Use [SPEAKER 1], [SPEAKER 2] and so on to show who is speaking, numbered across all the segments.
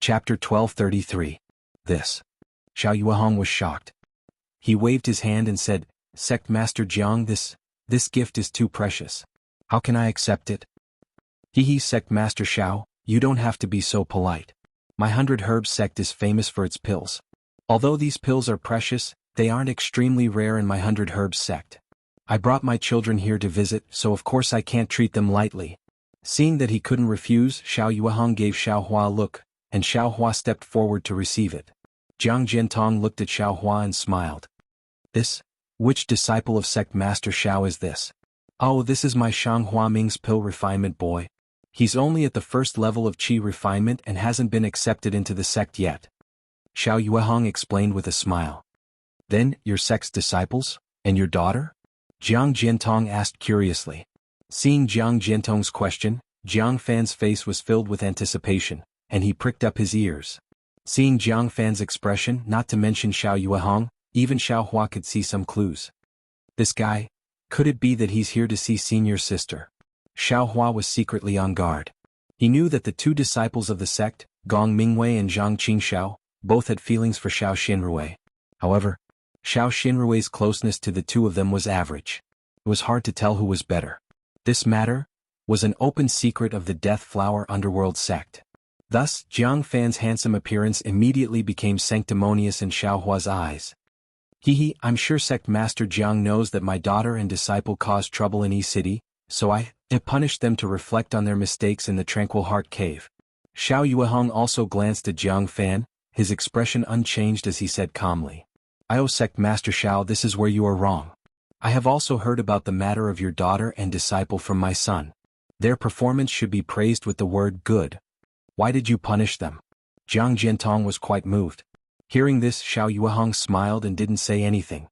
[SPEAKER 1] Chapter 1233. This. Xiao Yuehong was shocked. He waved his hand and said, Sect Master Jiang, this gift is too precious. How can I accept it? Hehe, Sect Master Xiao, you don't have to be so polite. My 100 Herbs sect is famous for its pills. Although these pills are precious, they aren't extremely rare in my 100 Herbs sect. I brought my children here to visit, so of course I can't treat them lightly. Seeing that he couldn't refuse, Xiao Yuehong gave Xiao Hua a look, and Xiao Hua stepped forward to receive it. Jiang Jiantong looked at Xiao Hua and smiled. Which disciple of Sect Master Xiao is this? Oh, this is my Shang Hua Ming's pill refinement boy. He's only at the first level of qi refinement and hasn't been accepted into the sect yet. Xiao Yuehong explained with a smile. Then, your sect's disciples? And your daughter? Jiang Jiantong asked curiously. Seeing Jiang Jiantong's question, Jiang Fan's face was filled with anticipation, and he pricked up his ears. Seeing Jiang Fan's expression, not to mention Xiao Yuehong, even Xiao Hua could see some clues. This guy, could it be that he's here to see senior sister? Xiao Hua was secretly on guard. He knew that the two disciples of the sect, Gong Mingwei and Zhang Qingxiao, both had feelings for Xiao Xinrui. However, Xiao Xinrui's closeness to the two of them was average. It was hard to tell who was better. This matter was an open secret of the Death Flower Underworld sect. Thus, Jiang Fan's handsome appearance immediately became sanctimonious in Xiao Hua's eyes. Hehe, I'm sure Sect Master Jiang knows that my daughter and disciple caused trouble in E-City, so I punished them to reflect on their mistakes in the Tranquil Heart Cave. Xiao Yuehong also glanced at Jiang Fan, his expression unchanged as he said calmly. Sect Master Xiao, this is where you are wrong. I have also heard about the matter of your daughter and disciple from my son. Their performance should be praised with the word good. Why did you punish them? Jiang Jiantong was quite moved. Hearing this, Xiao Yuehong smiled and didn't say anything.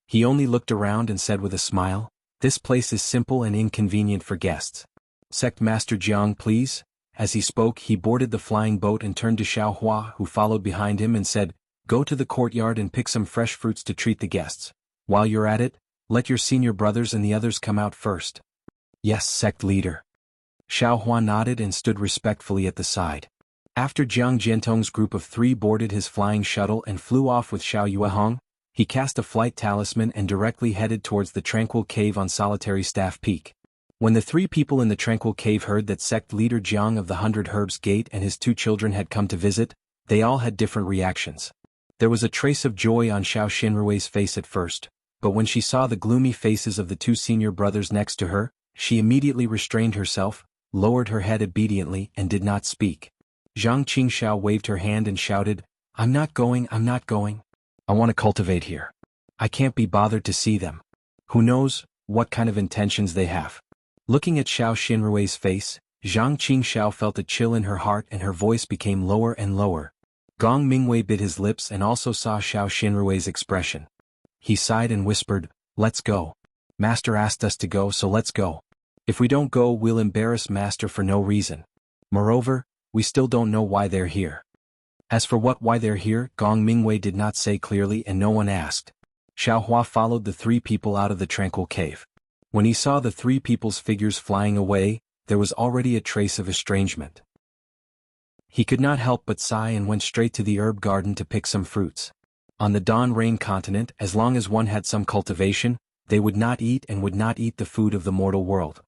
[SPEAKER 1] He only looked around and said with a smile, This place is simple and inconvenient for guests. Sect Master Jiang, please. As he spoke, he boarded the flying boat and turned to Xiao Hua, who followed behind him, and said, Go to the courtyard and pick some fresh fruits to treat the guests. While you're at it, let your senior brothers and the others come out first. Yes, sect leader. Xiao Hua nodded and stood respectfully at the side. After Jiang Jiantong's group of 3 boarded his flying shuttle and flew off with Xiao Yuehong, he cast a flight talisman and directly headed towards the Tranquil Cave on Solitary Staff Peak. When the 3 people in the Tranquil Cave heard that sect leader Jiang of the 100 Herbs Gate and his 2 children had come to visit, they all had different reactions. There was a trace of joy on Xiao Xinrui's face at first, but when she saw the gloomy faces of the 2 senior brothers next to her, she immediately restrained herself, lowered her head obediently, and did not speak. Zhang Qingxiao waved her hand and shouted, I'm not going. I want to cultivate here. I can't be bothered to see them. Who knows what kind of intentions they have. Looking at Xiao Xinrui's face, Zhang Qingxiao felt a chill in her heart and her voice became lower and lower. Gong Mingwei bit his lips and also saw Xiao Xinrui's expression. He sighed and whispered, Let's go. Master asked us to go, so let's go. If we don't go, we'll embarrass Master for no reason. Moreover, we still don't know why they're here. As for why they're here, Gong Mingwei did not say clearly and no one asked. Xiao Hua followed the 3 people out of the Tranquil Cave. When he saw the 3 people's figures flying away, there was already a trace of estrangement. He could not help but sigh and went straight to the herb garden to pick some fruits. On the Dawn Rain continent, as long as one had some cultivation, they would not eat the food of the mortal world.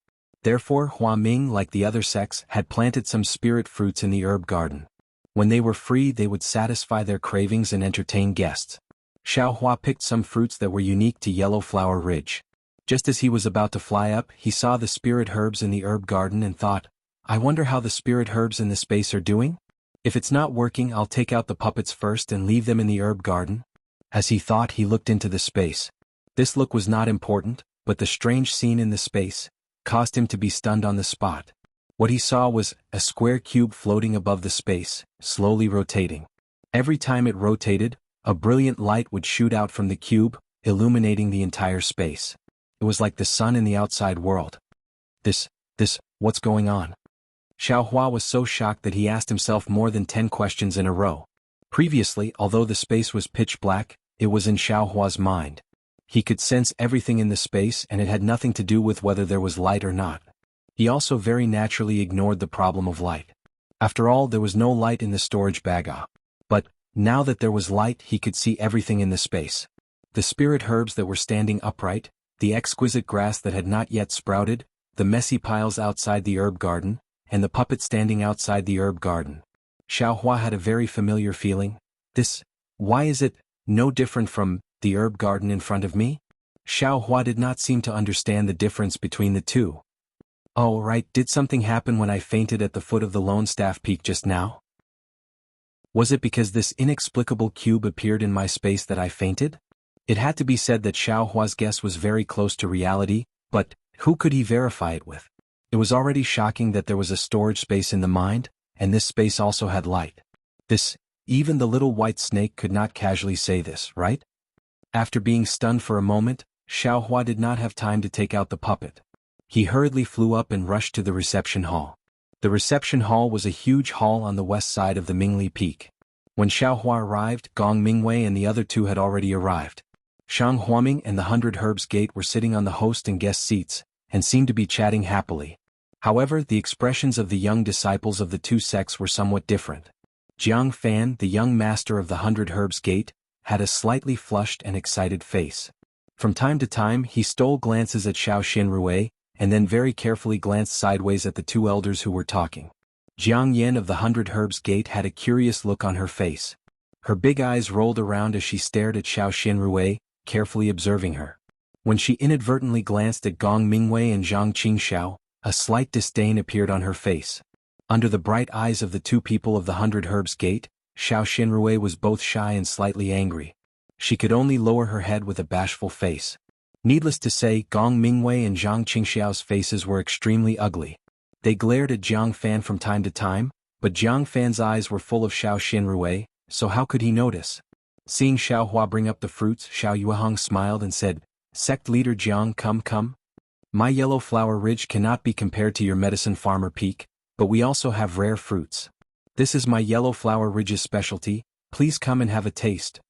[SPEAKER 1] Therefore, Hua Ming, like the other sects, had planted some spirit fruits in the herb garden. When they were free, they would satisfy their cravings and entertain guests. Xiao Hua picked some fruits that were unique to Yellow Flower Ridge. Just as he was about to fly up, he saw the spirit herbs in the herb garden and thought, I wonder how the spirit herbs in the space are doing? If it's not working, I'll take out the puppets first and leave them in the herb garden. As he thought, he looked into the space. This look was not important, but the strange scene in the space caused him to be stunned on the spot. What he saw was a square cube floating above the space, slowly rotating. Every time it rotated, a brilliant light would shoot out from the cube, illuminating the entire space. It was like the sun in the outside world. What's going on? Xiao Hua was so shocked that he asked himself more than 10 questions in a row. Previously, although the space was pitch black, it was in Xiao Hua's mind. He could sense everything in the space and it had nothing to do with whether there was light or not. He also very naturally ignored the problem of light. After all, there was no light in the storage bag. But, now that there was light, he could see everything in the space. The spirit herbs that were standing upright, the exquisite grass that had not yet sprouted, the messy piles outside the herb garden, and the puppet standing outside the herb garden. Xiaohua had a very familiar feeling. Why is it no different from the herb garden in front of me? Xiaohua did not seem to understand the difference between the two. Oh right, did something happen when I fainted at the foot of the Lone Staff Peak just now? Was it because this inexplicable cube appeared in my space that I fainted? It had to be said that Xiaohua's guess was very close to reality, but who could he verify it with? It was already shocking that there was a storage space in the mind, and this space also had light. Even the little white snake could not casually say this, right? After being stunned for a moment, Xiaohua did not have time to take out the puppet. He hurriedly flew up and rushed to the reception hall. The reception hall was a huge hall on the west side of the Mingli Peak. When Xiaohua arrived, Gong Mingwei and the other two had already arrived. Shang Huaming and the 100 Herbs Gate were sitting on the host and guest seats, and seemed to be chatting happily. However, the expressions of the young disciples of the two sects were somewhat different. Jiang Fan, the young master of the 100 Herbs Gate, had a slightly flushed and excited face. From time to time he stole glances at Xiao Xinrui, and then very carefully glanced sideways at the two elders who were talking. Jiang Yen of the 100 Herbs Gate had a curious look on her face. Her big eyes rolled around as she stared at Xiao Xinrui, carefully observing her. When she inadvertently glanced at Gong Mingwei and Zhang Qingxiao, a slight disdain appeared on her face. Under the bright eyes of the two people of the 100 Herbs Gate, Xiao Xinrui was both shy and slightly angry. She could only lower her head with a bashful face. Needless to say, Gong Mingwei and Zhang Qingxiao's faces were extremely ugly. They glared at Jiang Fan from time to time, but Jiang Fan's eyes were full of Xiao Xinrui, so how could he notice? Seeing Xiaohua bring up the fruits, Xiao Yuehong smiled and said, "Sect leader Jiang, come. My Yellow Flower Ridge cannot be compared to your Medicine Farmer Peak, but we also have rare fruits. This is my Yellow Flower Ridge's specialty, please come and have a taste."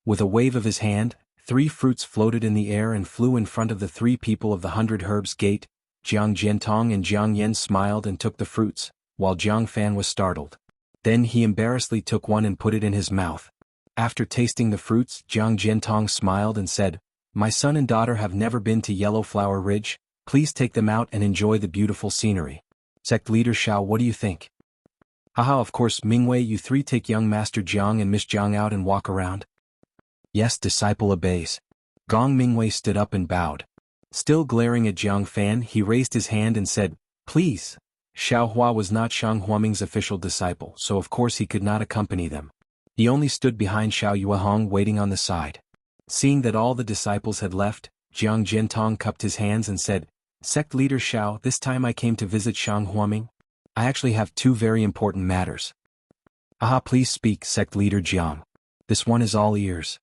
[SPEAKER 1] With a wave of his hand, 3 fruits floated in the air and flew in front of the 3 people of the 100 Herbs Gate. Jiang Jiantong and Jiang Yen smiled and took the fruits, while Jiang Fan was startled. Then he embarrassedly took one and put it in his mouth. After tasting the fruits, Jiang Jiantong smiled and said, "My son and daughter have never been to Yellow Flower Ridge, please take them out and enjoy the beautiful scenery." Sect leader Xiao, what do you think? Haha, of course, Mingwei, you 3 take young Master Jiang and Miss Jiang out and walk around. Yes, disciple obeys. Gong Mingwei stood up and bowed. Still glaring at Jiang Fan, he raised his hand and said, "Please." Xiaohua was not Shang Huaming's official disciple, so of course he could not accompany them. He only stood behind Xiao Yuehong waiting on the side. Seeing that all the disciples had left, Jiang Jiantong cupped his hands and said, "Sect leader Xiao, this time I came to visit Shang Huaming. I actually have 2 very important matters." "Aha, please speak, Sect leader Jiang. This one is all ears."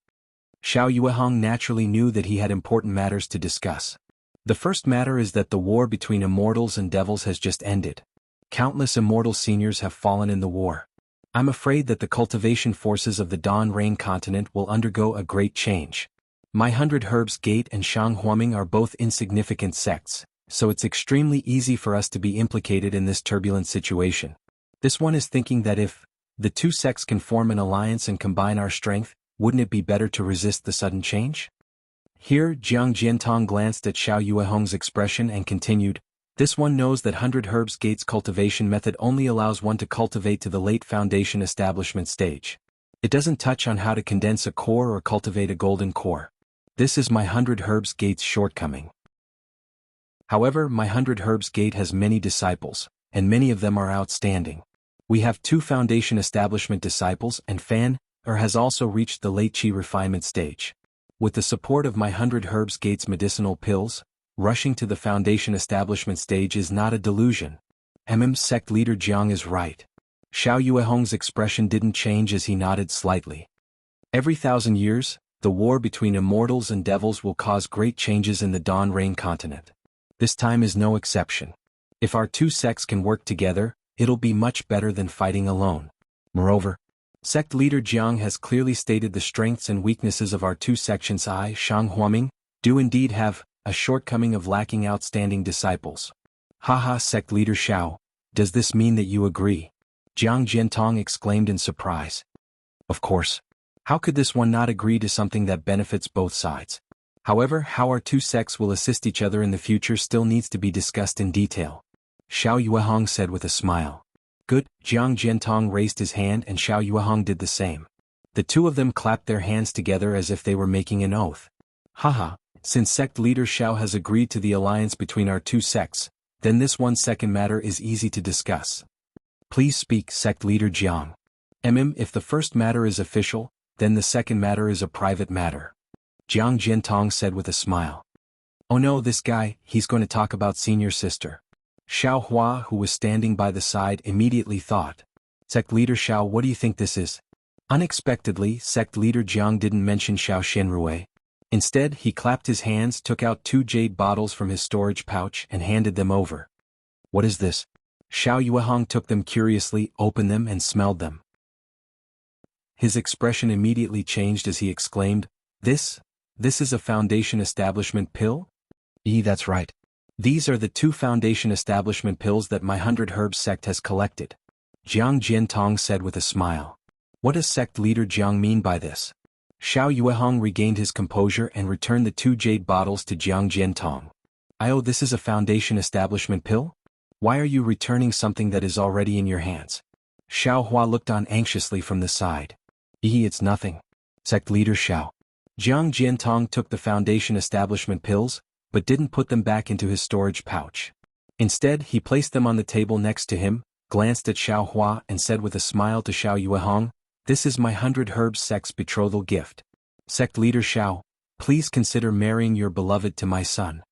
[SPEAKER 1] Xiao Yuehong naturally knew that he had important matters to discuss. The first matter is that the war between immortals and devils has just ended. Countless immortal seniors have fallen in the war. I'm afraid that the cultivation forces of the Dawn Rain continent will undergo a great change. My 100 Herbs Gate and Shang Huaming are both insignificant sects, so it's extremely easy for us to be implicated in this turbulent situation. This one is thinking that if the 2 sects can form an alliance and combine our strength, wouldn't it be better to resist the sudden change? Here, Jiang Jiantong glanced at Xiao Yuehong's expression and continued, "This one knows that 100 Herbs Gate's cultivation method only allows one to cultivate to the late foundation establishment stage. It doesn't touch on how to condense a core or cultivate a golden core. This is my 100 Herbs Gate's shortcoming. However, my 100 Herbs Gate has many disciples, and many of them are outstanding. We have 2 foundation establishment disciples, and Fan has also reached the late Qi refinement stage. With the support of my 100 Herbs Gate's medicinal pills, rushing to the foundation establishment stage is not a delusion. Sect leader Jiang is right." Xiao Yuehong's expression didn't change as he nodded slightly. Every 1,000 years, the war between immortals and devils will cause great changes in the Dawn Rain continent. This time is no exception. If our 2 sects can work together, it'll be much better than fighting alone. Moreover, Sect leader Jiang has clearly stated the strengths and weaknesses of our 2 sections. I, Shang Huaming, do indeed have a shortcoming of lacking outstanding disciples. Haha, Sect leader Xiao, does this mean that you agree? Jiang Jiantong exclaimed in surprise. Of course. How could this one not agree to something that benefits both sides? However, how our two sects will assist each other in the future still needs to be discussed in detail. Xiao Yuehong said with a smile. Good. Jiang Jiantong raised his hand and Xiao Yuehong did the same. The two of them clapped their hands together as if they were making an oath. Haha, since sect leader Xiao has agreed to the alliance between our two sects, then this one second matter is easy to discuss. Please speak, sect leader Jiang. If the first matter is official, then the second matter is a private matter. Jiang Jiantong said with a smile. Oh no, this guy, he's going to talk about senior sister. Xiao Hua, who was standing by the side, immediately thought. Sect leader Xiao, what do you think this is? Unexpectedly, sect leader Jiang didn't mention Xiao Xinrui. Instead, he clapped his hands, took out 2 jade bottles from his storage pouch and handed them over. What is this? Xiao Yuehong took them curiously, opened them and smelled them. His expression immediately changed as he exclaimed, This is a foundation establishment pill? That's right. These are the 2 foundation establishment pills that my 100 Herbs sect has collected. Jiang Jiantong said with a smile. What does sect leader Jiang mean by this? Xiao Yuehong regained his composure and returned the 2 jade bottles to Jiang Jiantong. This is a foundation establishment pill? Why are you returning something that is already in your hands? Xiao Hua looked on anxiously from the side. It's nothing. Sect leader Xiao. Jiang Jiantong took the foundation establishment pills, but didn't put them back into his storage pouch. Instead, he placed them on the table next to him, glanced at Xiao Hua and said with a smile to Xiao Yuehong, This is my 100 Herbs sect's betrothal gift. Sect leader Xiao, please consider marrying your beloved to my son.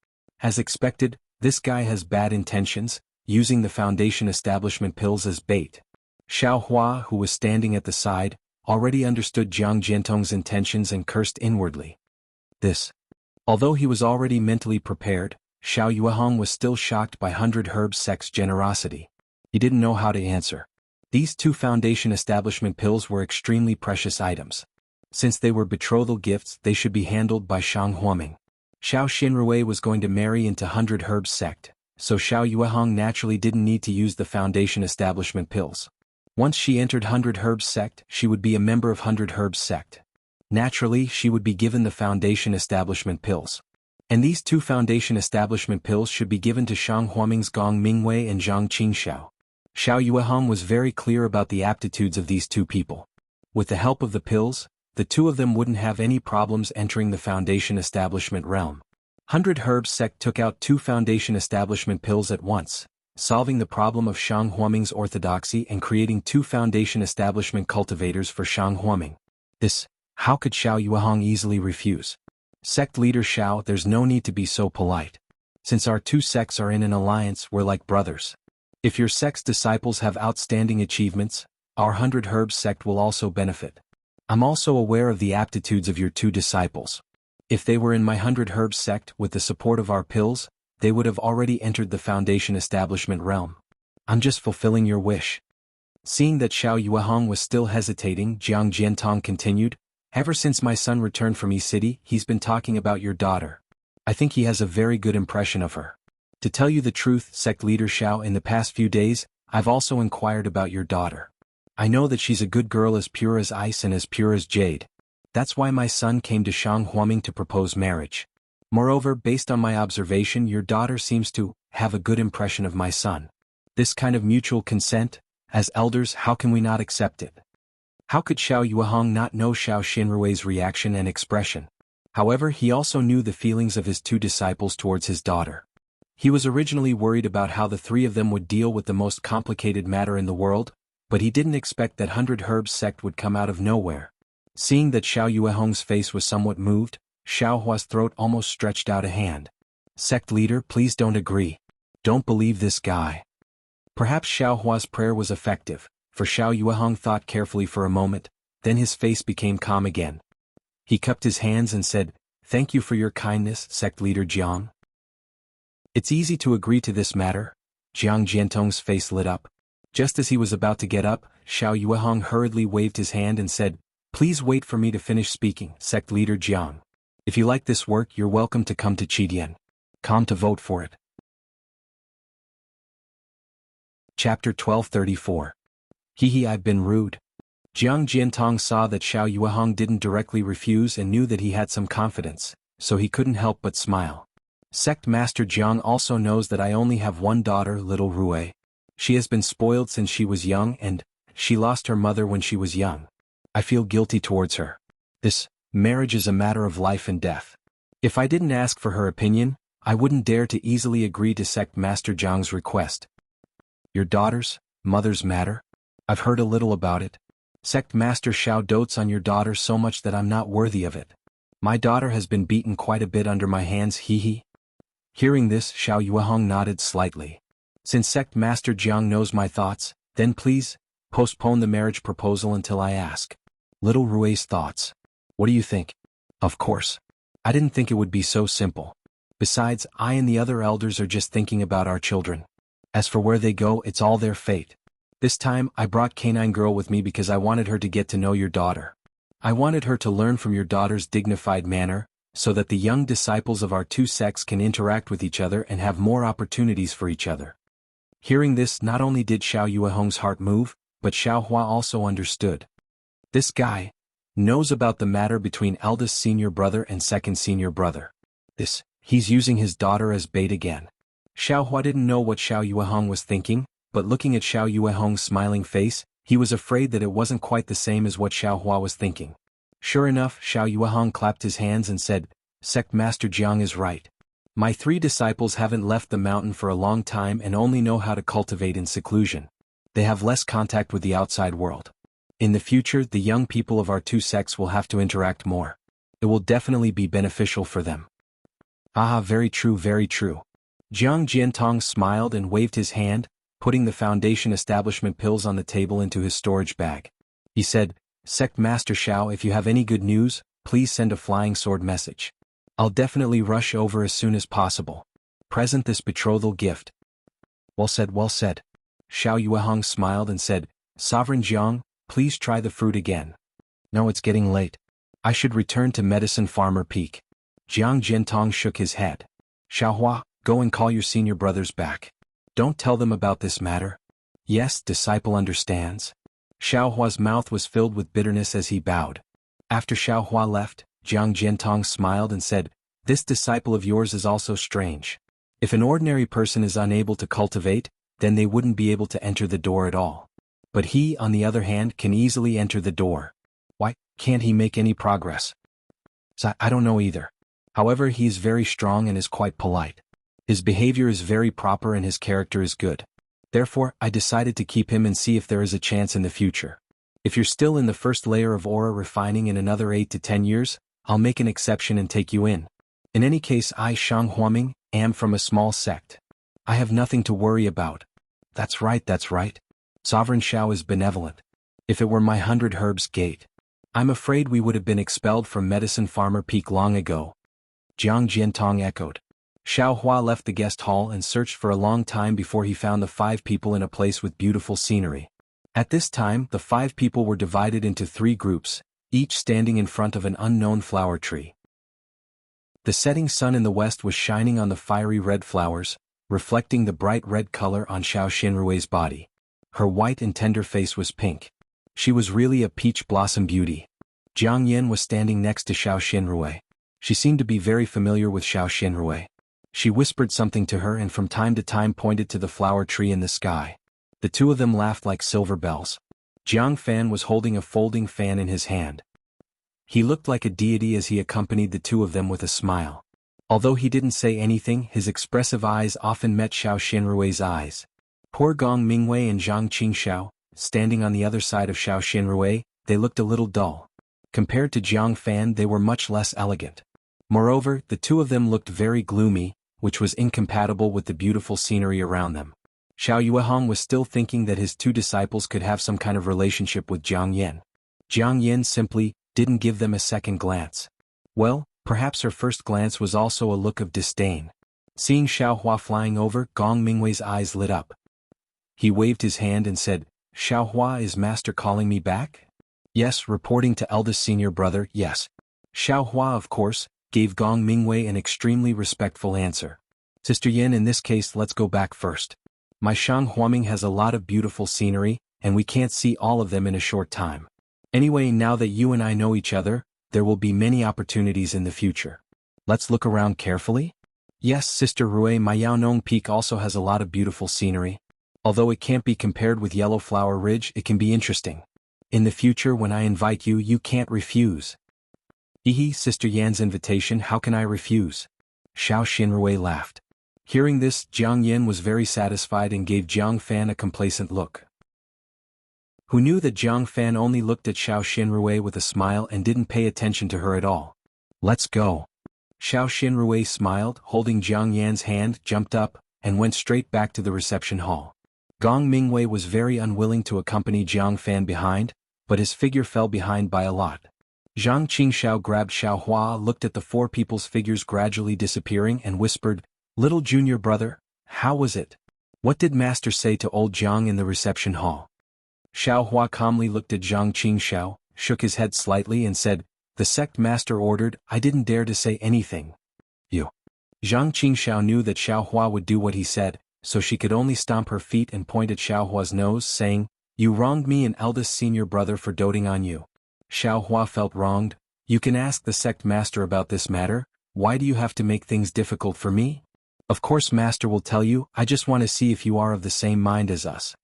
[SPEAKER 1] As expected, this guy has bad intentions, using the foundation establishment pills as bait. Xiao Hua, who was standing at the side, already understood Jiang Jiantong's intentions and cursed inwardly. Although he was already mentally prepared, Xiao Yuehong was still shocked by 100 Herbs sect's generosity. He didn't know how to answer. These 2 foundation establishment pills were extremely precious items. Since they were betrothal gifts, they should be handled by Shang Huaming. Xiao Xinrui was going to marry into 100 Herbs sect, so Xiao Yuehong naturally didn't need to use the foundation establishment pills. Once she entered 100 Herbs sect, she would be a member of 100 Herbs sect. Naturally, she would be given the foundation establishment pills. And these 2 foundation establishment pills should be given to Shang Huaming's Gong Mingwei and Zhang Qingxiao. Xiao Yuehong was very clear about the aptitudes of these 2 people. With the help of the pills, the 2 of them wouldn't have any problems entering the foundation establishment realm. 100 Herbs sect took out 2 foundation establishment pills at once, solving the problem of Shang Huaming's orthodoxy and creating 2 foundation establishment cultivators for Shang Huaming. How could Xiao Yuehong easily refuse? Sect leader Xiao, there's no need to be so polite. Since our 2 sects are in an alliance, we're like brothers. If your sect's disciples have outstanding achievements, our 100 Herbs sect will also benefit. I'm also aware of the aptitudes of your 2 disciples. If they were in my 100 Herbs sect with the support of our pills, they would have already entered the foundation establishment realm. I'm just fulfilling your wish. Seeing that Xiao Yuehong was still hesitating, Jiang Jiantong continued, Ever since my son returned from E-City, he's been talking about your daughter. I think he has a very good impression of her. To tell you the truth, sect leader Xiao, in the past few days, I've also inquired about your daughter. I know that she's a good girl, as pure as ice and as pure as jade. That's why my son came to Shang Huaming to propose marriage. Moreover, based on my observation, your daughter seems to have a good impression of my son. This kind of mutual consent, as elders, how can we not accept it? How could Xiao Yuehong not know Xiao Xinrui's reaction and expression? However, he also knew the feelings of his 2 disciples towards his daughter. He was originally worried about how the 3 of them would deal with the most complicated matter in the world, but he didn't expect that 100 Herbs sect would come out of nowhere. Seeing that Xiao Yuehong's face was somewhat moved, Xiao Hua's throat almost stretched out a hand. Sect leader, please don't agree. Don't believe this guy. Perhaps Xiao Hua's prayer was effective, for Xiao Yuehong thought carefully for a moment, then his face became calm again. He cupped his hands and said, Thank you for your kindness, sect leader Jiang. It's easy to agree to this matter. Jiang Jiantong's face lit up. Just as he was about to get up, Xiao Yuehong hurriedly waved his hand and said, Please wait for me to finish speaking, sect leader Jiang. If you like this work, you're welcome to come to Qidian. Come to vote for it. Chapter 1234. I've been rude. Jiang Jiantong saw that Xiao Yuehong didn't directly refuse and knew that he had some confidence, so he couldn't help but smile. Sect Master Jiang also knows that I only have one daughter, little Rui. She has been spoiled since she was young and she lost her mother when she was young. I feel guilty towards her. This marriage is a matter of life and death. If I didn't ask for her opinion, I wouldn't dare to easily agree to Sect Master Jiang's request. Your mother's matter? I've heard a little about it. Sect Master Xiao dotes on your daughter so much that I'm not worthy of it. My daughter has been beaten quite a bit under my hands, Hearing this, Xiao Yuehong nodded slightly. Since Sect Master Jiang knows my thoughts, then please, postpone the marriage proposal until I ask. Little Rui's thoughts. What do you think? Of course. I didn't think it would be so simple. Besides, I and the other elders are just thinking about our children. As for where they go, it's all their fate. This time, I brought Canine Girl with me because I wanted her to get to know your daughter. I wanted her to learn from your daughter's dignified manner, so that the young disciples of our two sects can interact with each other and have more opportunities for each other. Hearing this, not only did Xiao Yuehong's heart move, but Xiao Hua also understood. This guy knows about the matter between eldest senior brother and second senior brother. He's using his daughter as bait again. Xiao Hua didn't know what Xiao Yuehong was thinking, but looking at Xiao Yuehong's smiling face, he was afraid that it wasn't quite the same as what Xiao Hua was thinking. Sure enough, Xiao Yuehong clapped his hands and said, Sect Master Jiang is right. My 3 disciples haven't left the mountain for a long time and only know how to cultivate in seclusion. They have less contact with the outside world. In the future, the young people of our 2 sects will have to interact more. It will definitely be beneficial for them. Ah, very true, very true. Jiang Jiantong smiled and waved his hand, putting the Foundation establishment pills on the table into his storage bag. He said, Sect Master Xiao, if you have any good news, please send a flying sword message. I'll definitely rush over as soon as possible. Present this betrothal gift. Well said, well said. Xiao Yuehong smiled and said, Sovereign Jiang, please try the fruit again. No, it's getting late. I should return to Medicine Farmer Peak. Jiang Jiantong shook his head. Xiao Hua, go and call your senior brothers back. Don't tell them about this matter. Yes, disciple understands. Xiao Hua's mouth was filled with bitterness as he bowed. After Xiao Hua left, Jiang Jiantong smiled and said, This disciple of yours is also strange. If an ordinary person is unable to cultivate, then they wouldn't be able to enter the door at all. But he, on the other hand, can easily enter the door. Why can't he make any progress? I don't know either. However, he is very strong and is quite polite. His behavior is very proper and his character is good. Therefore, I decided to keep him and see if there is a chance in the future. If you're still in the first layer of aura refining in another 8 to 10 years, I'll make an exception and take you in. In any case, I, Shang Huaming, am from a small sect. I have nothing to worry about. That's right, that's right. Sovereign Xiao is benevolent. If it were my 100 Herbs Gate, I'm afraid we would have been expelled from Medicine Farmer Peak long ago. Jiang Jiantong echoed. Xiao Hua left the guest hall and searched for a long time before he found the 5 people in a place with beautiful scenery. At this time, the 5 people were divided into 3 groups, each standing in front of an unknown flower tree. The setting sun in the west was shining on the fiery red flowers, reflecting the bright red color on Xiao Xinrui's body. Her white and tender face was pink. She was really a peach blossom beauty. Jiang Yin was standing next to Xiao Xinrui. She seemed to be very familiar with Xiao Xinrui. She whispered something to her and from time to time pointed to the flower tree in the sky. The 2 of them laughed like silver bells. Jiang Fan was holding a folding fan in his hand. He looked like a deity as he accompanied the 2 of them with a smile. Although he didn't say anything, his expressive eyes often met Xiao Xinrui's eyes. Poor Gong Mingwei and Zhang Qingxiao, standing on the other side of Xiao Xinrui, they looked a little dull. Compared to Jiang Fan, they were much less elegant. Moreover, the 2 of them looked very gloomy, which was incompatible with the beautiful scenery around them. Xiao Yuehong was still thinking that his 2 disciples could have some kind of relationship with Jiang Yin. Jiang Yin simply didn't give them a second glance. Well, perhaps her first glance was also a look of disdain. Seeing Xiao Hua flying over, Gong Mingwei's eyes lit up. He waved his hand and said, Xiao Hua, is Master calling me back? Yes, reporting to eldest senior brother, yes. Xiao Hua, of course, gave Gong Mingwei an extremely respectful answer. Sister Yin, in this case let's go back first. My Shang Huaming has a lot of beautiful scenery, and we can't see all of them in a short time. Anyway, now that you and I know each other, there will be many opportunities in the future. Let's look around carefully? Yes, Sister Rui, my Yaonong Peak also has a lot of beautiful scenery. Although it can't be compared with Yellow Flower Ridge, it can be interesting. In the future, when I invite you, you can't refuse. Hehe, Sister Yan's invitation, how can I refuse? Xiao Xinrui laughed. Hearing this, Jiang Yin was very satisfied and gave Jiang Fan a complacent look. Who knew that Jiang Fan only looked at Xiao Xinrui with a smile and didn't pay attention to her at all. Let's go. Xiao Xinrui smiled, holding Jiang Yan's hand, jumped up, and went straight back to the reception hall. Gong Mingwei was very unwilling to accompany Jiang Fan behind, but his figure fell behind by a lot. Zhang Qingxiao grabbed Xiao Hua, looked at the four people's figures gradually disappearing and whispered, "Little junior brother, how was it? What did master say to old Jiang in the reception hall?" Xiao Hua calmly looked at Zhang Qingxiao, shook his head slightly and said, "The sect master ordered, I didn't dare to say anything." You. Zhang Qingxiao knew that Xiao Hua would do what he said, so she could only stomp her feet and point at Xiao Hua's nose, saying, "You wronged me and eldest senior brother for doting on you." Xiao Hua felt wronged. "You can ask the sect master about this matter. Why do you have to make things difficult for me? Of course master will tell you, I just want to see if you are of the same mind as us."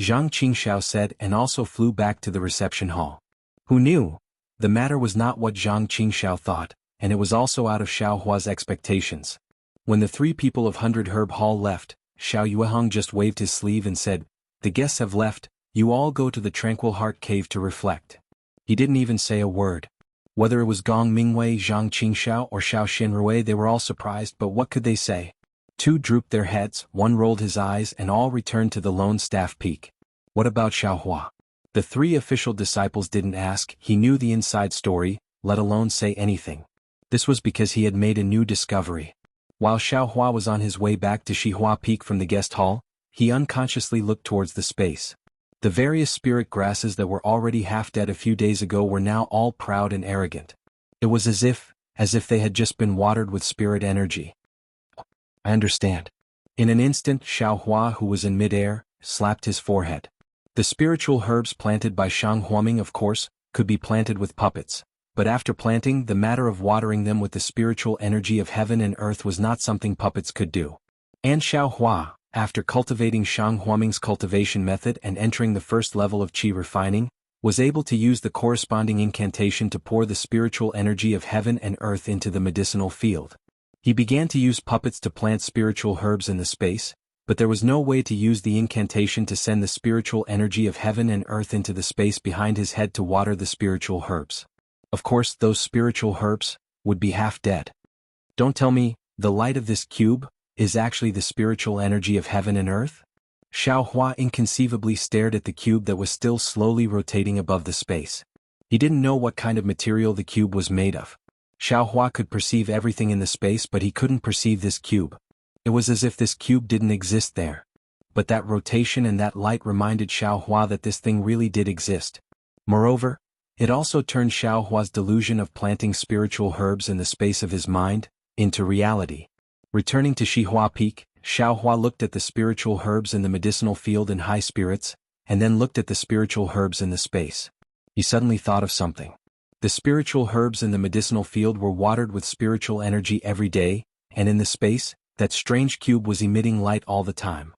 [SPEAKER 1] Zhang Qingxiao said and also flew back to the reception hall. Who knew? The matter was not what Zhang Qingxiao thought, and it was also out of Xiao Hua's expectations. When the three people of 100 Herb Hall left, Xiao Yuehong just waved his sleeve and said, "The guests have left, you all go to the Tranquil Heart Cave to reflect." He didn't even say a word. Whether it was Gong Mingwei, Zhang Qingxiao or Xiao Xinrui, they were all surprised, but what could they say? Two drooped their heads, one rolled his eyes, and all returned to the lone staff peak. What about Xiao Hua? The three official disciples didn't ask, he knew the inside story, let alone say anything. This was because he had made a new discovery. While Xiao Hua was on his way back to Shihua Peak from the guest hall, he unconsciously looked towards the space. The various spirit grasses that were already half dead a few days ago were now all proud and arrogant. It was as if they had just been watered with spirit energy. I understand. In an instant, Xiao Hua, who was in midair, slapped his forehead. The spiritual herbs planted by Shang Huaming, of course, could be planted with puppets, but after planting, the matter of watering them with the spiritual energy of heaven and earth was not something puppets could do. And Xiao Hua, after cultivating Shang Huaming's cultivation method and entering the first level of qi refining, was able to use the corresponding incantation to pour the spiritual energy of heaven and earth into the medicinal field. He began to use puppets to plant spiritual herbs in the space, but there was no way to use the incantation to send the spiritual energy of heaven and earth into the space behind his head to water the spiritual herbs. Of course, those spiritual herbs would be half dead. Don't tell me, the light of this cube is actually the spiritual energy of heaven and earth? Xiao Hua inconceivably stared at the cube that was still slowly rotating above the space. He didn't know what kind of material the cube was made of. Xiao Hua could perceive everything in the space, but he couldn't perceive this cube. It was as if this cube didn't exist there. But that rotation and that light reminded Xiao Hua that this thing really did exist. Moreover, it also turned Xiao Hua's delusion of planting spiritual herbs in the space of his mind into reality. Returning to Shihua Peak, Xiao Hua looked at the spiritual herbs in the medicinal field in high spirits, and then looked at the spiritual herbs in the space. He suddenly thought of something. The spiritual herbs in the medicinal field were watered with spiritual energy every day, and in the space, that strange cube was emitting light all the time.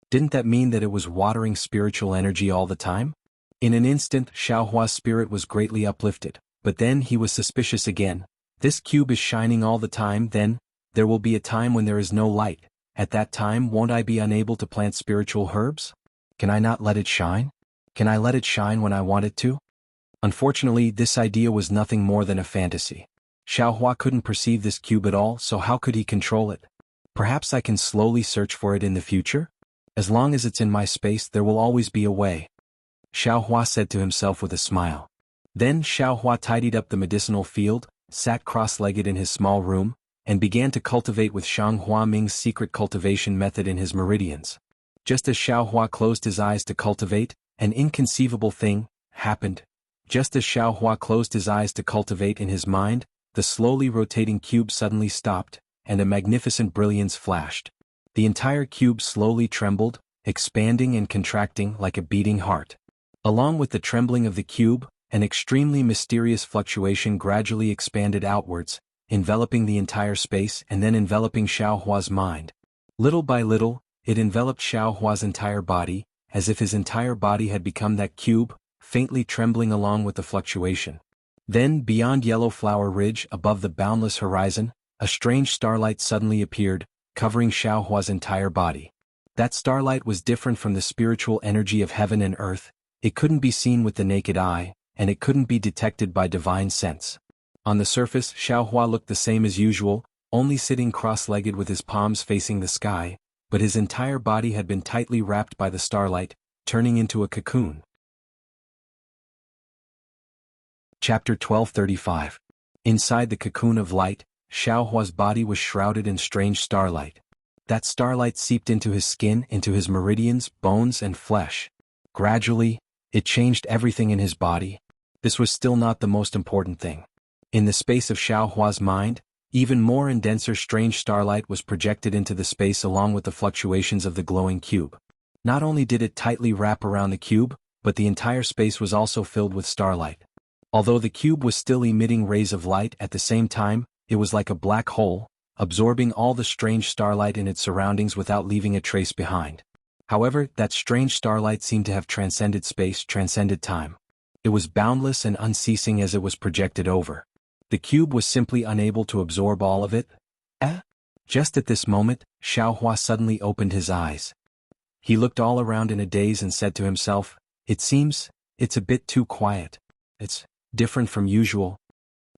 [SPEAKER 1] Didn't that mean that it was watering spiritual energy all the time? In an instant, Xiao Hua's spirit was greatly uplifted, but then he was suspicious again. This cube is shining all the time, then there will be a time when there is no light. At that time, won't I be unable to plant spiritual herbs? Can I not let it shine? Can I let it shine when I want it to? Unfortunately, this idea was nothing more than a fantasy. Xiao Hua couldn't perceive this cube at all, so how could he control it? Perhaps I can slowly search for it in the future? As long as it's in my space, there will always be a way. Xiao Hua said to himself with a smile. Then Xiao Hua tidied up the medicinal field, sat cross-legged in his small room, and began to cultivate with Shang Huaming's secret cultivation method in his meridians. Just as Xiao Hua closed his eyes to cultivate, an inconceivable thing happened. Just as Xiao Hua closed his eyes to cultivate in his mind, the slowly rotating cube suddenly stopped, and a magnificent brilliance flashed. The entire cube slowly trembled, expanding and contracting like a beating heart. Along with the trembling of the cube, an extremely mysterious fluctuation gradually expanded outwards, enveloping the entire space and then enveloping Xiaohua's mind. Little by little, it enveloped Xiaohua's entire body, as if his entire body had become that cube, faintly trembling along with the fluctuation. Then, beyond Yellow Flower Ridge above the boundless horizon, a strange starlight suddenly appeared, covering Xiaohua's entire body. That starlight was different from the spiritual energy of heaven and earth. It couldn't be seen with the naked eye, and it couldn't be detected by divine sense. On the surface, Xiaohua looked the same as usual, only sitting cross-legged with his palms facing the sky, but his entire body had been tightly wrapped by the starlight, turning into a cocoon. Chapter 1235. Inside the cocoon of light, Xiaohua's body was shrouded in strange starlight. That starlight seeped into his skin, into his meridians, bones and flesh. Gradually, it changed everything in his body. This was still not the most important thing. In the space of Xiaohua's mind, even more and denser strange starlight was projected into the space along with the fluctuations of the glowing cube. Not only did it tightly wrap around the cube, but the entire space was also filled with starlight. Although the cube was still emitting rays of light at the same time, it was like a black hole, absorbing all the strange starlight in its surroundings without leaving a trace behind. However, that strange starlight seemed to have transcended space, transcended time. It was boundless and unceasing as it was projected over. The cube was simply unable to absorb all of it. Just at this moment, Xiaohua suddenly opened his eyes. He looked all around in a daze and said to himself, "It seems, it's a bit too quiet. It's different from usual."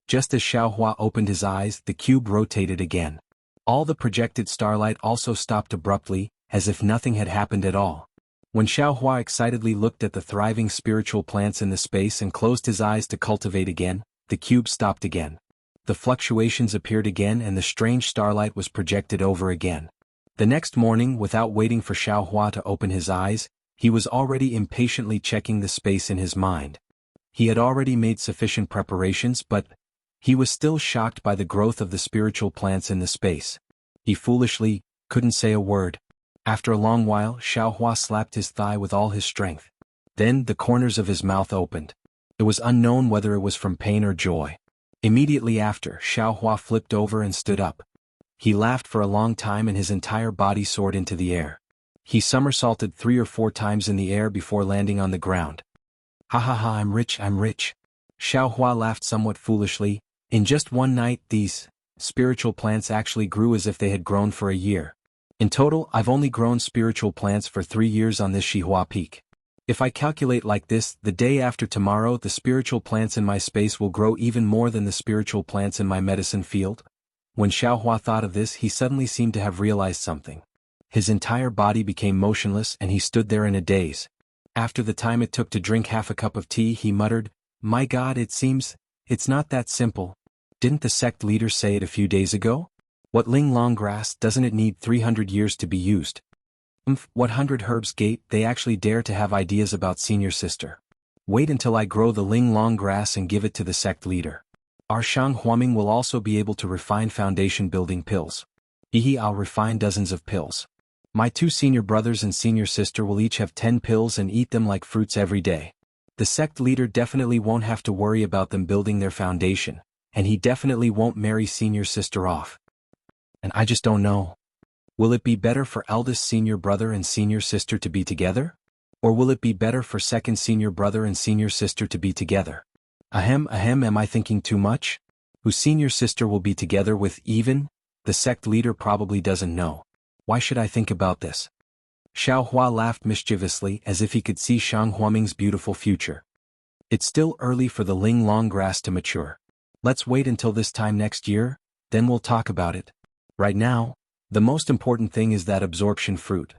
[SPEAKER 1] Just as Xiaohua opened his eyes, the cube rotated again. All the projected starlight also stopped abruptly, as if nothing had happened at all. When Xiaohua excitedly looked at the thriving spiritual plants in the space and closed his eyes to cultivate again, the cube stopped again. The fluctuations appeared again and the strange starlight was projected over again. The next morning, without waiting for Xiaohua to open his eyes, he was already impatiently checking the space in his mind. He had already made sufficient preparations, but he was still shocked by the growth of the spiritual plants in the space. He foolishly couldn't say a word. After a long while, Xiaohua slapped his thigh with all his strength. Then the corners of his mouth opened. It was unknown whether it was from pain or joy. Immediately after, Xiaohua flipped over and stood up. He laughed for a long time and his entire body soared into the air. He somersaulted 3 or 4 times in the air before landing on the ground. "Ha ha ha, I'm rich, I'm rich." Xiaohua laughed somewhat foolishly. In just one night, these spiritual plants actually grew as if they had grown for a year. In total, I've only grown spiritual plants for 3 years on this Shihua Peak. If I calculate like this, the day after tomorrow the spiritual plants in my space will grow even more than the spiritual plants in my medicine field. When Xiaohua thought of this, he suddenly seemed to have realized something. His entire body became motionless and he stood there in a daze. After the time it took to drink half a cup of tea, he muttered, "My God, it seems, it's not that simple. Didn't the sect leader say it a few days ago? What Ling Long grass, doesn't it need 300 years to be used? What 100 herbs gate, they actually dare to have ideas about senior sister. Wait until I grow the Ling Long grass and give it to the sect leader. Our Shang Huaming will also be able to refine foundation building pills. I'll refine dozens of pills. My 2 senior brothers and senior sister will each have 10 pills and eat them like fruits every day. The sect leader definitely won't have to worry about them building their foundation, and he definitely won't marry senior sister off. And I just don't know. Will it be better for eldest senior brother and senior sister to be together? Or will it be better for second senior brother and senior sister to be together? Ahem, am I thinking too much? Who senior sister will be together with even? The sect leader probably doesn't know. Why should I think about this?" Xiaohua laughed mischievously as if he could see Shang Huaming's beautiful future. "It's still early for the Ling Long grass to mature. Let's wait until this time next year, then we'll talk about it. Right now, the most important thing is that absorption fruit.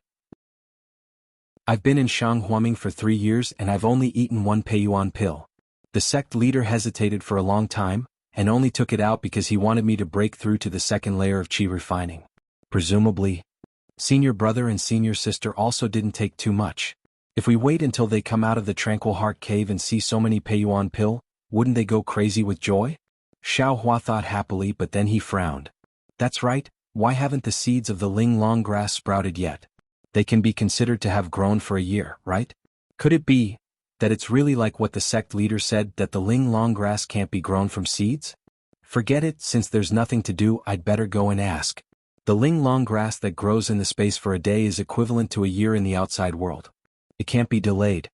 [SPEAKER 1] I've been in Shang Huaming for 3 years and I've only eaten 1 Peiyuan pill." The sect leader hesitated for a long time, and only took it out because he wanted me to break through to the second layer of qi refining. Presumably, senior brother and senior sister also didn't take too much. If we wait until they come out of the Tranquil Heart Cave and see so many Peiyuan pill, wouldn't they go crazy with joy? Xiaohua thought happily, but then he frowned. That's right, why haven't the seeds of the Ling Long grass sprouted yet? they can be considered to have grown for a year, right? Could it be that it's really like what the sect leader said, that the ling long grass can't be grown from seeds? Forget it, since there's nothing to do, I'd better go and ask. The ling long grass that grows in the space for a day is equivalent to a year in the outside world. It can't be delayed.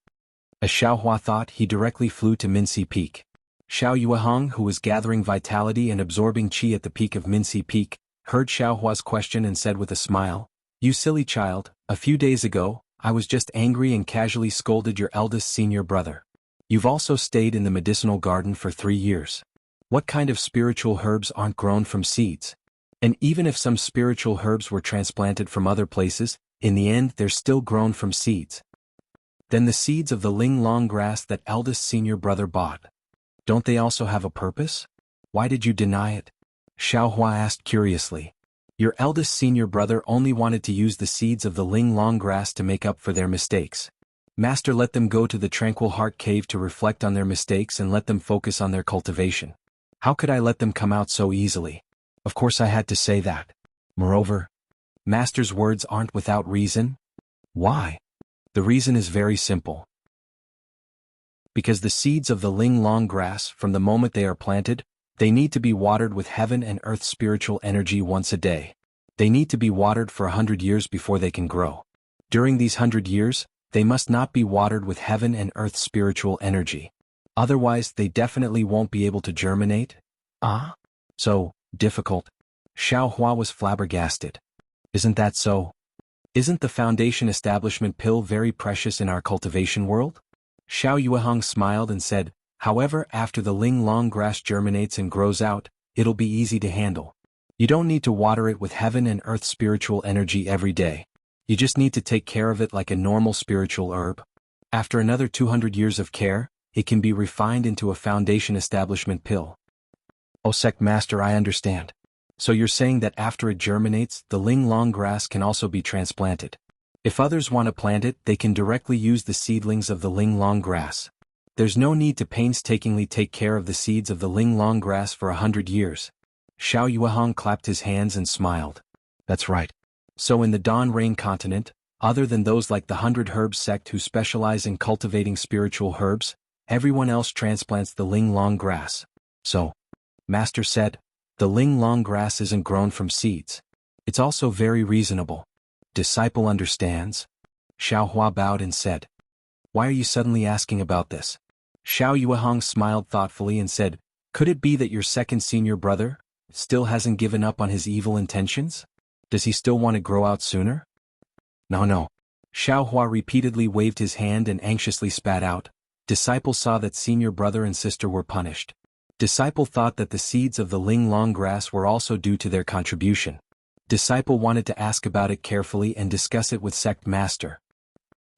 [SPEAKER 1] As Xiaohua thought, he directly flew to Minsi Peak. Xiao Yuehong, who was gathering vitality and absorbing qi at the peak of Minsi Peak, heard Xiaohua's question and said with a smile, "You silly child, a few days ago, I was just angry and casually scolded your eldest senior brother. You've also stayed in the medicinal garden for 3 years. What kind of spiritual herbs aren't grown from seeds? And even if some spiritual herbs were transplanted from other places, in the end they're still grown from seeds. Then the seeds of the ling long grass that eldest senior brother bought, don't they also have a purpose? Why did you deny it?" Xiaohua asked curiously. "Your eldest senior brother only wanted to use the seeds of the ling long grass to make up for their mistakes. Master let them go to the tranquil heart cave to reflect on their mistakes and let them focus on their cultivation. How could I let them come out so easily? Of course I had to say that. Moreover, Master's words aren't without reason." "Why?" "The reason is very simple. Because the seeds of the ling long grass, from the moment they are planted, they need to be watered with heaven and earth spiritual energy once a day. They need to be watered for 100 years before they can grow. During these 100 years, they must not be watered with heaven and earth spiritual energy. Otherwise they definitely won't be able to germinate." "Ah? So difficult?" Xiaohua was flabbergasted. "Isn't that so? Isn't the foundation establishment pill very precious in our cultivation world?" Xiao Yuehong smiled and said, "However, after the ling long grass germinates and grows out, it'll be easy to handle. You don't need to water it with heaven and earth spiritual energy every day. You just need to take care of it like a normal spiritual herb. After another 200 years of care, it can be refined into a foundation establishment pill." "Oh, sect master, I understand. So you're saying that after it germinates, the ling long grass can also be transplanted. If others want to plant it, they can directly use the seedlings of the ling long grass. There's no need to painstakingly take care of the seeds of the ling long grass for 100 years. Xiao Yuehong clapped his hands and smiled. "That's right. So in the Dawn Rain continent, other than those like the 100 Herbs sect who specialize in cultivating spiritual herbs, everyone else transplants the ling long grass. So," Master said, "the ling long grass isn't grown from seeds. It's also very reasonable. Disciple understands." Xiaohua bowed and said, "Why are you suddenly asking about this?" Xiao Yuehong smiled thoughtfully and said, "Could it be that your second senior brother still hasn't given up on his evil intentions? Does he still want to grow out sooner?" No. Xiaohua repeatedly waved his hand and anxiously spat out. Disciple saw that senior brother and sister were punished. Disciple thought that the seeds of the ling long grass were also due to their contribution. Disciple wanted to ask about it carefully and discuss it with sect master.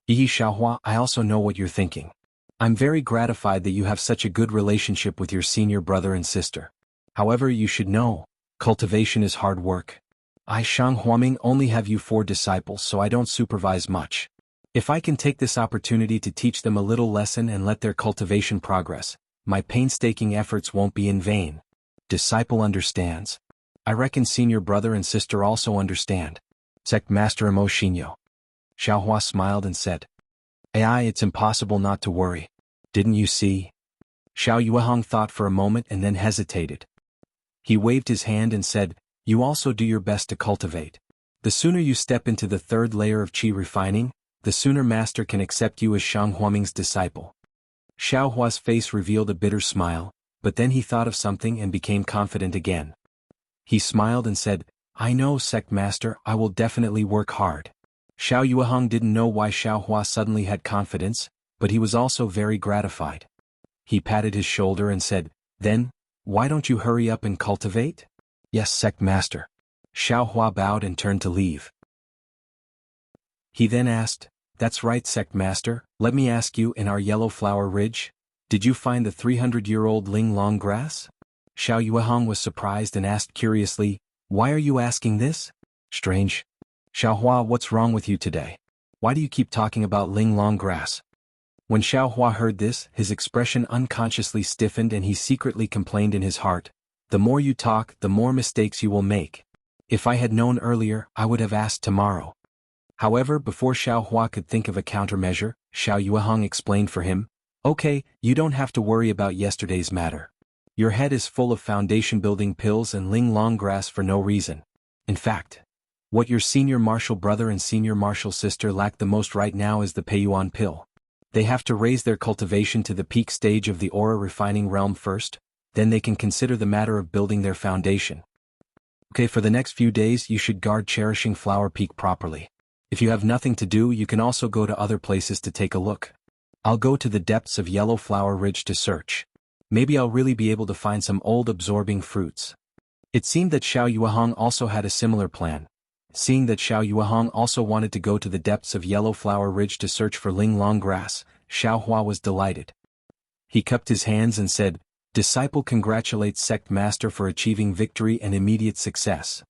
[SPEAKER 1] "Yi Xiaohua, I also know what you're thinking. I'm very gratified that you have such a good relationship with your senior brother and sister. However, you should know, cultivation is hard work. I Shang Huaming only have you 4 disciples, so I don't supervise much. If I can take this opportunity to teach them a little lesson and let their cultivation progress, my painstaking efforts won't be in vain." Disciple understands. "I reckon senior brother and sister also understand." Sect Master Imo Shinyo. Xiaohua smiled and said, "AI, it's impossible not to worry. Didn't you see?" Xiao Yuehong thought for a moment and then hesitated. He waved his hand and said, "You also do your best to cultivate. The sooner you step into the 3rd layer of qi refining, the sooner Master can accept you as Shang Huaming's disciple." Xiaohua's face revealed a bitter smile, but then he thought of something and became confident again. He smiled and said, "I know, sect master, I will definitely work hard." Xiao Yuehong didn't know why Xiaohua suddenly had confidence, but he was also very gratified. He patted his shoulder and said, "Then, why don't you hurry up and cultivate?" "Yes, sect master." Xiaohua bowed and turned to leave. He then asked, "That's right, sect master, let me ask you, in our Yellow Flower Ridge, did you find the 300-year-old ling long grass?" Xiao Yuehong was surprised and asked curiously, "Why are you asking this? Strange. Xiaohua, what's wrong with you today? Why do you keep talking about ling long grass?" When Xiaohua heard this, his expression unconsciously stiffened and he secretly complained in his heart, "The more you talk, the more mistakes you will make. If I had known earlier, I would have asked tomorrow." However, before Xiao Hua could think of a countermeasure, Xiao Yuehong explained for him, "Okay, you don't have to worry about yesterday's matter. Your head is full of foundation-building pills and Ling Long grass for no reason. In fact, what your senior martial brother and senior martial sister lack the most right now is the Peiyuan pill. They have to raise their cultivation to the peak stage of the aura refining realm first, then they can consider the matter of building their foundation. Okay, for the next few days you should guard Cherishing Flower Peak properly. If you have nothing to do, you can also go to other places to take a look. I'll go to the depths of Yellow Flower Ridge to search. Maybe I'll really be able to find some old absorbing fruits." It seemed that Xiao Yuehong also had a similar plan. Seeing that Xiao Yuehong also wanted to go to the depths of Yellow Flower Ridge to search for Ling Long grass, Xiao Hua was delighted. He cupped his hands and said, "Disciple congratulates sect master for achieving victory and immediate success."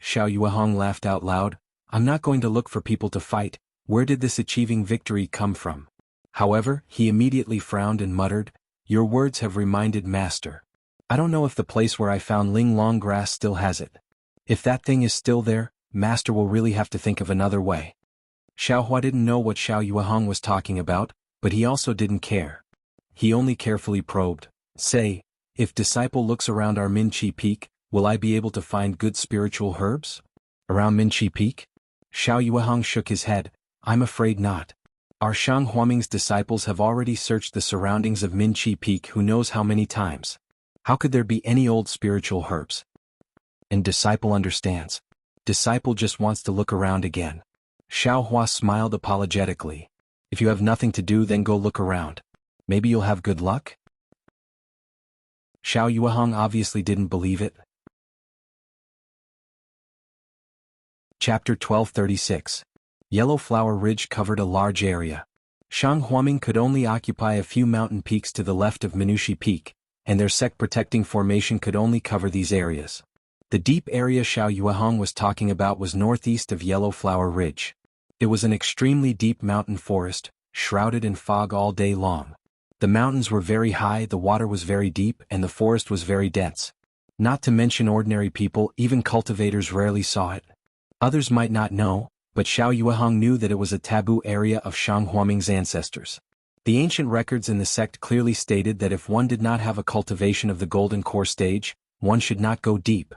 [SPEAKER 1] Xiao Yuehong laughed out loud. "I'm not going to look for people to fight. Where did this achieving victory come from?" However, he immediately frowned and muttered, "Your words have reminded master. I don't know if the place where I found Ling Long grass still has it. If that thing is still there, master will really have to think of another way." Xiao Hua didn't know what Xiao Yuehong was talking about, but he also didn't care. He only carefully probed, "Say, if disciple looks around our Minqi Peak, will I be able to find good spiritual herbs? Around Minqi Peak?" Xiao Yuehong shook his head, "I'm afraid not. Our Shang Huaming's disciples have already searched the surroundings of Minqi Peak who knows how many times. How could there be any old spiritual herbs?" And disciple understands. Disciple just wants to look around again. Xiao Hua smiled apologetically. "If you have nothing to do, then go look around. Maybe you'll have good luck?" Xiao Yuehong obviously didn't believe it. Chapter 1236. Yellow Flower Ridge covered a large area. Shang Huaming could only occupy a few mountain peaks to the left of Minushi Peak, and their sect-protecting formation could only cover these areas. The deep area Xiao Yuehong was talking about was northeast of Yellow Flower Ridge. It was an extremely deep mountain forest, shrouded in fog all day long. The mountains were very high, the water was very deep, and the forest was very dense. Not to mention ordinary people, even cultivators rarely saw it. Others might not know, but Xiao Yuehong knew that it was a taboo area of Shang Huaming's ancestors. The ancient records in the sect clearly stated that if one did not have a cultivation of the golden core stage, one should not go deep.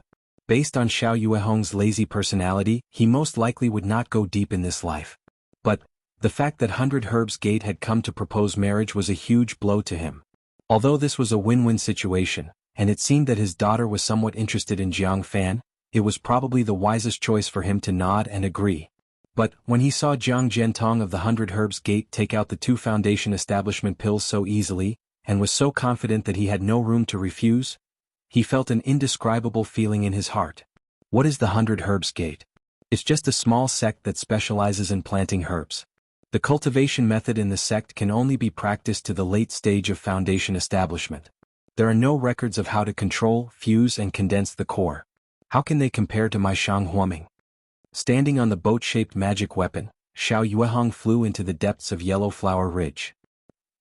[SPEAKER 1] Based on Xiao Yuehong's lazy personality, he most likely would not go deep in this life. But the fact that 100 Herbs Gate had come to propose marriage was a huge blow to him. Although this was a win-win situation, and it seemed that his daughter was somewhat interested in Jiang Fan, it was probably the wisest choice for him to nod and agree. But when he saw Jiang Jiantong of the 100 Herbs Gate take out the 2 foundation establishment pills so easily, and was so confident that he had no room to refuse, he felt an indescribable feeling in his heart. What is the 100 Herbs Gate? It's just a small sect that specializes in planting herbs. The cultivation method in the sect can only be practiced to the late stage of foundation establishment. There are no records of how to control, fuse and condense the core. How can they compare to my Shang Huaming? Standing on the boat-shaped magic weapon, Xiao Yuehong flew into the depths of Yellow Flower Ridge.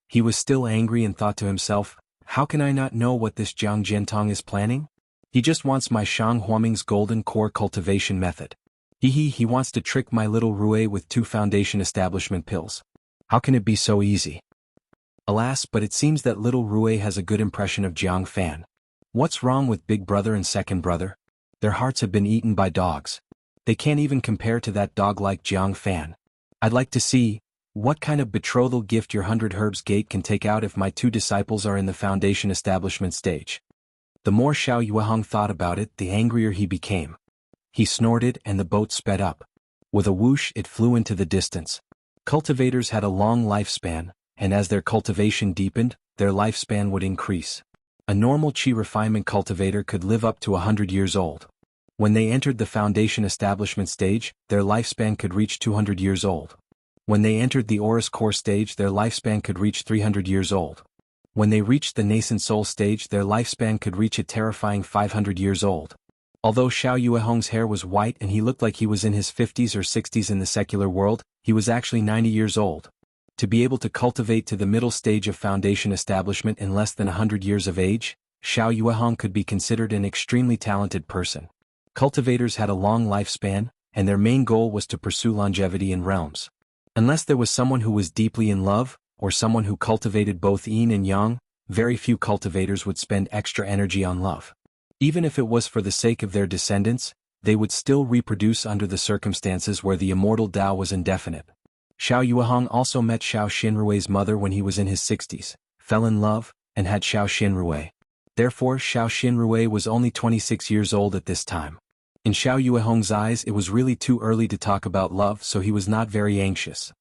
[SPEAKER 1] He was still angry and thought to himself, how can I not know what this Jiang Jiantong is planning? He just wants my Shang Huaming's golden core cultivation method. He wants to trick my little Rue with 2 foundation establishment pills. How can it be so easy? Alas, but it seems that little Rue has a good impression of Jiang Fan. What's wrong with big brother and second brother? Their hearts have been eaten by dogs. They can't even compare to that dog like Jiang Fan. I'd like to see what kind of betrothal gift your 100 Herbs Gate can take out if my 2 disciples are in the foundation establishment stage. The more Xiao Yuehong thought about it, the angrier he became. He snorted and the boat sped up. With a whoosh, it flew into the distance. Cultivators had a long lifespan, and as their cultivation deepened, their lifespan would increase. A normal qi refinement cultivator could live up to 100 years old. When they entered the foundation establishment stage, their lifespan could reach 200 years old. When they entered the Aurus core stage, their lifespan could reach 300 years old. When they reached the nascent soul stage, their lifespan could reach a terrifying 500 years old. Although Xiao Yuehong's hair was white and he looked like he was in his 50s or 60s in the secular world, he was actually 90 years old. To be able to cultivate to the middle stage of foundation establishment in less than 100 years of age, Xiao Yuehong could be considered an extremely talented person. Cultivators had a long lifespan, and their main goal was to pursue longevity in realms. Unless there was someone who was deeply in love, or someone who cultivated both yin and yang, very few cultivators would spend extra energy on love. Even if it was for the sake of their descendants, they would still reproduce under the circumstances where the immortal Tao was indefinite. Xiao Yuehong also met Xiao Xinrui's mother when he was in his 60s, fell in love, and had Xiao Xinrui. Therefore Xiao Xinrui was only 26 years old at this time. In Xiao Yuehong's eyes it was really too early to talk about love, so he was not very anxious.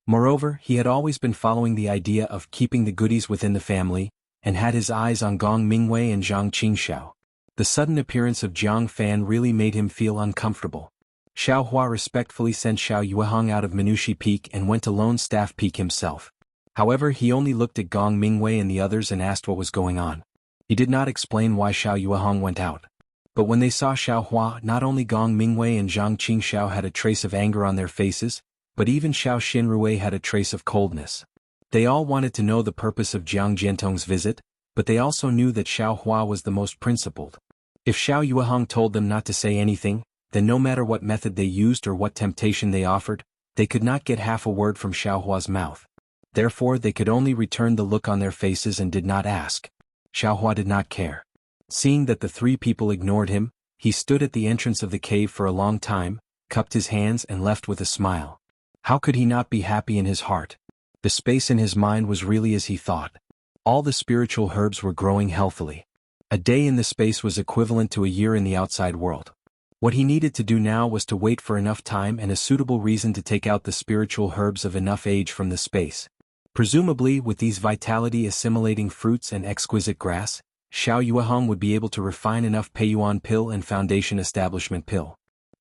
[SPEAKER 1] Moreover, he had always been following the idea of keeping the goodies within the family, and had his eyes on Gong Mingwei and Zhang Qingxiao. The sudden appearance of Jiang Fan really made him feel uncomfortable. Xiao Hua respectfully sent Xiao Yuehong out of Minushi Peak and went to Lone Staff Peak himself. However, he only looked at Gong Mingwei and the others and asked what was going on. He did not explain why Xiao Yuehong went out. But when they saw Xiao Hua, not only Gong Mingwei and Zhang Qingxiao had a trace of anger on their faces, but even Xiao Xinrui had a trace of coldness. They all wanted to know the purpose of Jiang Jiantong's visit, but they also knew that Xiao Hua was the most principled. If Xiao Yuehong told them not to say anything, then no matter what method they used or what temptation they offered, they could not get half a word from Xiao Hua's mouth. Therefore they could only return the look on their faces and did not ask. Xiao Hua did not care. Seeing that the three people ignored him, he stood at the entrance of the cave for a long time, cupped his hands and left with a smile. How could he not be happy in his heart? The space in his mind was really as he thought. All the spiritual herbs were growing healthily. A day in the space was equivalent to a year in the outside world. What he needed to do now was to wait for enough time and a suitable reason to take out the spiritual herbs of enough age from the space. Presumably, with these vitality-assimilating fruits and exquisite grass, Xiao Yuehong would be able to refine enough Peiyuan pill and Foundation Establishment pill.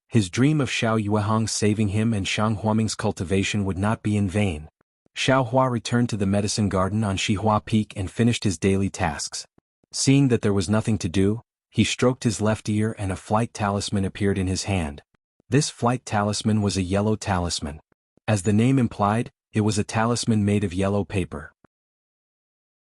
[SPEAKER 1] His dream of Xiao Yuehong saving him and Shang Huaming's cultivation would not be in vain. Xiao Hua returned to the medicine garden on Shihua Peak and finished his daily tasks. Seeing that there was nothing to do, he stroked his left ear and a flight talisman appeared in his hand. This flight talisman was a yellow talisman. As the name implied, it was a talisman made of yellow paper.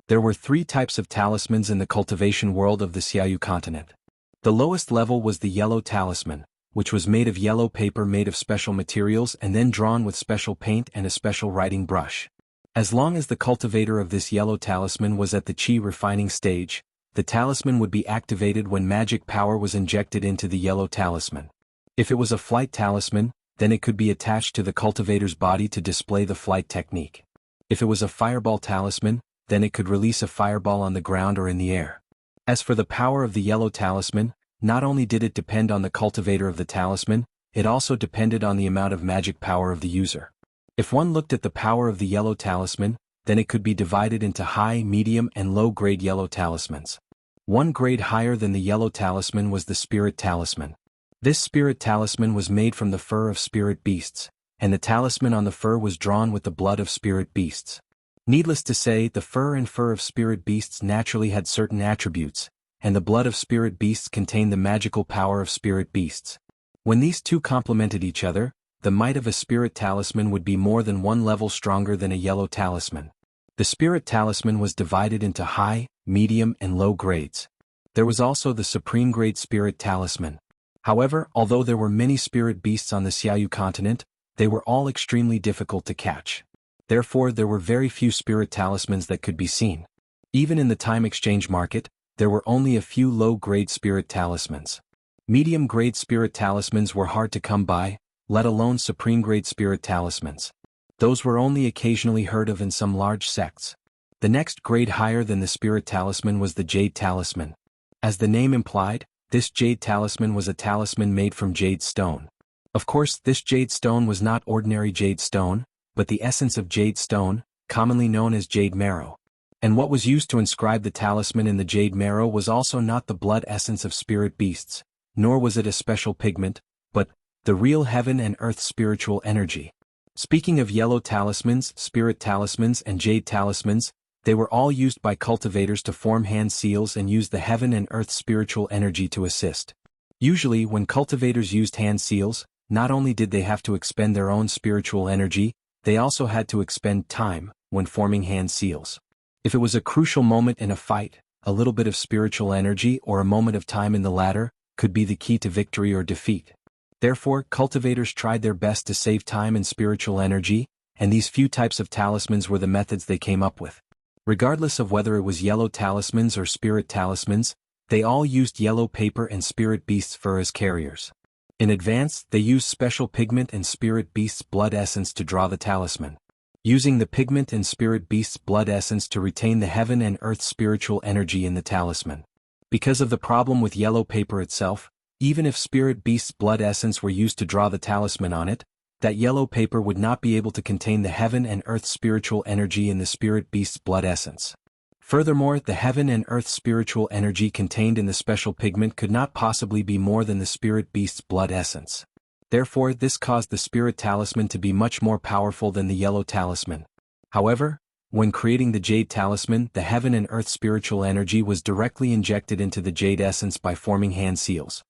[SPEAKER 1] There were 3 types of talismans in the cultivation world of the Xiaoyu continent. The lowest level was the yellow talisman, which was made of yellow paper made of special materials and then drawn with special paint and a special writing brush. As long as the cultivator of this yellow talisman was at the qi refining stage, the talisman would be activated when magic power was injected into the yellow talisman. If it was a flight talisman, then it could be attached to the cultivator's body to display the flight technique. If it was a fireball talisman, then it could release a fireball on the ground or in the air. As for the power of the yellow talisman, not only did it depend on the cultivator of the talisman, it also depended on the amount of magic power of the user. If one looked at the power of the yellow talisman, then it could be divided into high, medium, and low-grade yellow talismans. One grade higher than the yellow talisman was the spirit talisman. This spirit talisman was made from the fur of spirit beasts, and the talisman on the fur was drawn with the blood of spirit beasts. Needless to say, the fur of spirit beasts naturally had certain attributes, and the blood of spirit beasts contained the magical power of spirit beasts. When these two complemented each other, the might of a spirit talisman would be more than 1 level stronger than a yellow talisman. The spirit talisman was divided into high, medium, and low grades. There was also the supreme grade spirit talisman. However, although there were many spirit beasts on the Xiaoyu continent, they were all extremely difficult to catch. Therefore, there were very few spirit talismans that could be seen. Even in the time exchange market, there were only a few low-grade spirit talismans. Medium-grade spirit talismans were hard to come by, let alone supreme-grade spirit talismans. Those were only occasionally heard of in some large sects. The next grade higher than the spirit talisman was the jade talisman. As the name implied, this jade talisman was a talisman made from jade stone. Of course, this jade stone was not ordinary jade stone, but the essence of jade stone, commonly known as jade marrow. And what was used to inscribe the talisman in the jade marrow was also not the blood essence of spirit beasts, nor was it a special pigment, but the real heaven and earth spiritual energy. Speaking of yellow talismans, spirit talismans, and jade talismans, they were all used by cultivators to form hand seals and use the heaven and earth spiritual energy to assist. Usually, when cultivators used hand seals, not only did they have to expend their own spiritual energy, they also had to expend time when forming hand seals. If it was a crucial moment in a fight, a little bit of spiritual energy or a moment of time in the latter could be the key to victory or defeat. Therefore, cultivators tried their best to save time and spiritual energy, and these few types of talismans were the methods they came up with. Regardless of whether it was yellow talismans or spirit talismans, they all used yellow paper and spirit beast's fur as carriers. In advance, they used special pigment and spirit beast's blood essence to draw the talisman. Using the pigment and spirit beast's blood essence to retain the heaven and earth spiritual energy in the talisman. Because of the problem with yellow paper itself, even if spirit beast's blood essence were used to draw the talisman on it, that yellow paper would not be able to contain the heaven and earth spiritual energy in the spirit beast's blood essence. Furthermore, the heaven and earth spiritual energy contained in the special pigment could not possibly be more than the spirit beast's blood essence. Therefore, this caused the spirit talisman to be much more powerful than the yellow talisman. However, when creating the jade talisman, the heaven and earth spiritual energy was directly injected into the jade essence by forming hand seals.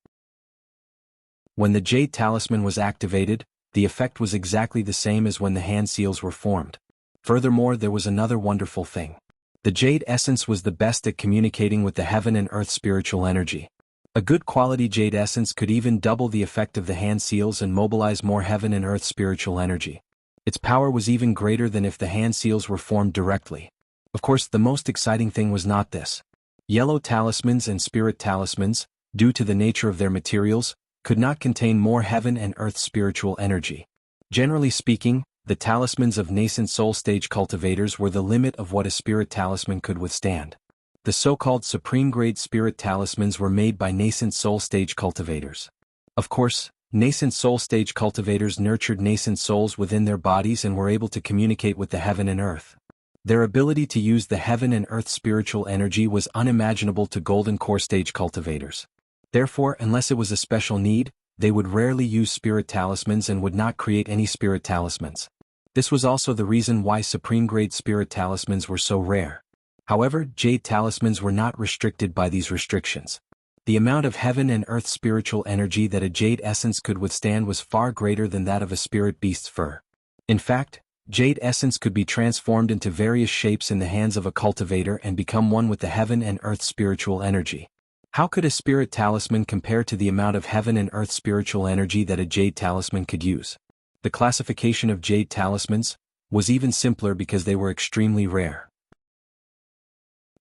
[SPEAKER 1] When the jade talisman was activated, the effect was exactly the same as when the hand seals were formed. Furthermore, there was another wonderful thing. The jade essence was the best at communicating with the heaven and earth spiritual energy. A good quality jade essence could even double the effect of the hand seals and mobilize more heaven and earth spiritual energy. Its power was even greater than if the hand seals were formed directly. Of course, the most exciting thing was not this. Yellow talismans and spirit talismans, due to the nature of their materials, could not contain more heaven and earth spiritual energy. Generally speaking, the talismans of nascent soul stage cultivators were the limit of what a spirit talisman could withstand. The so-called supreme-grade spirit talismans were made by nascent soul stage cultivators. Of course, nascent soul stage cultivators nurtured nascent souls within their bodies and were able to communicate with the heaven and earth. Their ability to use the heaven and earth spiritual energy was unimaginable to golden core stage cultivators. Therefore, unless it was a special need, they would rarely use spirit talismans and would not create any spirit talismans. This was also the reason why supreme-grade spirit talismans were so rare. However, jade talismans were not restricted by these restrictions. The amount of heaven and earth spiritual energy that a jade essence could withstand was far greater than that of a spirit beast's fur. In fact, jade essence could be transformed into various shapes in the hands of a cultivator and become one with the heaven and earth spiritual energy. How could a spirit talisman compare to the amount of heaven and earth spiritual energy that a jade talisman could use? The classification of jade talismans was even simpler because they were extremely rare.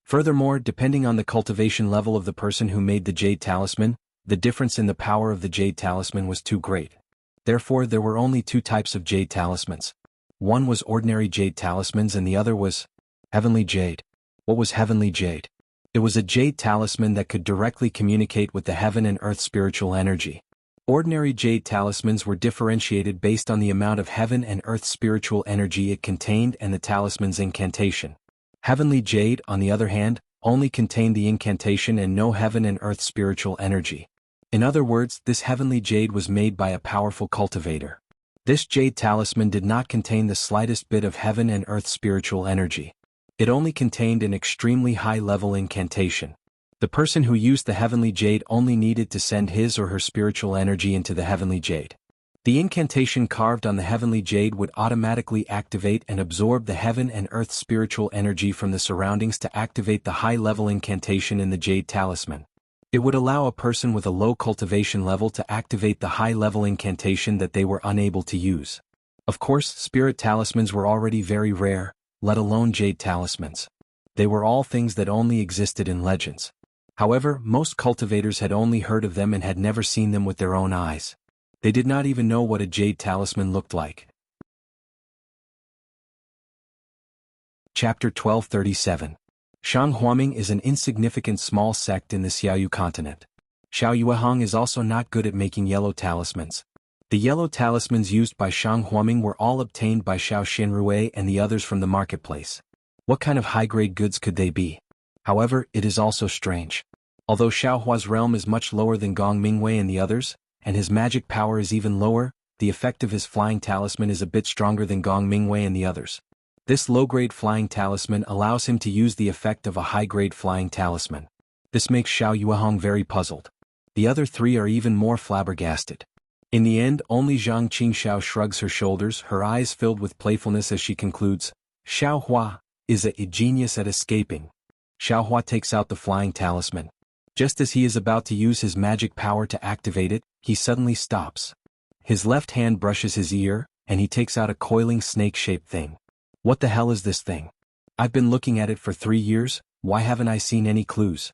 [SPEAKER 1] Furthermore, depending on the cultivation level of the person who made the jade talisman, the difference in the power of the jade talisman was too great. Therefore, there were only two types of jade talismans. One was ordinary jade talismans and the other was heavenly jade. What was heavenly jade? It was a jade talisman that could directly communicate with the heaven and earth spiritual energy. Ordinary jade talismans were differentiated based on the amount of heaven and earth spiritual energy it contained and the talisman's incantation. Heavenly jade, on the other hand, only contained the incantation and no heaven and earth spiritual energy. In other words, this heavenly jade was made by a powerful cultivator. This jade talisman did not contain the slightest bit of heaven and earth spiritual energy. It only contained an extremely high-level incantation. The person who used the heavenly jade only needed to send his or her spiritual energy into the heavenly jade. The incantation carved on the heavenly jade would automatically activate and absorb the heaven and earth spiritual energy from the surroundings to activate the high-level incantation in the jade talisman. It would allow a person with a low cultivation level to activate the high-level incantation that they were unable to use. Of course, spirit talismans were already very rare, let alone jade talismans. They were all things that only existed in legends. However, most cultivators had only heard of them and had never seen them with their own eyes. They did not even know what a jade talisman looked like. Chapter 1237. Shanghuaming is an insignificant small sect in the Xiaoyu continent. Xiaoyuahong is also not good at making yellow talismans. The yellow talismans used by Shanghuaming were all obtained by Xiao Xinrui and the others from the marketplace. What kind of high-grade goods could they be? However, it is also strange. Although Xiaohua's realm is much lower than Gong Mingwei and the others, and his magic power is even lower, the effect of his flying talisman is a bit stronger than Gong Mingwei and the others. This low-grade flying talisman allows him to use the effect of a high-grade flying talisman. This makes Xiaoyuahong very puzzled. The other three are even more flabbergasted. In the end, only Zhang Qingxiao shrugs her shoulders, her eyes filled with playfulness as she concludes, Xiaohua is a genius at escaping. Xiaohua takes out the flying talisman. Just as he is about to use his magic power to activate it, he suddenly stops. His left hand brushes his ear, and he takes out a coiling snake-shaped thing. What the hell is this thing? I've been looking at it for 3 years, why haven't I seen any clues?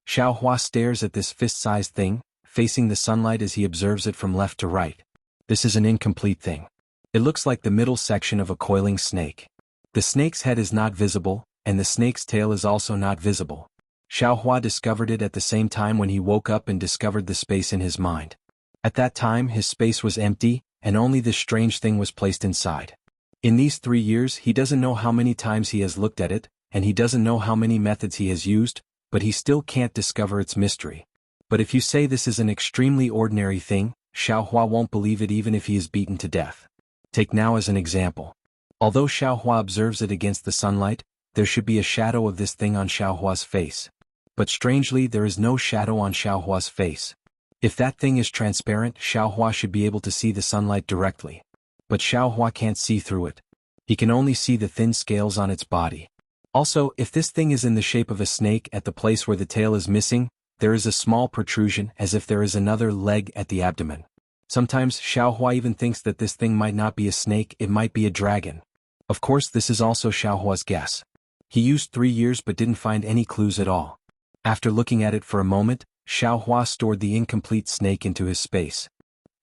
[SPEAKER 1] Xiao Hua stares at this fist-sized thing, facing the sunlight as he observes it from left to right. This is an incomplete thing. It looks like the middle section of a coiling snake. The snake's head is not visible, and the snake's tail is also not visible. Xiao Hua discovered it at the same time when he woke up and discovered the space in his mind. At that time his space was empty, and only this strange thing was placed inside. In these 3 years he doesn't know how many times he has looked at it, and he doesn't know how many methods he has used, but he still can't discover its mystery. But if you say this is an extremely ordinary thing, Xiao Hua won't believe it even if he is beaten to death. Take now as an example. Although Xiao Hua observes it against the sunlight, there should be a shadow of this thing on Xiao Hua's face. But strangely there is no shadow on Xiao Hua's face. If that thing is transparent, Xiao Hua should be able to see the sunlight directly. But Xiao Hua can't see through it. He can only see the thin scales on its body. Also, if this thing is in the shape of a snake at the place where the tail is missing, there is a small protrusion as if there is another leg at the abdomen. Sometimes Xiao Hua even thinks that this thing might not be a snake, it might be a dragon. Of course this is also Xiao Hua's guess. He used 3 years but didn't find any clues at all. After looking at it for a moment, Xiao Hua stored the incomplete snake into his space.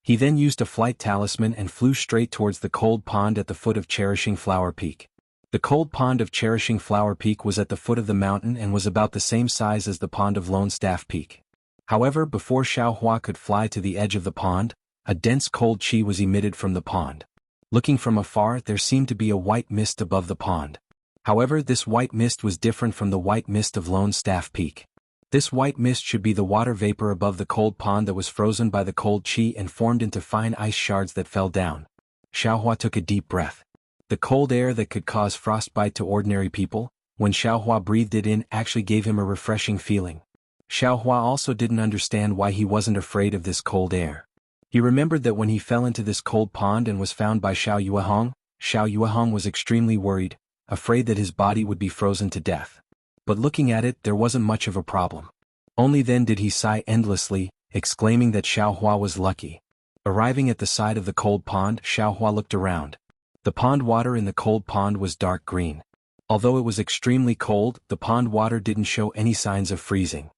[SPEAKER 1] He then used a flight talisman and flew straight towards the cold pond at the foot of Cherishing Flower Peak. The cold pond of Cherishing Flower Peak was at the foot of the mountain and was about the same size as the pond of Lone Staff Peak. However, before Xiao Hua could fly to the edge of the pond, a dense cold chi was emitted from the pond. Looking from afar, there seemed to be a white mist above the pond. However, this white mist was different from the white mist of Lone Staff Peak. This white mist should be the water vapor above the cold pond that was frozen by the cold chi and formed into fine ice shards that fell down. Xiao Hua took a deep breath. The cold air that could cause frostbite to ordinary people, when Xiao Hua breathed it in, actually gave him a refreshing feeling. Xiao Hua also didn't understand why he wasn't afraid of this cold air. He remembered that when he fell into this cold pond and was found by Xiao Yuehong was extremely worried, afraid that his body would be frozen to death. But looking at it, there wasn't much of a problem. Only then did he sigh endlessly, exclaiming that Xiao Hua was lucky. Arriving at the side of the cold pond, Xiao Hua looked around. The pond water in the cold pond was dark green. Although it was extremely cold, the pond water didn't show any signs of freezing.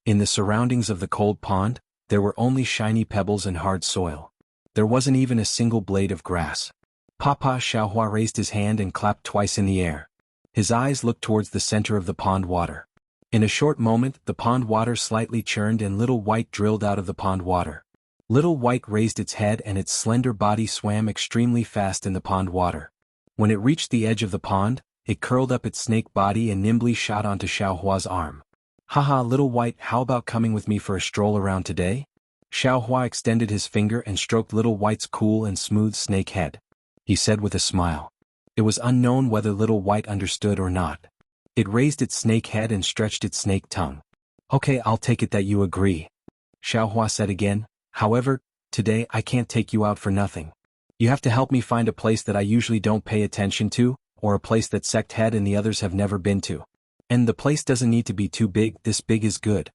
[SPEAKER 1] In the surroundings of the cold pond, there were only shiny pebbles and hard soil. There wasn't even a single blade of grass. Papa Xiao Hua raised his hand and clapped twice in the air. His eyes looked towards the center of the pond water. In a short moment, the pond water slightly churned and Little White drilled out of the pond water. Little White raised its head and its slender body swam extremely fast in the pond water. When it reached the edge of the pond, it curled up its snake body and nimbly shot onto Xiao Hua's arm. Haha, Little White, how about coming with me for a stroll around today? Xiao Hua extended his finger and stroked Little White's cool and smooth snake head. He said with a smile. It was unknown whether Little White understood or not. It raised its snake head and stretched its snake tongue. Okay, I'll take it that you agree. Xiao Hua said again, however, today I can't take you out for nothing. You have to help me find a place that I usually don't pay attention to, or a place that Sect Head and the others have never been to. And the place doesn't need to be too big, this big is good.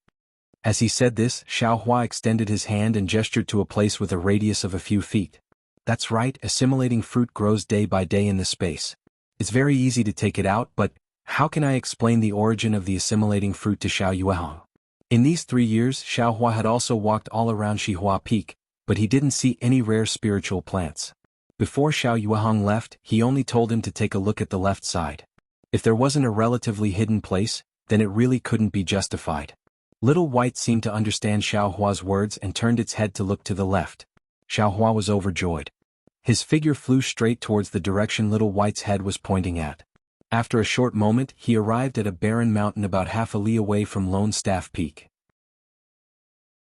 [SPEAKER 1] As he said this, Xiao Hua extended his hand and gestured to a place with a radius of a few feet. That's right, assimilating fruit grows day by day in the space. It's very easy to take it out, but how can I explain the origin of the assimilating fruit to Xiao Yuehong? In these 3 years, Xiao Hua had also walked all around Shihua Peak, but he didn't see any rare spiritual plants. Before Xiao Yuehong left, he only told him to take a look at the left side. If there wasn't a relatively hidden place, then it really couldn't be justified. Little White seemed to understand Xiao Hua's words and turned its head to look to the left. Xiao Hua was overjoyed. His figure flew straight towards the direction Little White's head was pointing at. After a short moment, he arrived at a barren mountain about half a li away from Lone Staff Peak.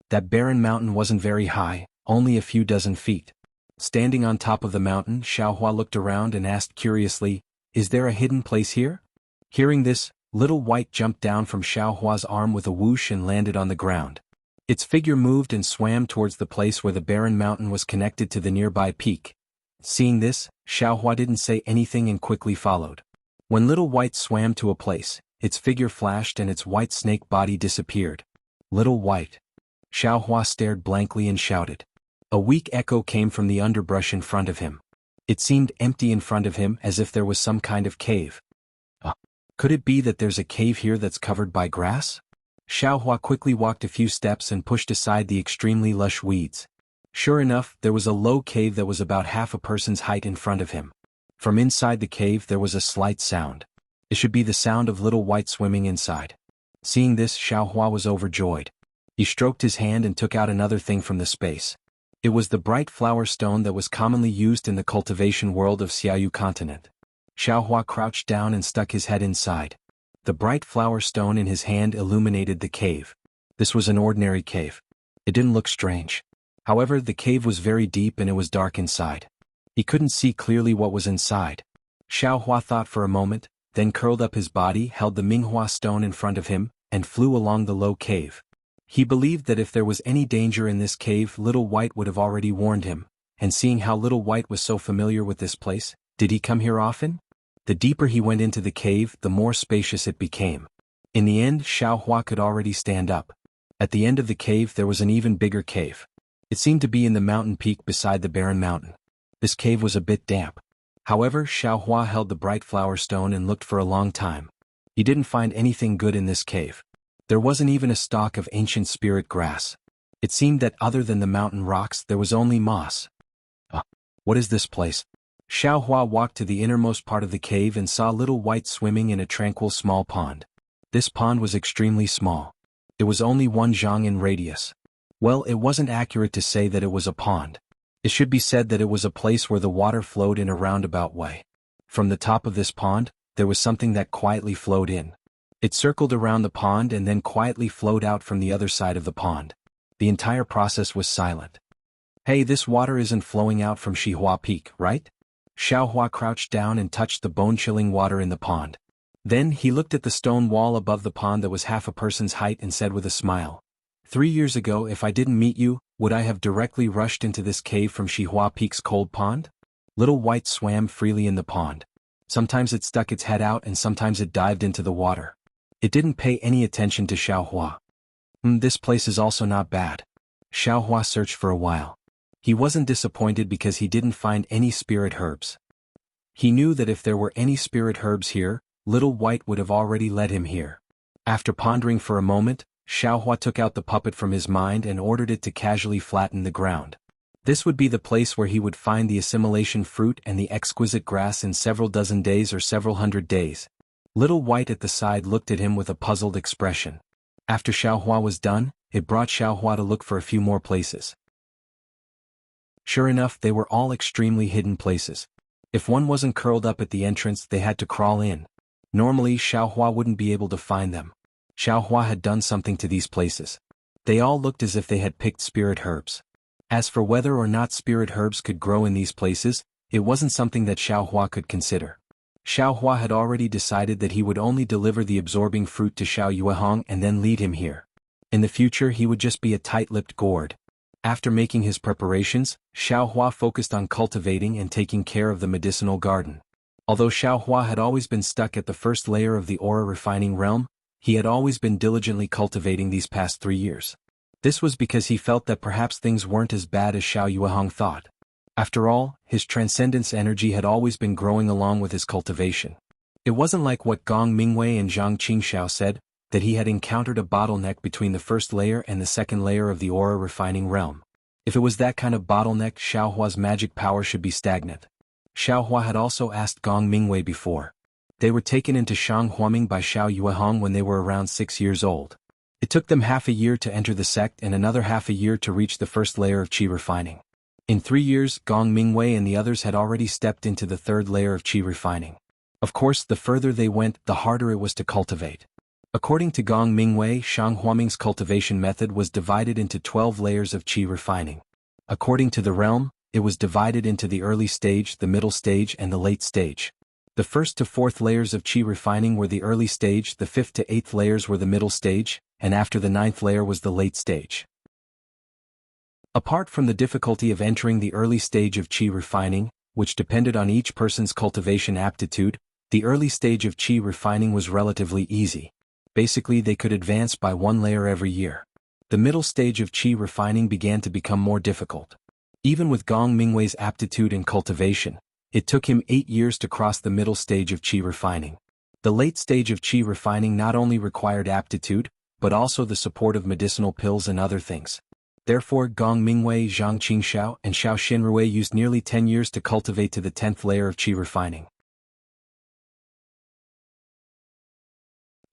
[SPEAKER 1] That barren mountain wasn't very high, only a few dozen feet. Standing on top of the mountain, Xiao Hua looked around and asked curiously, "Is there a hidden place here?" Hearing this, Little White jumped down from Xiao Hua's arm with a whoosh and landed on the ground. Its figure moved and swam towards the place where the barren mountain was connected to the nearby peak. Seeing this, Xiao Hua didn't say anything and quickly followed. When Little White swam to a place, its figure flashed and its white snake body disappeared. Little White. Xiao Hua stared blankly and shouted. A weak echo came from the underbrush in front of him. It seemed empty in front of him, as if there was some kind of cave. Could it be that there's a cave here that's covered by grass? Xiaohua quickly walked a few steps and pushed aside the extremely lush weeds. Sure enough, there was a low cave that was about half a person's height in front of him. From inside the cave there was a slight sound. It should be the sound of Little White swimming inside. Seeing this, Xiaohua was overjoyed. He stroked his hand and took out another thing from the space. It was the bright flower stone that was commonly used in the cultivation world of Xiaoyu continent. Xiaohua crouched down and stuck his head inside. The bright flower stone in his hand illuminated the cave. This was an ordinary cave. It didn't look strange. However, the cave was very deep and it was dark inside. He couldn't see clearly what was inside. Xiaohua thought for a moment, then curled up his body, held the Minghua stone in front of him, and flew along the low cave. He believed that if there was any danger in this cave, Little White would have already warned him, and seeing how Little White was so familiar with this place, did he come here often? The deeper he went into the cave, the more spacious it became. In the end, Xiaohua could already stand up. At the end of the cave there was an even bigger cave. It seemed to be in the mountain peak beside the barren mountain. This cave was a bit damp. However, Xiaohua held the bright flower stone and looked for a long time. He didn't find anything good in this cave. There wasn't even a stalk of ancient spirit grass. It seemed that other than the mountain rocks there was only moss. What is this place? Xiaohua walked to the innermost part of the cave and saw Little White swimming in a tranquil small pond. This pond was extremely small. It was only 1 zhang in radius. Well, it wasn't accurate to say that it was a pond. It should be said that it was a place where the water flowed in a roundabout way. From the top of this pond, there was something that quietly flowed in. It circled around the pond and then quietly flowed out from the other side of the pond. The entire process was silent. Hey, this water isn't flowing out from Shihua Peak, right? Xiaohua crouched down and touched the bone-chilling water in the pond. Then he looked at the stone wall above the pond that was half a person's height and said with a smile, 3 years ago, if I didn't meet you, would I have directly rushed into this cave from Shihua Peak's cold pond? Little White swam freely in the pond. Sometimes it stuck its head out and sometimes it dived into the water. It didn't pay any attention to Xiaohua. This place is also not bad. Xiaohua searched for a while. He wasn't disappointed because he didn't find any spirit herbs. He knew that if there were any spirit herbs here, Little White would have already led him here. After pondering for a moment, Xiaohua took out the puppet from his mind and ordered it to casually flatten the ground. This would be the place where he would find the assimilation fruit and the exquisite grass in several dozen days or several hundred days. Little White at the side looked at him with a puzzled expression. After Xiaohua was done, it brought Xiaohua to look for a few more places. Sure enough, they were all extremely hidden places. If one wasn't curled up at the entrance, they had to crawl in. Normally, Xiaohua wouldn't be able to find them. Xiaohua had done something to these places. They all looked as if they had picked spirit herbs. As for whether or not spirit herbs could grow in these places, it wasn't something that Xiaohua could consider. Xiaohua had already decided that he would only deliver the absorbing fruit to Xiao Yuehong and then lead him here. In the future he would just be a tight-lipped gourd. After making his preparations, Xiaohua focused on cultivating and taking care of the medicinal garden. Although Xiaohua had always been stuck at the first layer of the aura refining realm, he had always been diligently cultivating these past 3 years. This was because he felt that perhaps things weren't as bad as Xiao Yuehong thought. After all, his transcendence energy had always been growing along with his cultivation. It wasn't like what Gong Mingwei and Zhang Qingxiao said, that he had encountered a bottleneck between the first layer and the second layer of the aura refining realm. If it was that kind of bottleneck, Xiaohua's magic power should be stagnant. Xiaohua had also asked Gong Mingwei before. They were taken into Shang Huaming by Xiao Yuehong when they were around 6 years old. It took them half a year to enter the sect and another half a year to reach the first layer of qi refining. In 3 years, Gong Mingwei and the others had already stepped into the third layer of qi refining. Of course, the further they went, the harder it was to cultivate. According to Gong Mingwei, Shang Huaming's cultivation method was divided into 12 layers of qi refining. According to the realm, it was divided into the early stage, the middle stage, and the late stage. The first to fourth layers of qi refining were the early stage, the fifth to eighth layers were the middle stage, and after the ninth layer was the late stage. Apart from the difficulty of entering the early stage of qi refining, which depended on each person's cultivation aptitude, the early stage of qi refining was relatively easy. Basically, they could advance by 1 layer every year. The middle stage of qi refining began to become more difficult. Even with Gong Mingwei's aptitude in cultivation, it took him 8 years to cross the middle stage of qi refining. The late stage of qi refining not only required aptitude, but also the support of medicinal pills and other things. Therefore Gong Mingwei, Zhang Qingxiao, and Xiao Xinrui used nearly 10 years to cultivate to the 10th layer of qi refining.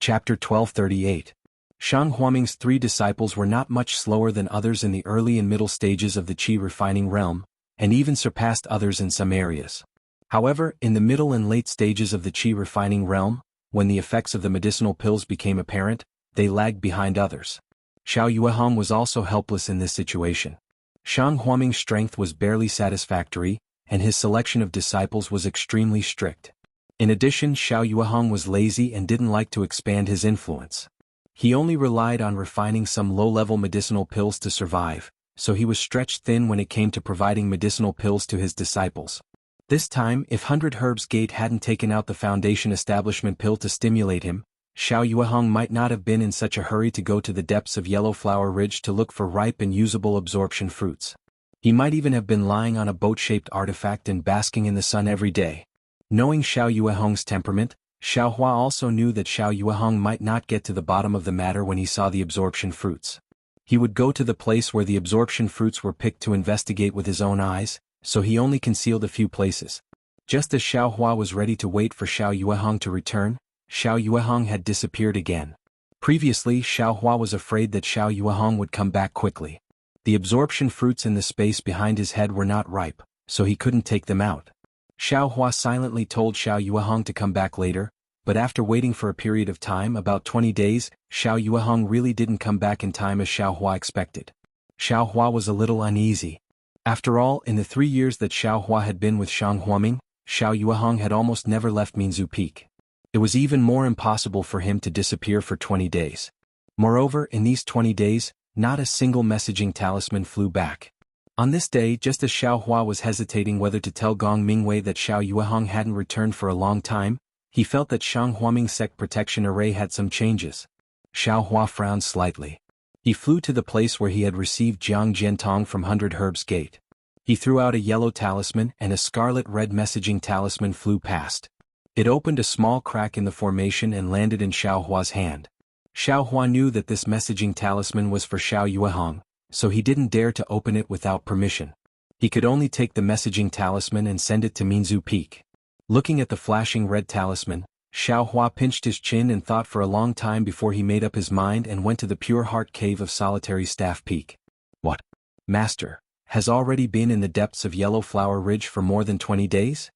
[SPEAKER 1] Chapter 1238. Shang Huaming's 3 disciples were not much slower than others in the early and middle stages of the qi refining realm, and even surpassed others in some areas. However, in the middle and late stages of the qi refining realm, when the effects of the medicinal pills became apparent, they lagged behind others. Xiao Yuehong was also helpless in this situation. Shang Huaming's strength was barely satisfactory, and his selection of disciples was extremely strict. In addition, Xiao Yuehong was lazy and didn't like to expand his influence. He only relied on refining some low-level medicinal pills to survive, so he was stretched thin when it came to providing medicinal pills to his disciples. This time, if 100 Herbs Gate hadn't taken out the Foundation Establishment pill to stimulate him, Xiao Yuehong might not have been in such a hurry to go to the depths of Yellow Flower Ridge to look for ripe and usable absorption fruits. He might even have been lying on a boat-shaped artifact and basking in the sun every day. Knowing Xiao Yuehong's temperament, Xiao Hua also knew that Xiao Yuehong might not get to the bottom of the matter when he saw the absorption fruits. He would go to the place where the absorption fruits were picked to investigate with his own eyes, so he only concealed a few places. Just as Xiao Hua was ready to wait for Xiao Yuehong to return, Xiao Yuehong had disappeared again. Previously, Xiao Hua was afraid that Xiao Yuehong would come back quickly. The absorption fruits in the space behind his head were not ripe, so he couldn't take them out. Xiao Hua silently told Xiao Yuehong to come back later, but after waiting for a period of time, about 20 days, Xiao Yuehong really didn't come back in time as Xiao Hua expected. Xiao Hua was a little uneasy. After all, in the 3 years that Xiao Hua had been with Shang Huaming, Xiao Yuehong had almost never left Minzu Peak. It was even more impossible for him to disappear for 20 days. Moreover, in these 20 days, not a single messaging talisman flew back. On this day, just as Xiao Hua was hesitating whether to tell Gong Mingwei that Xiao Yuehong hadn't returned for a long time, he felt that Shang Huaming's sect protection array had some changes. Xiao Hua frowned slightly. He flew to the place where he had received Jiang Jiantong from 100 Herbs Gate. He threw out a yellow talisman and a scarlet-red messaging talisman flew past. It opened a small crack in the formation and landed in Xiao Hua's hand. Xiao Hua knew that this messaging talisman was for Xiao Yuehong, so he didn't dare to open it without permission. He could only take the messaging talisman and send it to Minzu Peak. Looking at the flashing red talisman, Xiao Hua pinched his chin and thought for a long time before he made up his mind and went to the Pure Heart Cave of Solitary Staff Peak. What? Master, has already been in the depths of Yellow Flower Ridge for more than 20 days?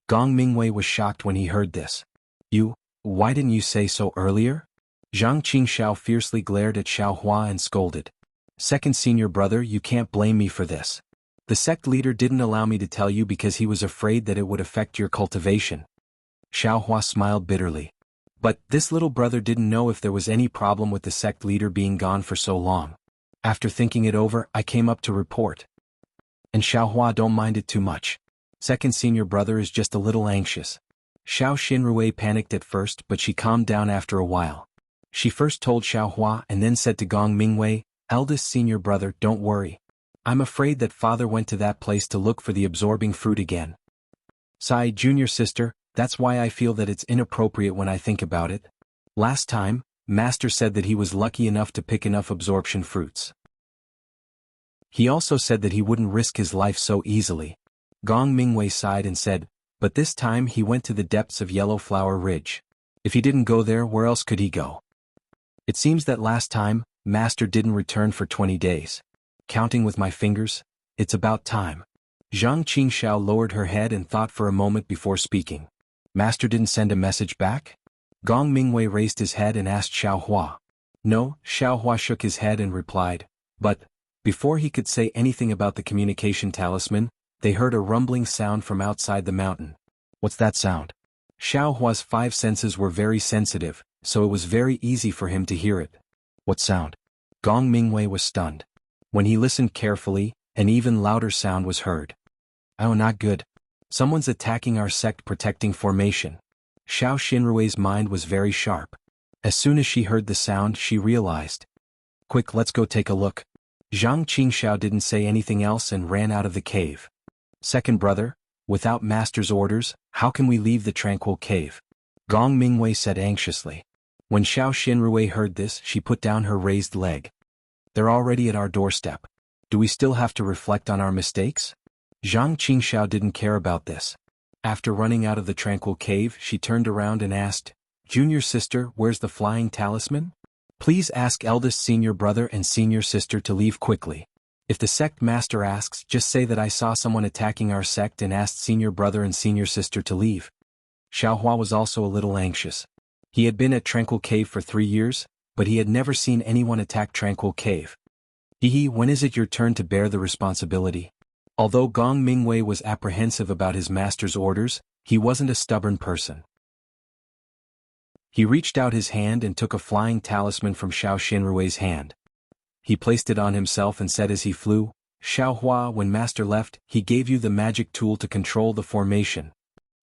[SPEAKER 1] Gong Mingwei was shocked when he heard this. Why didn't you say so earlier? Zhang Qingxiao fiercely glared at Xiao Hua and scolded. Second senior brother, you can't blame me for this. The sect leader didn't allow me to tell you because he was afraid that it would affect your cultivation. Xiao Hua smiled bitterly. But this little brother didn't know if there was any problem with the sect leader being gone for so long. After thinking it over, I came up to report. And Xiao Hua don't mind it too much. Second senior brother is just a little anxious. Xiao Xinrui panicked at first, but she calmed down after a while. She first told Xiao Hua and then said to Gong Mingwei, eldest senior brother, don't worry. I'm afraid that father went to that place to look for the absorbing fruit again. Sigh, junior sister, that's why I feel that it's inappropriate when I think about it. Last time, Master said that he was lucky enough to pick enough absorption fruits. He also said that he wouldn't risk his life so easily. Gong Mingwei sighed and said, but this time he went to the depths of Yellow Flower Ridge. If he didn't go there, where else could he go? It seems that last time, Master didn't return for 20 days. Counting with my fingers, it's about time. Zhang Qingxiao lowered her head and thought for a moment before speaking. Master didn't send a message back? Gong Mingwei raised his head and asked Xiao Hua. No, Xiao Hua shook his head and replied, but, before he could say anything about the communication talisman, they heard a rumbling sound from outside the mountain. What's that sound? Xiao Hua's 5 senses were very sensitive, so it was very easy for him to hear it. What sound? Gong Mingwei was stunned. When he listened carefully, an even louder sound was heard. Oh, not good. Someone's attacking our sect protecting formation. Xiao Xinrui's mind was very sharp. As soon as she heard the sound, she realized. Quick, let's go take a look. Zhang Qingxiao didn't say anything else and ran out of the cave. Second brother, without master's orders, how can we leave the tranquil cave? Gong Mingwei said anxiously. When Xiao Xinrui heard this, she put down her raised leg. They're already at our doorstep. Do we still have to reflect on our mistakes? Zhang Qingxiao didn't care about this. After running out of the tranquil cave, she turned around and asked, Junior sister, where's the flying talisman? Please ask eldest senior brother and senior sister to leave quickly. If the sect master asks, just say that I saw someone attacking our sect and asked senior brother and senior sister to leave. Xiao Hua was also a little anxious. He had been at Tranquil Cave for 3 years, but he had never seen anyone attack Tranquil Cave. When is it your turn to bear the responsibility? Although Gong Mingwei was apprehensive about his master's orders, he wasn't a stubborn person. He reached out his hand and took a flying talisman from Xiao Xinrui's hand. He placed it on himself and said as he flew, Xiao Hua, when master left, he gave you the magic tool to control the formation.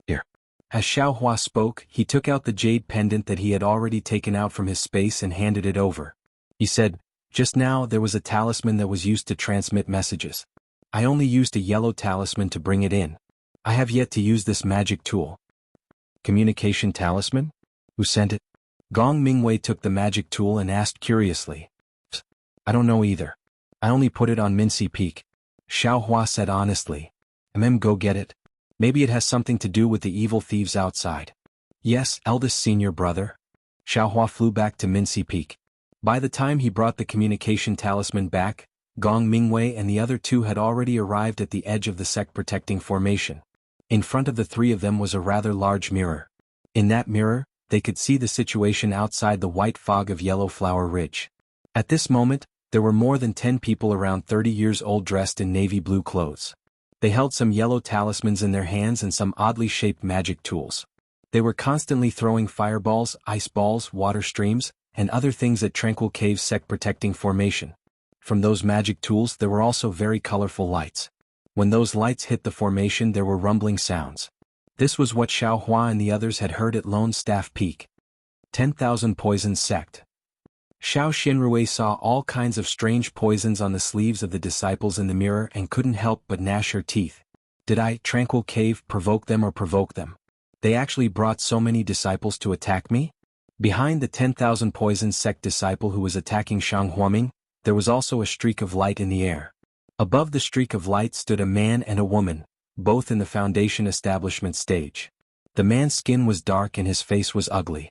[SPEAKER 1] Here. As Xiao Hua spoke, he took out the jade pendant that he had already taken out from his space and handed it over. He said, just now there was a talisman that was used to transmit messages. I only used a yellow talisman to bring it in. I have yet to use this magic tool. Communication talisman? Who sent it? Gong Mingwei took the magic tool and asked curiously. I don't know either. I only put it on Mincy Peak. Xiao Hua said honestly. Go get it. Maybe it has something to do with the evil thieves outside. Yes, eldest senior brother. Xiao Hua flew back to Mincy Peak. By the time he brought the communication talisman back, Gong Mingwei and the other two had already arrived at the edge of the sect-protecting formation. In front of the three of them was a rather large mirror. In that mirror, they could see the situation outside the white fog of Yellow Flower Ridge. At this moment, there were more than 10 people around 30 years old dressed in navy blue clothes. They held some yellow talismans in their hands and some oddly shaped magic tools. They were constantly throwing fireballs, ice balls, water streams, and other things at Tranquil Cave's sect-protecting formation. From those magic tools there were also very colorful lights. When those lights hit the formation there were rumbling sounds. This was what Xiao Hua and the others had heard at Lone Staff Peak. 10,000 Poisons Sect. Xiao Xinrui saw all kinds of strange poisons on the sleeves of the disciples in the mirror and couldn't help but gnash her teeth. Did I, Tranquil Cave, provoke them or provoke them? They actually brought so many disciples to attack me? Behind the 10,000 Poisons Sect disciple who was attacking Shang Huaming, there was also a streak of light in the air. Above the streak of light stood a man and a woman, both in the foundation establishment stage. The man's skin was dark and his face was ugly.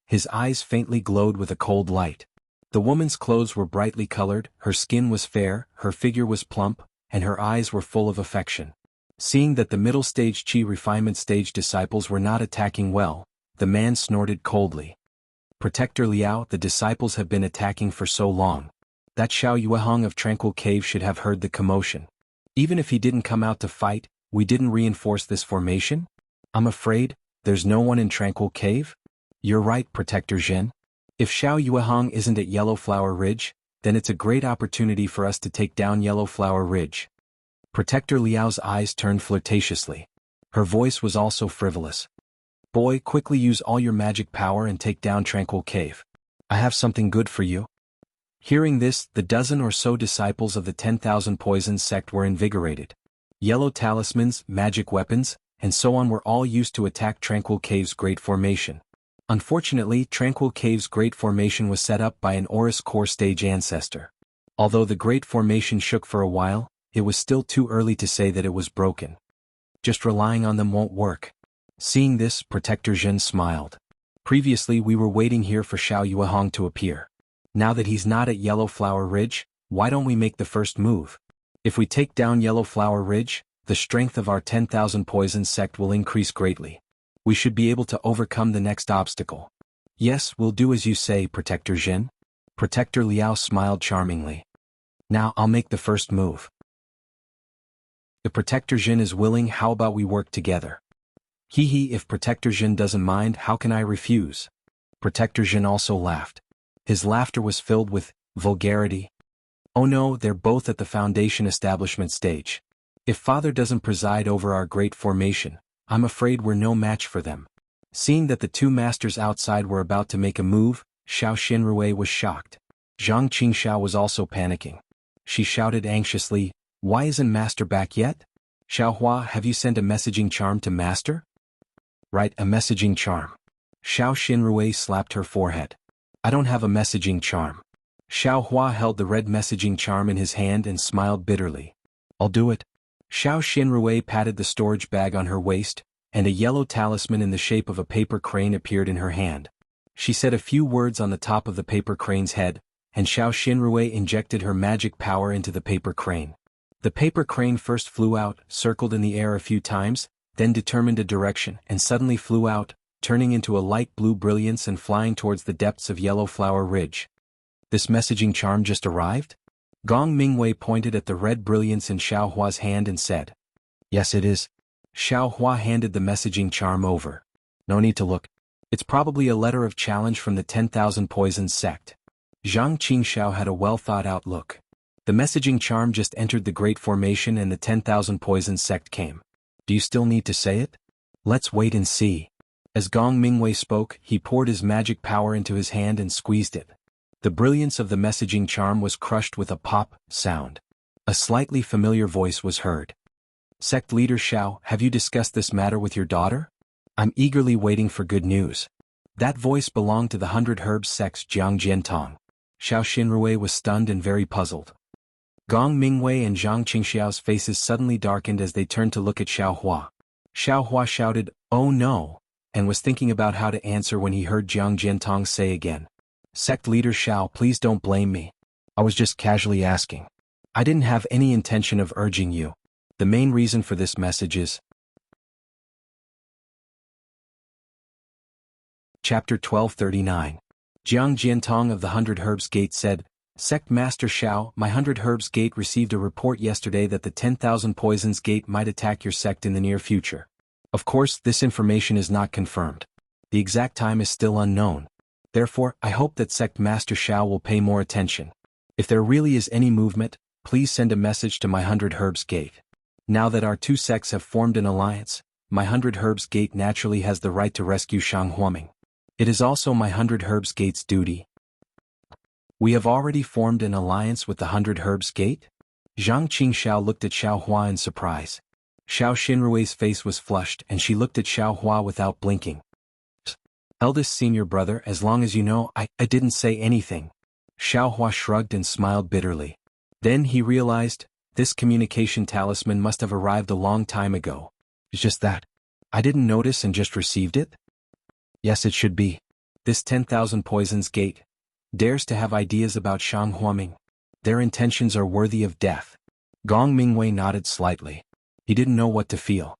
[SPEAKER 1] His eyes faintly glowed with a cold light. The woman's clothes were brightly colored, her skin was fair, her figure was plump, and her eyes were full of affection. Seeing that the middle stage Qi refinement stage disciples were not attacking well, the man snorted coldly. Protector Liao, the disciples have been attacking for so long. That Xiao Yuehong of Tranquil Cave should have heard the commotion. Even if he didn't come out to fight, we didn't reinforce this formation? I'm afraid, there's no one in Tranquil Cave? You're right, Protector Zhen. If Xiao Yuehong isn't at Yellow Flower Ridge, then it's a great opportunity for us to take down Yellow Flower Ridge. Protector Liao's eyes turned flirtatiously. Her voice was also frivolous. Boy, quickly use all your magic power and take down Tranquil Cave. I have something good for you. Hearing this, the dozen or so disciples of the 10,000 Poisons sect were invigorated. Yellow talismans, magic weapons, and so on were all used to attack Tranquil Cave's Great Formation. Unfortunately, Tranquil Cave's Great Formation was set up by an Aurus Core stage ancestor. Although the Great Formation shook for a while, it was still too early to say that it was broken. Just relying on them won't work. Seeing this, Protector Zhen smiled. Previously we were waiting here for Xiao Yuehong to appear. Now that he's not at Yellow Flower Ridge, why don't we make the first move? If we take down Yellow Flower Ridge, the strength of our 10,000 Poisons sect will increase greatly. We should be able to overcome the next obstacle. Yes, we'll do as you say, Protector Zhen. Protector Liao smiled charmingly. Now I'll make the first move. If Protector Zhen is willing, how about we work together? If Protector Zhen doesn't mind, how can I refuse? Protector Zhen also laughed. His laughter was filled with vulgarity. Oh no, they're both at the foundation establishment stage. If Father doesn't preside over our great formation, I'm afraid we're no match for them. Seeing that the two masters outside were about to make a move, Xiao Xinrui was shocked. Zhang Qingxiao was also panicking. She shouted anxiously, "Why isn't Master back yet? Xiaohua, have you sent a messaging charm to Master?" "Right, a messaging charm." Xiao Xinrui slapped her forehead. "I don't have a messaging charm." Xiaohua held the red messaging charm in his hand and smiled bitterly. "I'll do it." Xiao Xinrui patted the storage bag on her waist, and a yellow talisman in the shape of a paper crane appeared in her hand. She said a few words on the top of the paper crane's head, and Xiao Xinrui injected her magic power into the paper crane. The paper crane first flew out, circled in the air a few times, then determined a direction and suddenly flew out, turning into a light blue brilliance and flying towards the depths of Yellow Flower Ridge. "This messaging charm just arrived?" Gong Mingwei pointed at the red brilliance in Xiao Hua's hand and said. "Yes, it is." Xiao Hua handed the messaging charm over. "No need to look. It's probably a letter of challenge from the 10,000 Poisons sect." Zhang Qingxiao had a well-thought-out look. The messaging charm just entered the Great Formation and the 10,000 Poisons sect came. "Do you still need to say it?" "Let's wait and see." As Gong Mingwei spoke, he poured his magic power into his hand and squeezed it. The brilliance of the messaging charm was crushed with a pop sound. A slightly familiar voice was heard. "Sect leader Xiao, have you discussed this matter with your daughter? I'm eagerly waiting for good news." That voice belonged to the 100 Herbs sect's Jiang Jiantong. Xiao Xinrui was stunned and very puzzled. Gong Mingwei and Zhang Qingxiao's faces suddenly darkened as they turned to look at Xiao Hua. Xiao Hua shouted, "Oh no," and was thinking about how to answer when he heard Jiang Jiantong say again, "Sect leader Xiao, please don't blame me. I was just casually asking. I didn't have any intention of urging you. The main reason for this message is..." Chapter 1239. Jiang Jiantong of the 100 Herbs Gate said, "Sect Master Xiao, my 100 Herbs Gate received a report yesterday that the 10,000 Poisons Gate might attack your sect in the near future. Of course, this information is not confirmed. The exact time is still unknown. Therefore, I hope that Sect Master Xiao will pay more attention. If there really is any movement, please send a message to my 100 Herbs Gate. Now that our two sects have formed an alliance, my 100 Herbs Gate naturally has the right to rescue Shang Huaming. It is also my 100 Herbs Gate's duty." "We have already formed an alliance with the 100 Herbs Gate?" Zhang Qingxiao looked at Xiao Hua in surprise. Xiao Xinrui's face was flushed and she looked at Xiao Hua without blinking. "Eldest senior brother, as long as you know, I didn't say anything." Xiao Hua shrugged and smiled bitterly. Then he realized, this communication talisman must have arrived a long time ago. "It's just that I didn't notice and just received it?" "Yes, it should be. This 10,000 Poisons Gate dares to have ideas about Shang Huaming. Their intentions are worthy of death." Gong Mingwei nodded slightly. He didn't know what to feel.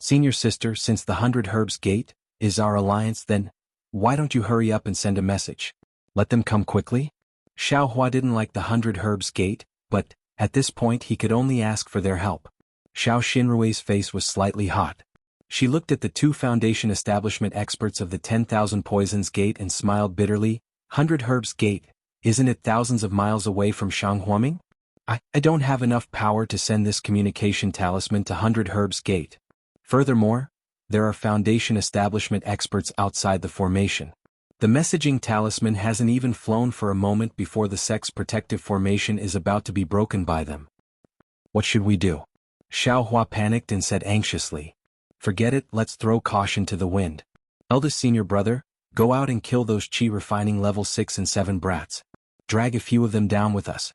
[SPEAKER 1] "Senior sister, since the 100 Herbs Gate is our alliance, then why don't you hurry up and send a message? Let them come quickly?" Xiao Hua didn't like the 100 Herbs Gate, but at this point he could only ask for their help. Xiao Xinrui's face was slightly hot. She looked at the two Foundation establishment experts of the 10,000 Poisons Gate and smiled bitterly. "100 Herbs Gate, isn't it thousands of miles away from Shang Huaming? I don't have enough power to send this communication talisman to 100 Herbs Gate. Furthermore, there are Foundation establishment experts outside the formation. The messaging talisman hasn't even flown for a moment before the sect's protective formation is about to be broken by them. What should we do?" Xiao Hua panicked and said anxiously. "Forget it, let's throw caution to the wind. Eldest senior brother, go out and kill those chi refining level 6 and 7 brats. Drag a few of them down with us."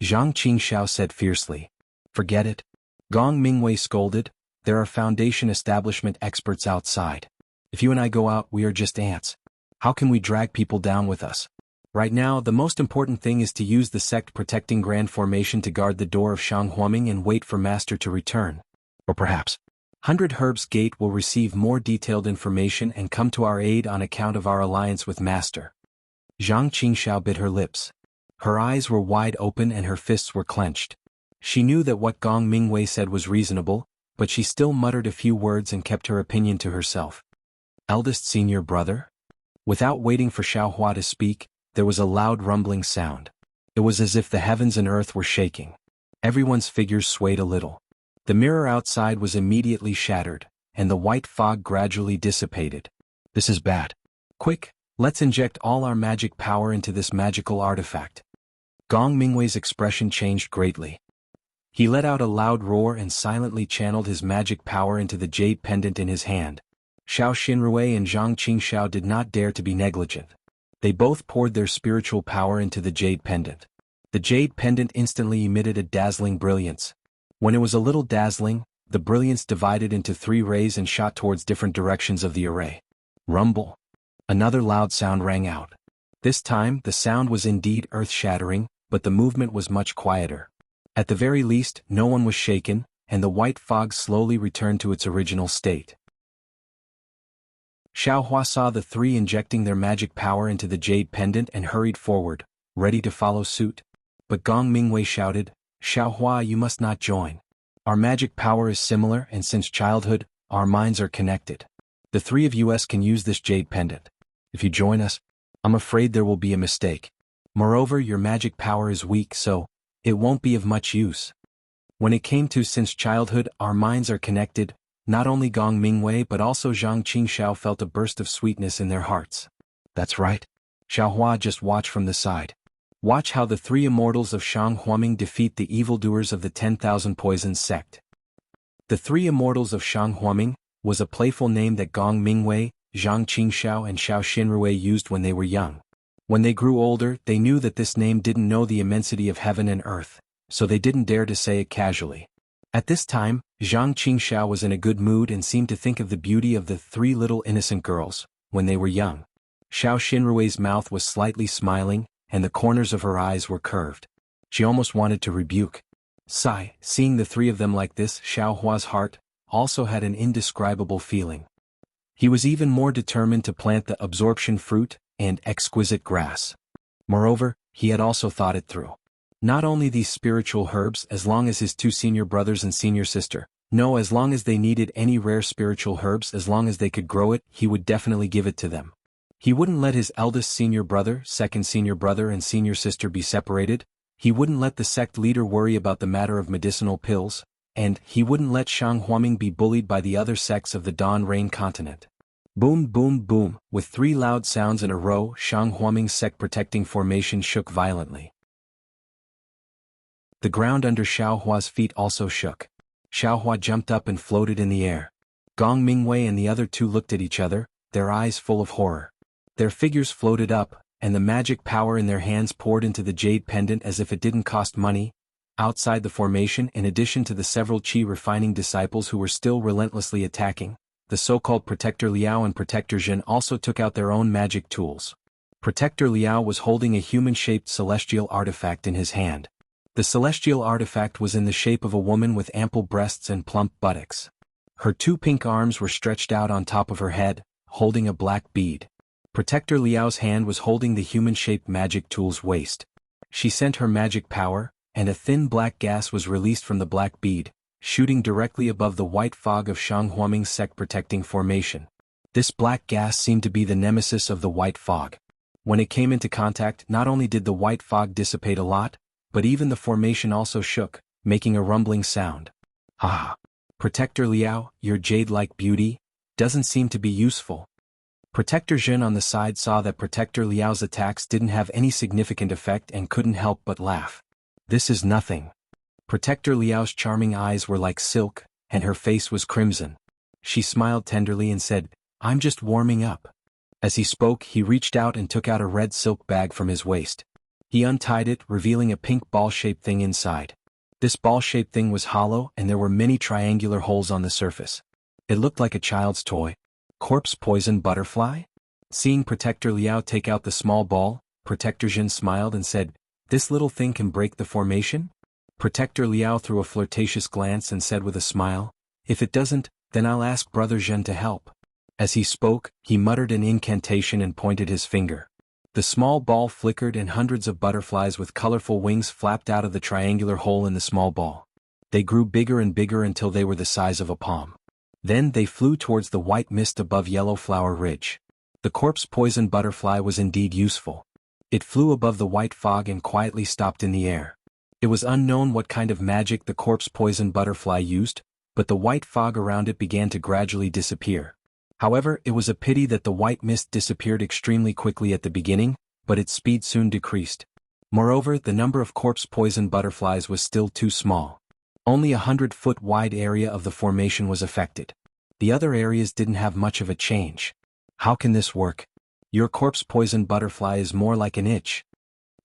[SPEAKER 1] Zhang Qingxiao said fiercely. "Forget it." Gong Mingwei scolded, "There are Foundation establishment experts outside. If you and I go out, we are just ants. How can we drag people down with us? Right now, the most important thing is to use the sect protecting Grand Formation to guard the door of Shang Huaming and wait for Master to return. Or perhaps 100 Herbs Gate will receive more detailed information and come to our aid on account of our alliance with Master." Zhang Qingxiao bit her lips. Her eyes were wide open and her fists were clenched. She knew that what Gong Mingwei said was reasonable, but she still muttered a few words and kept her opinion to herself. "Eldest senior brother?" Without waiting for Xiao Hua to speak, there was a loud rumbling sound. It was as if the heavens and earth were shaking. Everyone's figures swayed a little. The mirror outside was immediately shattered, and the white fog gradually dissipated. "This is bad. Quick, let's inject all our magic power into this magical artifact." Gong Mingwei's expression changed greatly. He let out a loud roar and silently channeled his magic power into the jade pendant in his hand. Xiao Xinrui and Zhang Qingxiao did not dare to be negligent. They both poured their spiritual power into the jade pendant. The jade pendant instantly emitted a dazzling brilliance. When it was a little dazzling, the brilliance divided into 3 rays and shot towards different directions of the array. Rumble. Another loud sound rang out. This time, the sound was indeed earth-shattering, but the movement was much quieter. At the very least, no one was shaken, and the white fog slowly returned to its original state. Xiao Hua saw the 3 injecting their magic power into the jade pendant and hurried forward, ready to follow suit. But Gong Mingwei shouted, "Xiao Hua, you must not join. Our magic power is similar, and since childhood, our minds are connected. The 3 of us can use this jade pendant. If you join us, I'm afraid there will be a mistake. Moreover, your magic power is weak, so it won't be of much use." When it came to "since childhood, our minds are connected," not only Gong Mingwei but also Zhang Qingxiao felt a burst of sweetness in their hearts. That's right. Xiao Hua, just watch from the side. Watch how the 3 immortals of Shang Huaming defeat the evildoers of the 10,000 Poisons sect. The 3 immortals of Shang Huaming was a playful name that Gong Mingwei, Zhang Qingxiao and Xiao Xinrui used when they were young. When they grew older, they knew that this name didn't know the immensity of heaven and earth, so they didn't dare to say it casually. At this time, Zhang Qingxiao was in a good mood and seemed to think of the beauty of the 3 little innocent girls, when they were young. Xiao Xinrui's mouth was slightly smiling, and the corners of her eyes were curved. She almost wanted to rebuke. Sigh, seeing the 3 of them like this, Xiao Hua's heart also had an indescribable feeling. He was even more determined to plant the absorption fruit and exquisite grass. Moreover, he had also thought it through. Not only these spiritual herbs as long as his 2 senior brothers and senior sister, no, as long as they needed any rare spiritual herbs, as long as they could grow it, he would definitely give it to them. He wouldn't let his eldest senior brother, second senior brother and senior sister be separated, he wouldn't let the sect leader worry about the matter of medicinal pills, and he wouldn't let Shang Huaming be bullied by the other sects of the Dawn Rain continent. Boom boom boom, with 3 loud sounds in a row, Shang Huaming's sect protecting formation shook violently. The ground under Xiao Hua's feet also shook. Xiao Hua jumped up and floated in the air. Gong Mingwei and the other 2 looked at each other, their eyes full of horror. Their figures floated up, and the magic power in their hands poured into the jade pendant as if it didn't cost money. Outside the formation, in addition to the several qi refining disciples who were still relentlessly attacking, the so-called Protector Liao and Protector Zhen also took out their own magic tools. Protector Liao was holding a human-shaped celestial artifact in his hand. The celestial artifact was in the shape of a woman with ample breasts and plump buttocks. Her 2 pink arms were stretched out on top of her head, holding a black bead. Protector Liao's hand was holding the human-shaped magic tool's waist. She sent her magic power, and a thin black gas was released from the black bead, shooting directly above the white fog of Shang Huaming's sect protecting formation. This black gas seemed to be the nemesis of the white fog. When it came into contact, not only did the white fog dissipate a lot, but even the formation also shook, making a rumbling sound. Ah! Protector Liao, your jade-like beauty doesn't seem to be useful. Protector Zhen on the side saw that Protector Liao's attacks didn't have any significant effect and couldn't help but laugh. This is nothing. Protector Liao's charming eyes were like silk, and her face was crimson. She smiled tenderly and said, "I'm just warming up." As he spoke, he reached out and took out a red silk bag from his waist. He untied it, revealing a pink ball-shaped thing inside. This ball-shaped thing was hollow and there were many triangular holes on the surface. It looked like a child's toy. Corpse poison butterfly? Seeing Protector Liao take out the small ball, Protector Zhen smiled and said, "This little thing can break the formation?" Protector Liao threw a flirtatious glance and said with a smile, "If it doesn't, then I'll ask Brother Zhen to help." As he spoke, he muttered an incantation and pointed his finger. The small ball flickered and hundreds of butterflies with colorful wings flapped out of the triangular hole in the small ball. They grew bigger and bigger until they were the size of a palm. Then they flew towards the white mist above Yellow Flower Ridge. The corpse poison butterfly was indeed useful. It flew above the white fog and quietly stopped in the air. It was unknown what kind of magic the corpse poison butterfly used, but the white fog around it began to gradually disappear. However, it was a pity that the white mist disappeared extremely quickly at the beginning, but its speed soon decreased. Moreover, the number of corpse poison butterflies was still too small. Only a 100-foot wide area of the formation was affected. The other areas didn't have much of a change. How can this work? Your corpse poison butterfly is more like an itch.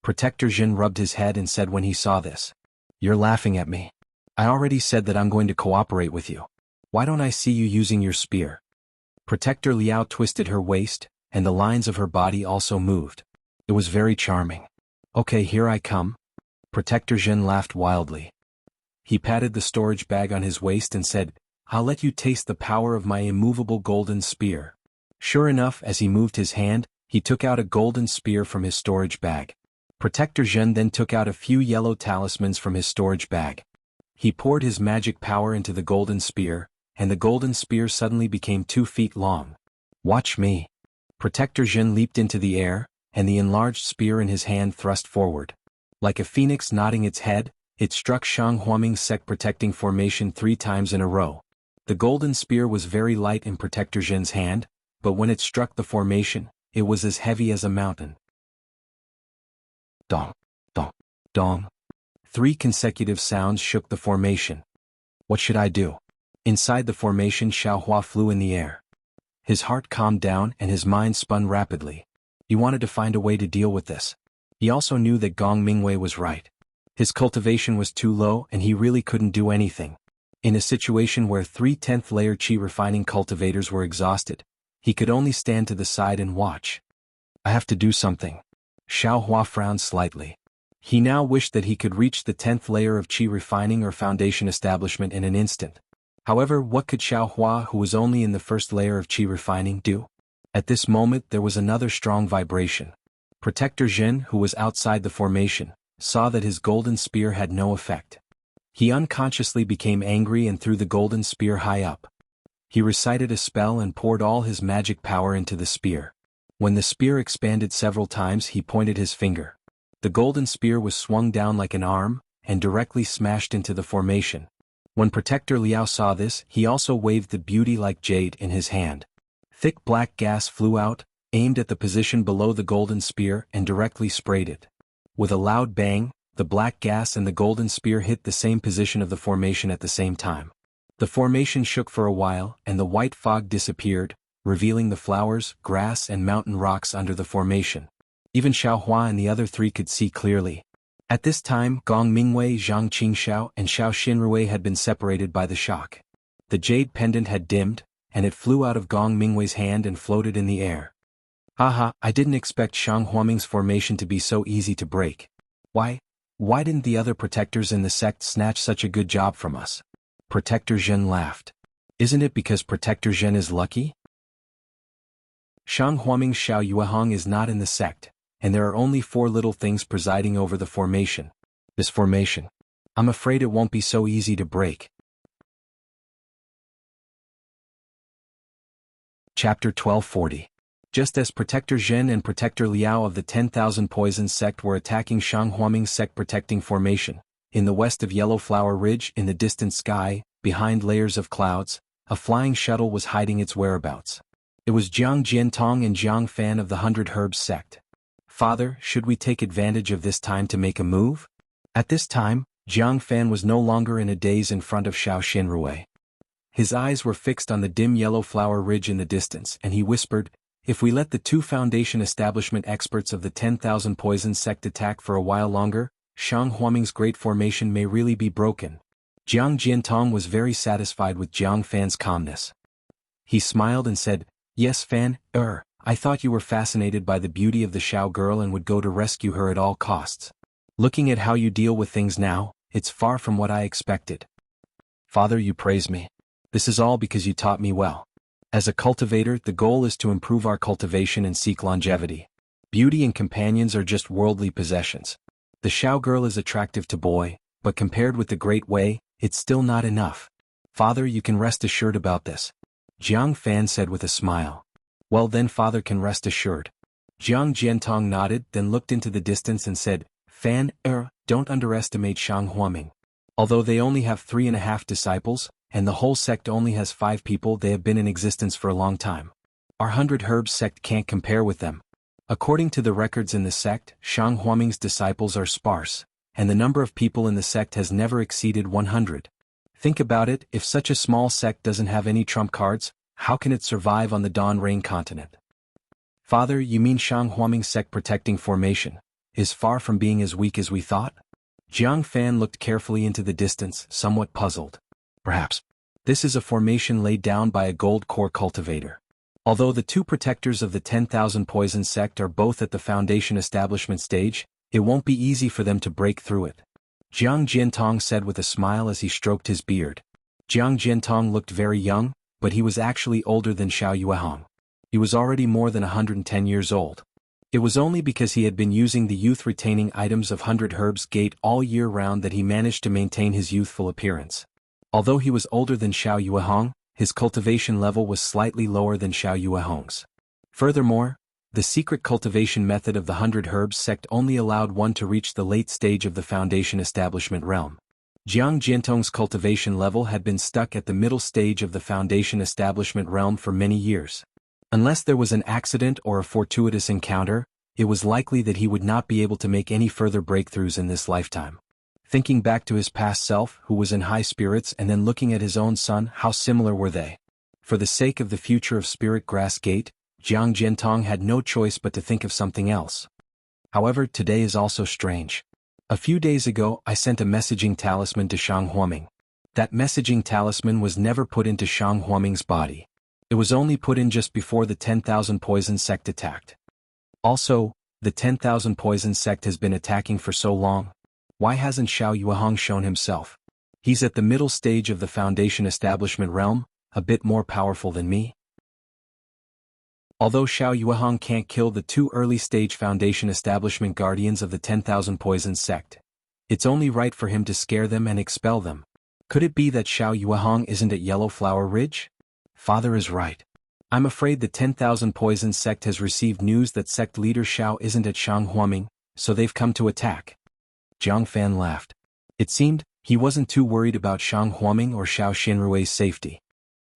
[SPEAKER 1] Protector Jin rubbed his head and said when he saw this. You're laughing at me. I already said that I'm going to cooperate with you. Why don't I see you using your spear? Protector Liao twisted her waist, and the lines of her body also moved. It was very charming. Okay, here I come. Protector Jin laughed wildly. He patted the storage bag on his waist and said, I'll let you taste the power of my immovable golden spear. Sure enough, as he moved his hand, he took out a golden spear from his storage bag. Protector Jin then took out a few yellow talismans from his storage bag. He poured his magic power into the golden spear, and the golden spear suddenly became 2 feet long. Watch me. Protector Jin leaped into the air, and the enlarged spear in his hand thrust forward. Like a phoenix nodding its head, it struck Shang Huaming's sect protecting formation 3 times in a row. The golden spear was very light in Protector Jin's hand, but when it struck the formation, it was as heavy as a mountain. Dong, dong, dong. 3 consecutive sounds shook the formation. What should I do? Inside the formation, Xiao Hua flew in the air. His heart calmed down and his mind spun rapidly. He wanted to find a way to deal with this. He also knew that Gong Mingwei was right. His cultivation was too low and he really couldn't do anything. In a situation where 3 10th layer qi refining cultivators were exhausted, he could only stand to the side and watch. I have to do something. Xiao Hua frowned slightly. He now wished that he could reach the 10th layer of qi refining or foundation establishment in an instant. However, what could Xiao Hua, who was only in the 1st layer of qi refining, do? At this moment there was another strong vibration. Protector Jin, who was outside the formation, saw that his golden spear had no effect. He unconsciously became angry and threw the golden spear high up. He recited a spell and poured all his magic power into the spear. When the spear expanded several times, he pointed his finger. The golden spear was swung down like an arm, and directly smashed into the formation. When Protector Liao saw this, he also waved the beauty-like jade in his hand. Thick black gas flew out, aimed at the position below the golden spear and directly sprayed it. With a loud bang, the black gas and the golden spear hit the same position of the formation at the same time. The formation shook for a while and the white fog disappeared, revealing the flowers, grass and mountain rocks under the formation. Even Xiao Hua and the other 3 could see clearly. At this time, Gong Mingwei, Zhang Qingxiao and Xiao Xinrui had been separated by the shock. The jade pendant had dimmed, and it flew out of Gong Mingwei's hand and floated in the air. Haha, I didn't expect Shang Huaming's formation to be so easy to break. Why didn't the other protectors in the sect snatch such a good job from us? Protector Zhen laughed. Isn't it because Protector Zhen is lucky? Shang Huaming Xiao Yuehong is not in the sect, and there are only 4 little things presiding over the formation. This formation. I'm afraid it won't be so easy to break. Chapter 1240. Just as Protector Zhen and Protector Liao of the 10,000 Poison sect were attacking Shang Huaming's sect protecting formation, in the west of Yellow Flower Ridge in the distant sky, behind layers of clouds, a flying shuttle was hiding its whereabouts. It was Jiang Jiantong and Jiang Fan of the 100 Herbs sect. Father, should we take advantage of this time to make a move? At this time, Jiang Fan was no longer in a daze in front of Xiao Xinrui. His eyes were fixed on the dim Yellow Flower Ridge in the distance and he whispered, if we let the 2 foundation establishment experts of the 10,000 Poison sect attack for a while longer, Shang Huaming's great formation may really be broken. Jiang Jiantong was very satisfied with Jiang Fan's calmness. He smiled and said, yes Fan, I thought you were fascinated by the beauty of the Xiao girl and would go to rescue her at all costs. Looking at how you deal with things now, it's far from what I expected. Father, you praise me. This is all because you taught me well. As a cultivator, the goal is to improve our cultivation and seek longevity. Beauty and companions are just worldly possessions. The Xiao girl is attractive to boy, but compared with the Great Way, it's still not enough. Father, you can rest assured about this. Jiang Fan said with a smile. Well then Father can rest assured. Jiang Jiantong nodded, then looked into the distance and said, Fan, don't underestimate Shang Huaming. Although they only have 3.5 disciples, and the whole sect only has 5 people, they have been in existence for a long time. Our 100 Herbs sect can't compare with them. According to the records in the sect, Shang Huaming's disciples are sparse, and the number of people in the sect has never exceeded 100. Think about it, if such a small sect doesn't have any trump cards, how can it survive on the Dawn Rain continent? Father, you mean Shang Huaming's sect protecting formation is far from being as weak as we thought? Jiang Fan looked carefully into the distance, somewhat puzzled. Perhaps this is a formation laid down by a gold core cultivator. Although the two protectors of the 10,000 poison sect are both at the foundation establishment stage, it won't be easy for them to break through it. Jiang Jiantong said with a smile as he stroked his beard. Jiang Jiantong looked very young, but he was actually older than Xiao Yuehong. He was already more than 110 years old. It was only because he had been using the youth-retaining items of 100 Herbs Gate all year round that he managed to maintain his youthful appearance. Although he was older than Xiao Yuehong, his cultivation level was slightly lower than Xiao Yuehong's. Furthermore, the secret cultivation method of the 100 Herbs sect only allowed one to reach the late stage of the foundation establishment realm. Jiang Jiantong's cultivation level had been stuck at the middle stage of the foundation establishment realm for many years. Unless there was an accident or a fortuitous encounter, it was likely that he would not be able to make any further breakthroughs in this lifetime. Thinking back to his past self, who was in high spirits, and then looking at his own son, how similar were they? For the sake of the future of Spirit Grass Gate, Jiang Jiantong had no choice but to think of something else. However, today is also strange. A few days ago, I sent a messaging talisman to Shang Huaming. That messaging talisman was never put into Shang Huaming's body. It was only put in just before the 10,000 poison sect attacked. Also, the 10,000 poison sect has been attacking for so long. Why hasn't Xiao Yuehong shown himself? He's at the middle stage of the foundation establishment realm, a bit more powerful than me. Although Xiao Yuehong can't kill the two early-stage foundation establishment guardians of the 10,000 poison sect, it's only right for him to scare them and expel them. Could it be that Xiao Yuehong isn't at Yellow Flower Ridge? Father is right. I'm afraid the 10,000 poison sect has received news that sect leader Xiao isn't at Shang Huaming, so they've come to attack. Jiang Fan laughed. It seemed he wasn't too worried about Shang Huaming or Xiao Xinrui's safety.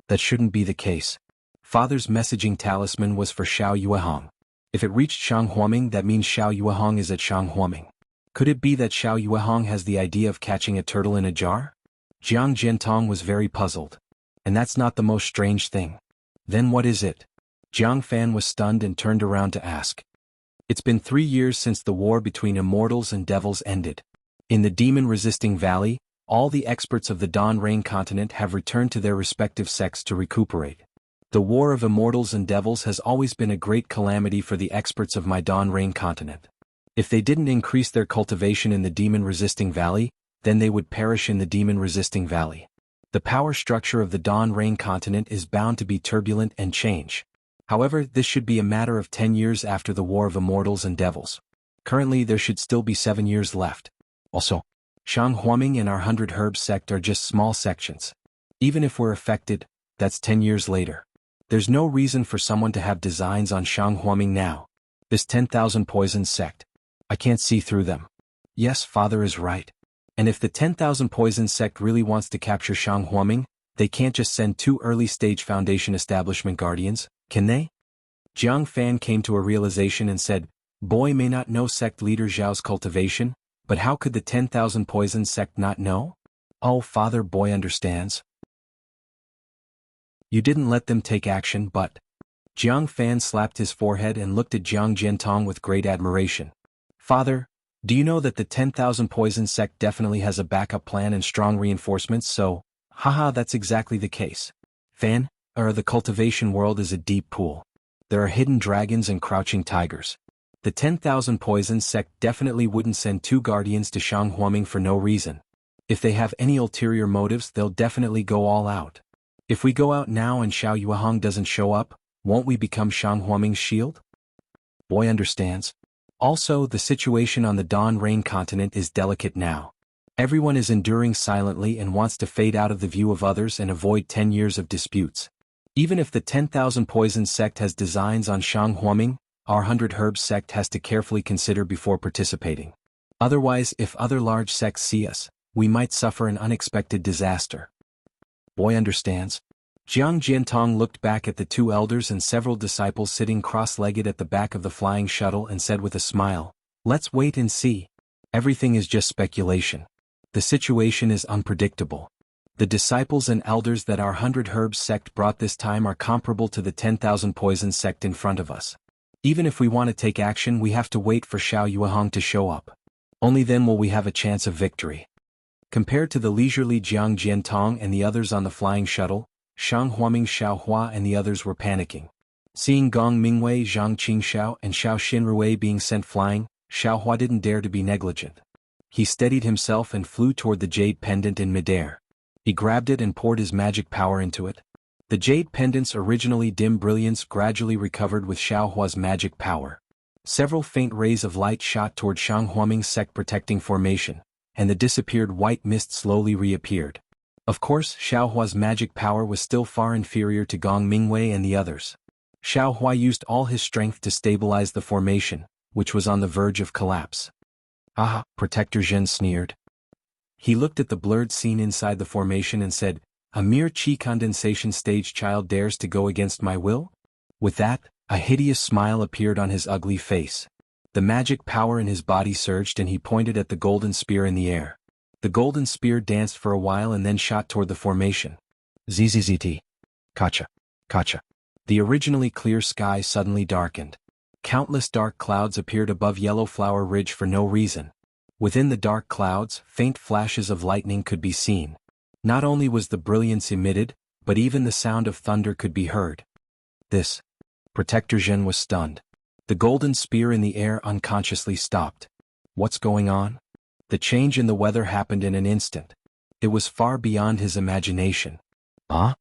[SPEAKER 1] That shouldn't be the case. Father's messaging talisman was for Xiao Yuehong. If it reached Shang Huaming, that means Xiao Yuehong is at Shang Huaming. Could it be that Xiao Yuehong has the idea of catching a turtle in a jar? Jiang Jiantong was very puzzled. And that's not the most strange thing. Then what is it? Jiang Fan was stunned and turned around to ask. It's been 3 years since the war between immortals and devils ended. In the demon-resisting valley, all the experts of the Dawn Rain continent have returned to their respective sects to recuperate. The war of immortals and devils has always been a great calamity for the experts of my Dawn Rain continent. If they didn't increase their cultivation in the demon-resisting valley, then they would perish in the demon-resisting valley. The power structure of the Dawn Rain continent is bound to be turbulent and change. However, this should be a matter of 10 years after the War of Immortals and Devils. Currently, there should still be 7 years left. Also, Shang Huaming and our 100 Herbs sect are just small sections. Even if we're affected, that's 10 years later. There's no reason for someone to have designs on Shang Huaming now. This 10,000 poison sect. I can't see through them. Yes, Father is right. And if the 10,000 poison sect really wants to capture Shang Huaming, they can't just send 2 early-stage foundation establishment guardians, can they? Jiang Fan came to a realization and said, Boy may not know sect leader Zhao's cultivation, but how could the 10,000 poison sect not know? Oh, Father, Boy understands. You didn't let them take action, but... Jiang Fan slapped his forehead and looked at Jiang Jiantong with great admiration. Father, do you know that the 10,000 poison sect definitely has a backup plan and strong reinforcements, so, haha, that's exactly the case. Fan, the cultivation world is a deep pool. There are hidden dragons and crouching tigers. The 10,000 poison sect definitely wouldn't send 2 guardians to Shang Huaming for no reason. If they have any ulterior motives, they'll definitely go all out. If we go out now and Xiao Yuehong doesn't show up, won't we become Shang Huaming's shield? Boy understands. Also, the situation on the Dawn Rain continent is delicate now. Everyone is enduring silently and wants to fade out of the view of others and avoid 10 years of disputes. Even if the 10,000 poison sect has designs on Shang Huaming, our 100 Herbs sect has to carefully consider before participating. Otherwise, if other large sects see us, we might suffer an unexpected disaster. Boy understands. Jiang Jiantong looked back at the two elders and several disciples sitting cross-legged at the back of the flying shuttle and said with a smile, "Let's wait and see. Everything is just speculation. The situation is unpredictable. The disciples and elders that our 100 Herbs sect brought this time are comparable to the 10,000 Poisons sect in front of us. Even if we want to take action, we have to wait for Xiao Yuehong to show up. Only then will we have a chance of victory." Compared to the leisurely Jiang Jiantong and the others on the flying shuttle, Shang Huaming Xiaohua and the others were panicking. Seeing Gong Mingwei, Zhang Qingxiao and Xiao Xinruei being sent flying, Xiaohua didn't dare to be negligent. He steadied himself and flew toward the jade pendant in midair. He grabbed it and poured his magic power into it. The jade pendant's originally dim brilliance gradually recovered with Xiaohua's magic power. Several faint rays of light shot toward Shang Huaming's sect protecting formation, and the disappeared white mist slowly reappeared. Of course, Xiaohua's magic power was still far inferior to Gong Mingwei and the others. Xiaohua used all his strength to stabilize the formation, which was on the verge of collapse. "Ah," Protector Zhen sneered. He looked at the blurred scene inside the formation and said, "A mere qi condensation stage child dares to go against my will?" With that, a hideous smile appeared on his ugly face. The magic power in his body surged and he pointed at the golden spear in the air. The golden spear danced for a while and then shot toward the formation. Zzzt. Kacha. Kacha. The originally clear sky suddenly darkened. Countless dark clouds appeared above Yellow Flower Ridge for no reason. Within the dark clouds, faint flashes of lightning could be seen. Not only was the brilliance emitted, but even the sound of thunder could be heard. This. Protector Zhen was stunned. The golden spear in the air unconsciously stopped. What's going on? The change in the weather happened in an instant. It was far beyond his imagination. Huh?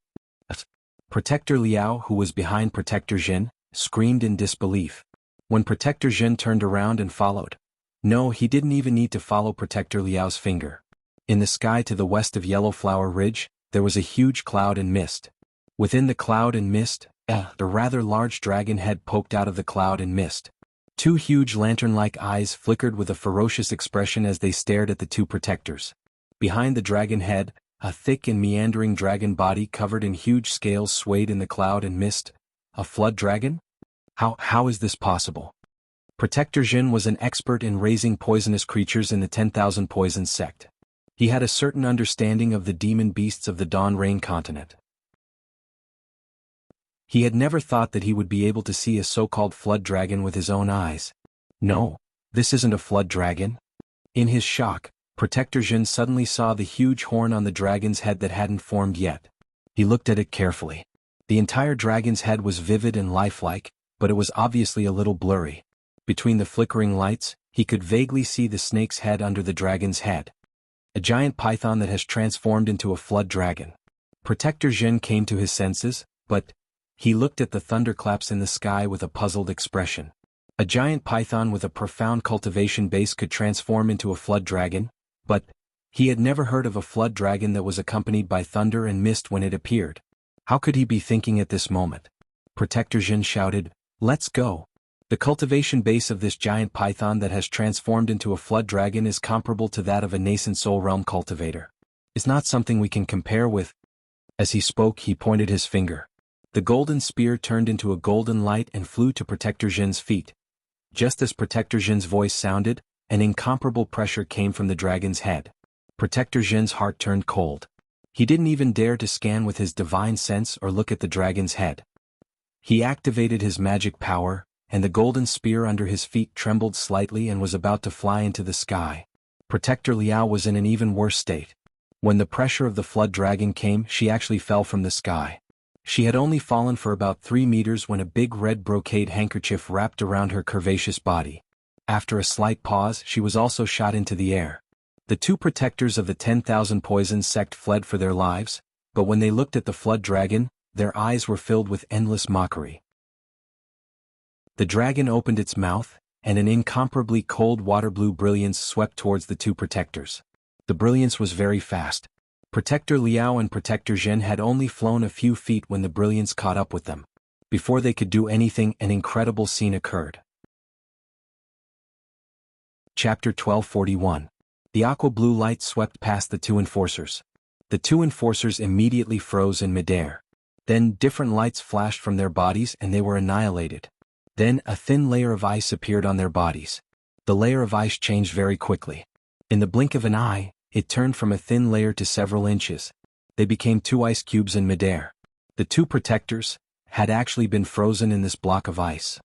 [SPEAKER 1] Protector Liao, who was behind Protector Zhen, screamed in disbelief. When Protector Zhen turned around and followed. No, he didn't even need to follow Protector Liao's finger. In the sky to the west of Yellow Flower Ridge, there was a huge cloud and mist. Within the cloud and mist, a rather large dragon head poked out of the cloud and mist. Two huge lantern-like eyes flickered with a ferocious expression as they stared at the two protectors. Behind the dragon head, a thick and meandering dragon body covered in huge scales swayed in the cloud and mist. A flood dragon? How is this possible? Protector Zhen was an expert in raising poisonous creatures in the 10,000 Poisons sect. He had a certain understanding of the demon beasts of the Dawn Rain continent. He had never thought that he would be able to see a so-called flood dragon with his own eyes. No, this isn't a flood dragon. In his shock, Protector Zhen suddenly saw the huge horn on the dragon's head that hadn't formed yet. He looked at it carefully. The entire dragon's head was vivid and lifelike, but it was obviously a little blurry. Between the flickering lights, he could vaguely see the snake's head under the dragon's head. A giant python that has transformed into a flood dragon. Protector Zhen came to his senses, but he looked at the thunderclaps in the sky with a puzzled expression. A giant python with a profound cultivation base could transform into a flood dragon, but he had never heard of a flood dragon that was accompanied by thunder and mist when it appeared. How could he be thinking at this moment? Protector Zhen shouted, "Let's go." The cultivation base of this giant python that has transformed into a flood dragon is comparable to that of a nascent soul realm cultivator. It's not something we can compare with. As he spoke, he pointed his finger. The golden spear turned into a golden light and flew to Protector Zhen's feet. Just as Protector Zhen's voice sounded, an incomparable pressure came from the dragon's head. Protector Zhen's heart turned cold. He didn't even dare to scan with his divine sense or look at the dragon's head. He activated his magic power, and the golden spear under his feet trembled slightly and was about to fly into the sky. Protector Liao was in an even worse state. When the pressure of the flood dragon came, she actually fell from the sky. She had only fallen for about 3 meters when a big red brocade handkerchief wrapped around her curvaceous body. After a slight pause, she was also shot into the air. The two protectors of the 10,000 Poisons sect fled for their lives, but when they looked at the flood dragon, their eyes were filled with endless mockery. The dragon opened its mouth, and an incomparably cold water-blue brilliance swept towards the two protectors. The brilliance was very fast. Protector Liao and Protector Zhen had only flown a few feet when the brilliance caught up with them. Before they could do anything, an incredible scene occurred. Chapter 1241. The aqua-blue light swept past the two enforcers. The two enforcers immediately froze in midair. Then different lights flashed from their bodies and they were annihilated. Then a thin layer of ice appeared on their bodies. The layer of ice changed very quickly. In the blink of an eye, it turned from a thin layer to several inches. They became 2 ice cubes in midair. The 2 protectors had actually been frozen in this block of ice.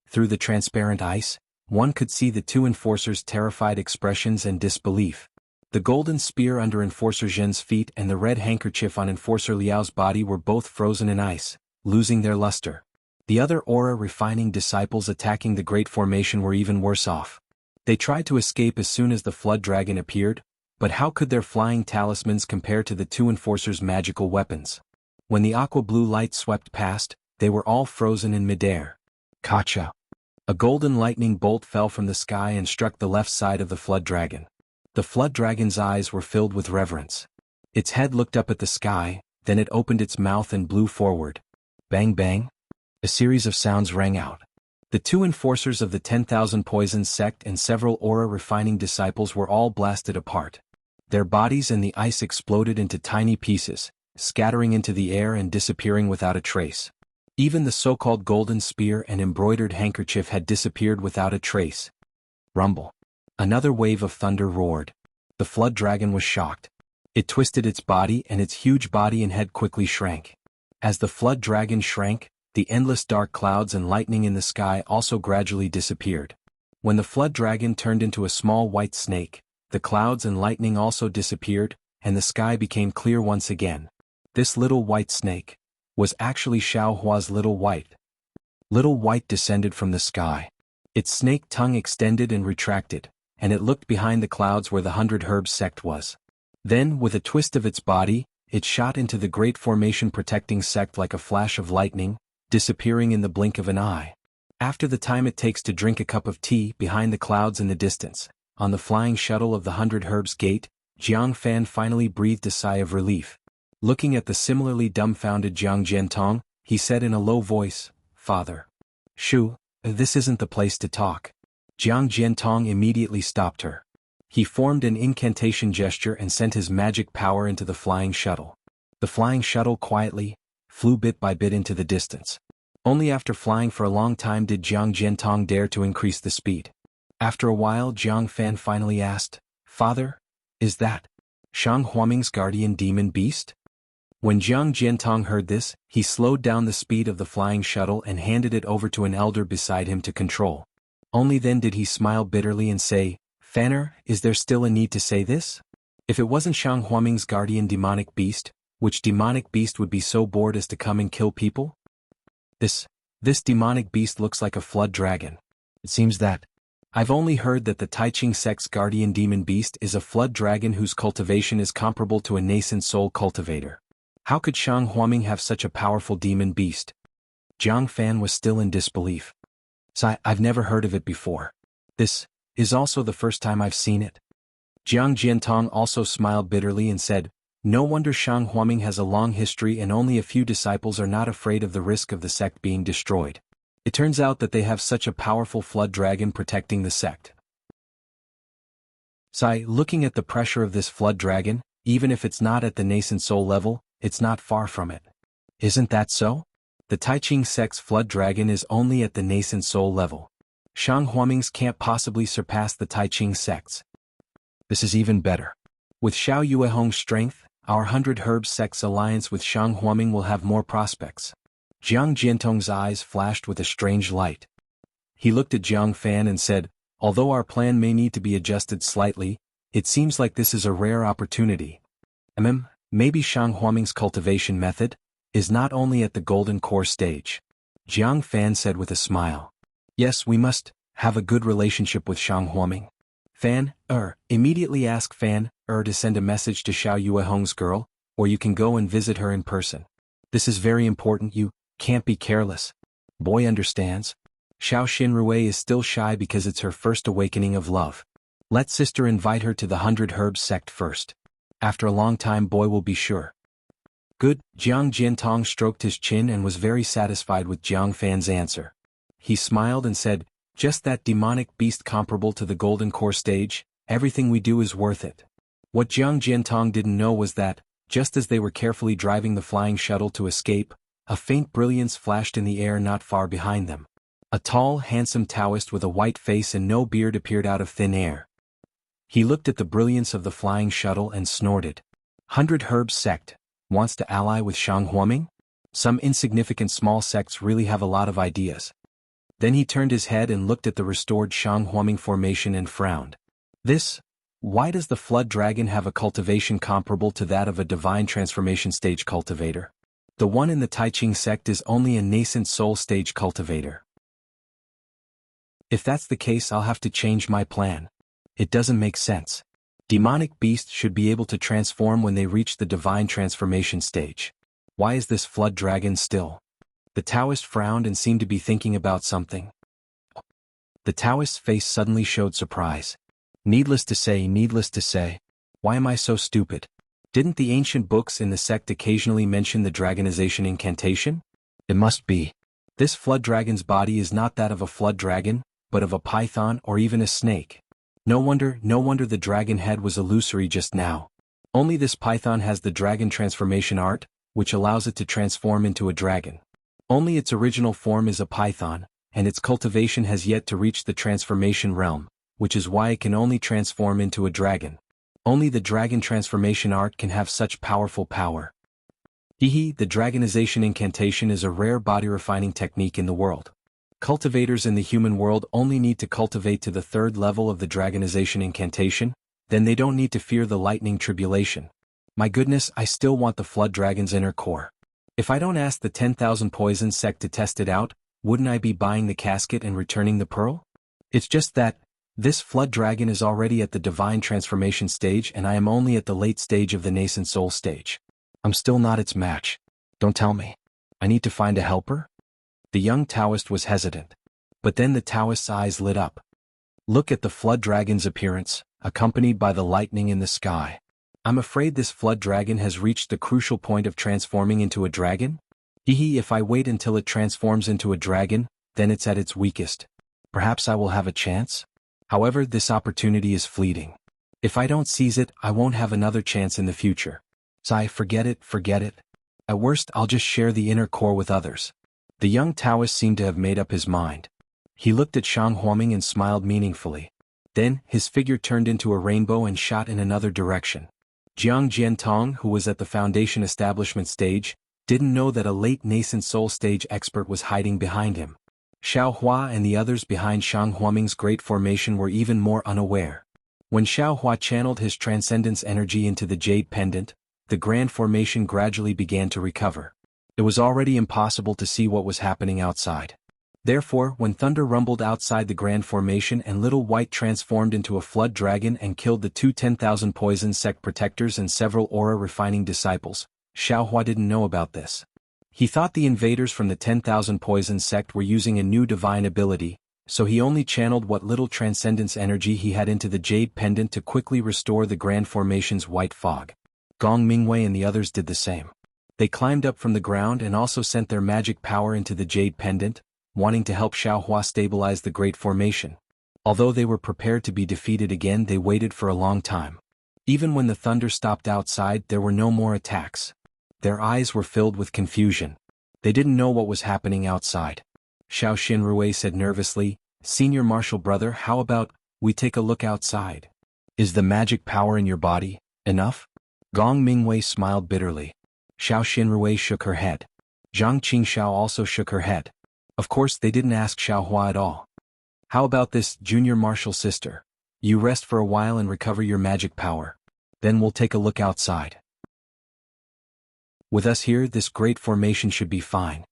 [SPEAKER 1] Through the transparent ice, one could see the 2 enforcers' terrified expressions and disbelief. The golden spear under Enforcer Zhen's feet and the red handkerchief on Enforcer Liao's body were both frozen in ice, losing their luster. The other aura-refining disciples attacking the Great Formation were even worse off. They tried to escape as soon as the Flood Dragon appeared, but how could their flying talismans compare to the 2 enforcers' magical weapons? When the aqua-blue light swept past, they were all frozen in midair. Kacha! A golden lightning bolt fell from the sky and struck the left side of the Flood Dragon. The Flood Dragon's eyes were filled with reverence. Its head looked up at the sky, then it opened its mouth and blew forward. Bang bang! A series of sounds rang out. The 2 enforcers of the 10,000 Poisons sect and several aura-refining disciples were all blasted apart. Their bodies and the ice exploded into tiny pieces, scattering into the air and disappearing without a trace. Even the so-called golden spear and embroidered handkerchief had disappeared without a trace. Rumble. Another wave of thunder roared. The Flood Dragon was shocked. It twisted its body and its huge body and head quickly shrank. As the Flood Dragon shrank, the endless dark clouds and lightning in the sky also gradually disappeared. When the Flood Dragon turned into a small white snake, the clouds and lightning also disappeared, and the sky became clear once again. This little white snake was actually Xiao Hua's Little White. Little White descended from the sky. Its snake tongue extended and retracted, and it looked behind the clouds where the 100 Herbs sect was. Then, with a twist of its body, it shot into the Great Formation protecting sect like a flash of lightning, disappearing in the blink of an eye. After the time it takes to drink a cup of tea behind the clouds in the distance, on the flying shuttle of the 100 Herbs gate, Jiang Fan finally breathed a sigh of relief. Looking at the similarly dumbfounded Jiang Jiantong, he said in a low voice, "Father. Shu, this isn't the place to talk." Jiang Jiantong immediately stopped her. He formed an incantation gesture and sent his magic power into the flying shuttle. The flying shuttle quietly flew bit by bit into the distance. Only after flying for a long time did Jiang Jiantong dare to increase the speed. After a while Jiang Fan finally asked, "Father, is that Shang Huaming's guardian demon beast?" When Jiang Jiantong heard this, he slowed down the speed of the flying shuttle and handed it over to an elder beside him to control. Only then did he smile bitterly and say, "Fanner, is there still a need to say this? If it wasn't Shang Huaming's guardian demonic beast, which demonic beast would be so bored as to come and kill people? This demonic beast looks like a flood dragon. It seems that I've only heard that the Taiching sect's guardian demon beast is a flood dragon whose cultivation is comparable to a nascent soul cultivator. How could Shang Huaming have such a powerful demon beast?" Jiang Fan was still in disbelief. I've never heard of it before. This is also the first time I've seen it." Jiang Jiantong also smiled bitterly and said, "No wonder Shang Huaming has a long history and only a few disciples are not afraid of the risk of the sect being destroyed. It turns out that they have such a powerful flood dragon protecting the sect." Looking at the pressure of this flood dragon, even if it's not at the nascent soul level, it's not far from it. Isn't that so? The Taiching sect's flood dragon is only at the nascent soul level. Shang Huaming's can't possibly surpass the Taiching sect's. This is even better. With Xiao Yuehong's strength, our 100 Herbs sect's alliance with Shang Huaming will have more prospects. Jiang Jiantong's eyes flashed with a strange light. He looked at Jiang Fan and said, "Although our plan may need to be adjusted slightly, it seems like this is a rare opportunity. Maybe Shang Huaming's cultivation method is not only at the golden core stage." Jiang Fan said with a smile. "Yes, we must have a good relationship with Shang Huaming. Fan, immediately ask Fan, to send a message to Xiao Yuehong's girl, or you can go and visit her in person. This is very important, you can't be careless. Boy understands. Xiao Xinrui is still shy because it's her first awakening of love. Let sister invite her to the 100 Herbs sect first. After a long time boy will be sure." "Good." Jiang Jiantong stroked his chin and was very satisfied with Jiang Fan's answer. He smiled and said, "Just that demonic beast comparable to the golden core stage, everything we do is worth it." What Jiang Jiantong didn't know was that, just as they were carefully driving the flying shuttle to escape, a faint brilliance flashed in the air not far behind them. A tall, handsome Taoist with a white face and no beard appeared out of thin air. He looked at the brilliance of the flying shuttle and snorted. 100 Herb Sect wants to ally with Shang Huaming? Some insignificant small sects really have a lot of ideas. Then he turned his head and looked at the restored Shang Huaming formation and frowned. Why does the Flood Dragon have a cultivation comparable to that of a divine transformation stage cultivator? The one in the Taiching sect is only a nascent soul stage cultivator. If that's the case, I'll have to change my plan. It doesn't make sense. Demonic beasts should be able to transform when they reach the divine transformation stage. Why is this Flood Dragon still? The Taoist frowned and seemed to be thinking about something. The Taoist's face suddenly showed surprise. Needless to say, why am I so stupid? Didn't the ancient books in the sect occasionally mention the dragonization incantation? It must be. This Flood Dragon's body is not that of a flood dragon, but of a python or even a snake. No wonder the dragon head was illusory just now. Only this python has the dragon transformation art, which allows it to transform into a dragon. Only its original form is a python, and its cultivation has yet to reach the transformation realm, which is why it can only transform into a dragon. Only the dragon transformation art can have such powerful power. The dragonization incantation is a rare body refining technique in the world. Cultivators in the human world only need to cultivate to the 3rd level of the dragonization incantation, then they don't need to fear the lightning tribulation. My goodness, I still want the Flood Dragon's inner core. If I don't ask the 10,000 Poison sect to test it out, wouldn't I be buying the casket and returning the pearl? It's just that this Flood Dragon is already at the divine transformation stage and I am only at the late stage of the nascent soul stage. I'm still not its match. Don't tell me. I need to find a helper? The young Taoist was hesitant. But then the Taoist's eyes lit up. Look at the Flood Dragon's appearance, accompanied by the lightning in the sky. I'm afraid this Flood Dragon has reached the crucial point of transforming into a dragon? If I wait until it transforms into a dragon, then it's at its weakest. Perhaps I will have a chance? However, this opportunity is fleeting. If I don't seize it, I won't have another chance in the future. So forget it. At worst, I'll just share the inner core with others. The young Taoist seemed to have made up his mind. He looked at Shang Huaming and smiled meaningfully. Then, his figure turned into a rainbow and shot in another direction. Jiang Jiantong, who was at the foundation establishment stage, didn't know that a late nascent soul stage expert was hiding behind him. Xiao Hua and the others behind Shang Huaming's great formation were even more unaware. When Xiao Hua channeled his transcendence energy into the jade pendant, the grand formation gradually began to recover. It was already impossible to see what was happening outside. Therefore, when thunder rumbled outside the grand formation and Little White transformed into a flood dragon and killed the 10,000 Poison sect protectors and several aura refining disciples, Xiao Hua didn't know about this. He thought the invaders from the 10,000 Poison sect were using a new divine ability, so he only channeled what little transcendence energy he had into the jade pendant to quickly restore the grand formation's white fog. Gong Mingwei and the others did the same. They climbed up from the ground and also sent their magic power into the jade pendant, wanting to help Xiao Hua stabilize the great formation. Although they were prepared to be defeated again, they waited for a long time. Even when the thunder stopped outside, there were no more attacks. Their eyes were filled with confusion. They didn't know what was happening outside. Xiao Xinrui said nervously, "Senior Marshal Brother, how about we take a look outside? Is the magic power in your body enough?" Gong Mingwei smiled bitterly. Xiao Xinrui shook her head. Zhang Qingxiao also shook her head. Of course, they didn't ask Xiao Hua at all. "How about this, Junior Marshal Sister? You rest for a while and recover your magic power. Then we'll take a look outside. With us here, this great formation should be fine."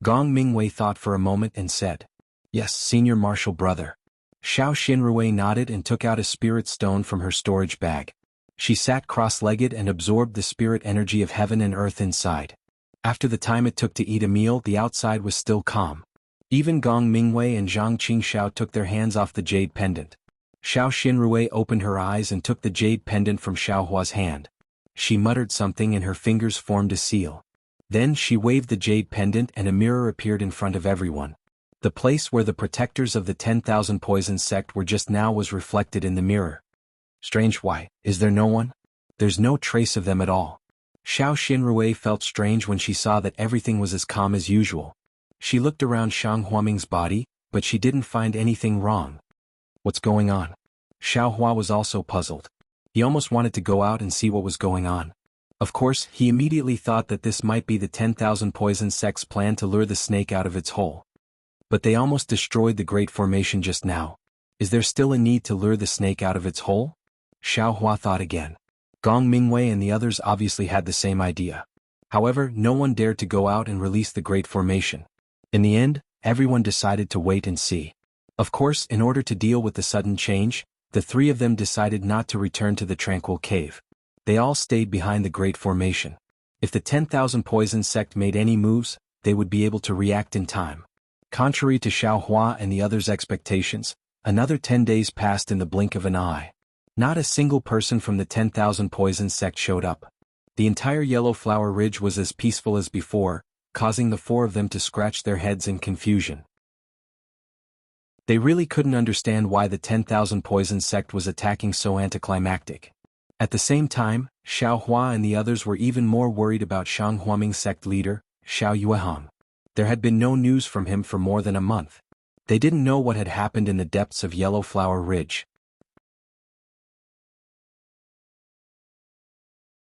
[SPEAKER 1] Gong Mingwei thought for a moment and said, "Yes, Senior Marshal Brother." Xiao Xinrui nodded and took out a spirit stone from her storage bag. She sat cross-legged and absorbed the spirit energy of heaven and earth inside. After the time it took to eat a meal, the outside was still calm. Even Gong Mingwei and Zhang Qingxiao took their hands off the jade pendant. Xiao Xinrui opened her eyes and took the jade pendant from Xiao Hua's hand. She muttered something and her fingers formed a seal. Then she waved the jade pendant and a mirror appeared in front of everyone. The place where the protectors of the 10,000 Poison sect were just now was reflected in the mirror. Strange, why, is there no one? There's no trace of them at all. Xiao Xinrui felt strange when she saw that everything was as calm as usual. She looked around Shang Huaming's body, but she didn't find anything wrong. What's going on? Xiao Hua was also puzzled. He almost wanted to go out and see what was going on. Of course, he immediately thought that this might be the 10,000 poison sect's plan to lure the snake out of its hole. But they almost destroyed the Great Formation just now. Is there still a need to lure the snake out of its hole? Xiao Hua thought again. Gong Mingwei and the others obviously had the same idea. However, no one dared to go out and release the Great Formation. In the end, everyone decided to wait and see. Of course, in order to deal with the sudden change, the three of them decided not to return to the tranquil cave. They all stayed behind the Great Formation. If the 10,000 poison sect made any moves, they would be able to react in time. Contrary to Xiao Hua and the others' expectations, another 10 days passed in the blink of an eye. Not a single person from the 10,000 poison sect showed up. The entire Yellow Flower Ridge was as peaceful as before, causing the four of them to scratch their heads in confusion. They really couldn't understand why the 10,000 poison sect was attacking so anticlimactic. At the same time, Xiao Hua and the others were even more worried about Shang Huaming's sect leader, Xiao Yuehang. There had been no news from him for more than a month. They didn't know what had happened in the depths of Yellow Flower Ridge.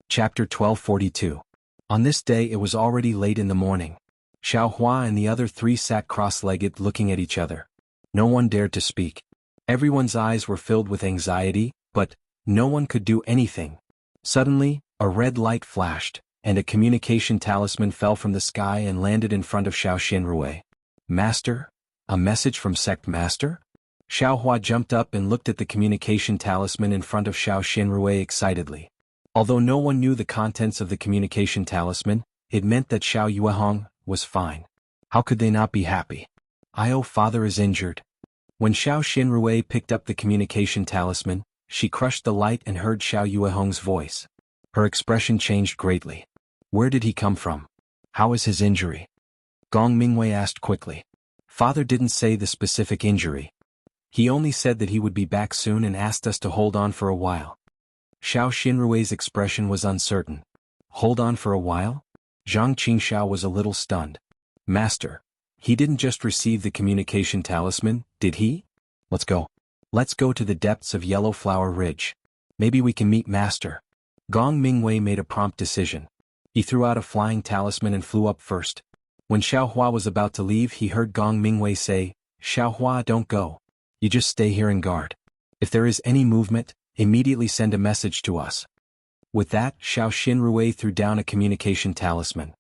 [SPEAKER 1] Chapter 1242. On this day it was already late in the morning. Xiao Hua and the other three sat cross-legged looking at each other. No one dared to speak. Everyone's eyes were filled with anxiety, but no one could do anything. Suddenly, a red light flashed, and a communication talisman fell from the sky and landed in front of Xiao Xinrui. Master? A message from Sect Master? Xiao Hua jumped up and looked at the communication talisman in front of Xiao Xinrui excitedly. Although no one knew the contents of the communication talisman, it meant that Xiao Yuehang was fine. How could they not be happy? Father is injured. When Xiao Xinrui picked up the communication talisman, she crushed the light and heard Xiao Yuehang's voice. Her expression changed greatly. Where did he come from? How is his injury? Gong Mingwei asked quickly. Father didn't say the specific injury. He only said that he would be back soon and asked us to hold on for a while. Xiao Xinrui's expression was uncertain. Hold on for a while? Zhang Qingxiao was a little stunned. Master, he didn't just receive the communication talisman, did he? Let's go. Let's go to the depths of Yellow Flower Ridge. Maybe we can meet Master. Gong Mingwei made a prompt decision. He threw out a flying talisman and flew up first. When Xiao Hua was about to leave, he heard Gong Mingwei say, Xiao Hua, don't go. You just stay here and guard. If there is any movement, immediately send a message to us. With that, Xiao Xinrui threw down a communication talisman.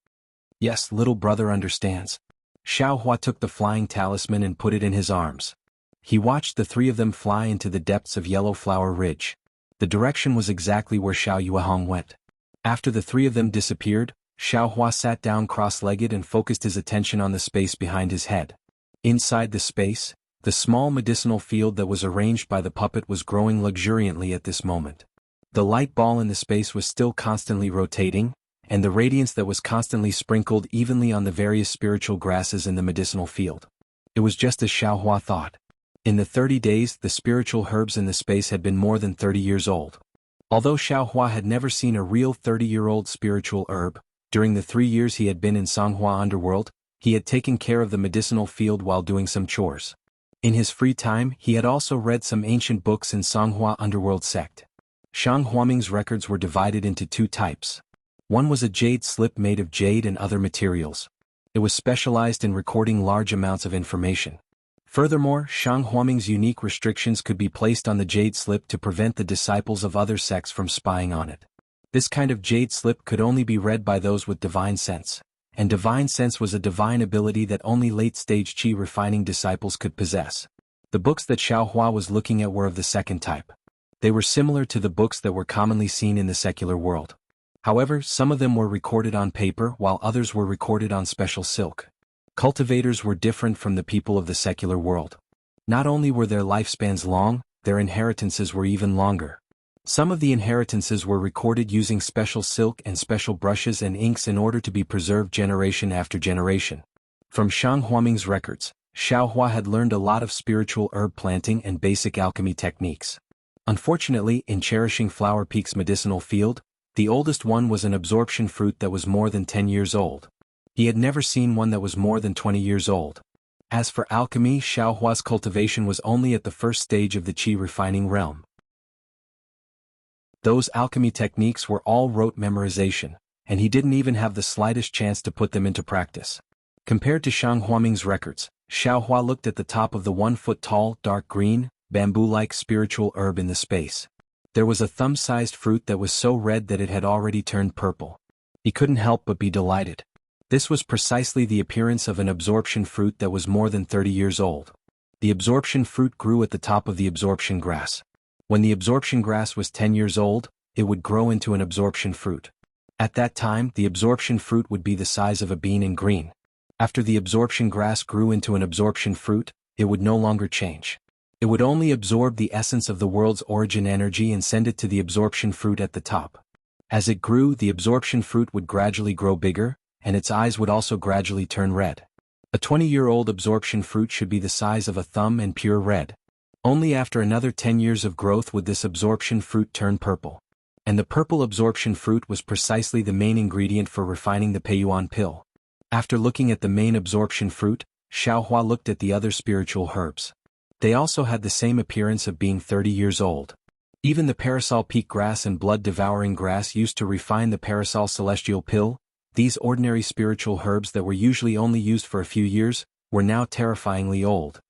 [SPEAKER 1] Yes, little brother understands. Xiao Hua took the flying talisman and put it in his arms. He watched the three of them fly into the depths of Yellow Flower Ridge. The direction was exactly where Xiao Yuehang went. After the three of them disappeared, Xiao Hua sat down cross-legged and focused his attention on the space behind his head. Inside the space, the small medicinal field that was arranged by the puppet was growing luxuriantly at this moment. The light ball in the space was still constantly rotating, and the radiance that was constantly sprinkled evenly on the various spiritual grasses in the medicinal field. It was just as Xiao Hua thought. In the 30 days, the spiritual herbs in the space had been more than 30 years old. Although Xiao Hua had never seen a real 30-year-old spiritual herb, during the 3 years he had been in Songhua Underworld, he had taken care of the medicinal field while doing some chores. In his free time, he had also read some ancient books in Songhua Underworld sect. Shang Huaming's records were divided into two types. One was a jade slip made of jade and other materials. It was specialized in recording large amounts of information. Furthermore, Shang Huaming's unique restrictions could be placed on the jade slip to prevent the disciples of other sects from spying on it. This kind of jade slip could only be read by those with divine sense, and divine sense was a divine ability that only late-stage qi refining disciples could possess. The books that Xiao Hua was looking at were of the second type. They were similar to the books that were commonly seen in the secular world. However, some of them were recorded on paper while others were recorded on special silk. Cultivators were different from the people of the secular world. Not only were their lifespans long, their inheritances were even longer. Some of the inheritances were recorded using special silk and special brushes and inks in order to be preserved generation after generation. From Shang Huaming's records, Xiao Hua had learned a lot of spiritual herb planting and basic alchemy techniques. Unfortunately, in cherishing Flower Peak's medicinal field, The oldest one was an absorption fruit that was more than 10 years old. He had never seen one that was more than 20 years old. As for alchemy, Xiaohua's cultivation was only at the first stage of the qi refining realm. Those alchemy techniques were all rote memorization, and he didn't even have the slightest chance to put them into practice. Compared to Shang Huaming's records, Xiaohua looked at the top of the 1-foot-tall, dark green, bamboo-like spiritual herb in the space. There was a thumb-sized fruit that was so red that it had already turned purple. He couldn't help but be delighted. This was precisely the appearance of an absorption fruit that was more than 30 years old. The absorption fruit grew at the top of the absorption grass. When the absorption grass was 10 years old, it would grow into an absorption fruit. At that time, the absorption fruit would be the size of a bean and green. After the absorption grass grew into an absorption fruit, it would no longer change. It would only absorb the essence of the world's origin energy and send it to the absorption fruit at the top. As it grew, the absorption fruit would gradually grow bigger, and its eyes would also gradually turn red. A 20-year-old absorption fruit should be the size of a thumb and pure red. Only after another 10 years of growth would this absorption fruit turn purple. And the purple absorption fruit was precisely the main ingredient for refining the Peiyuan pill. After looking at the main absorption fruit, Xiaohua looked at the other spiritual herbs. They also had the same appearance of being 30 years old. Even the parasol peak grass and blood-devouring grass used to refine the parasol celestial pill, these ordinary spiritual herbs that were usually only used for a few years, were now terrifyingly old.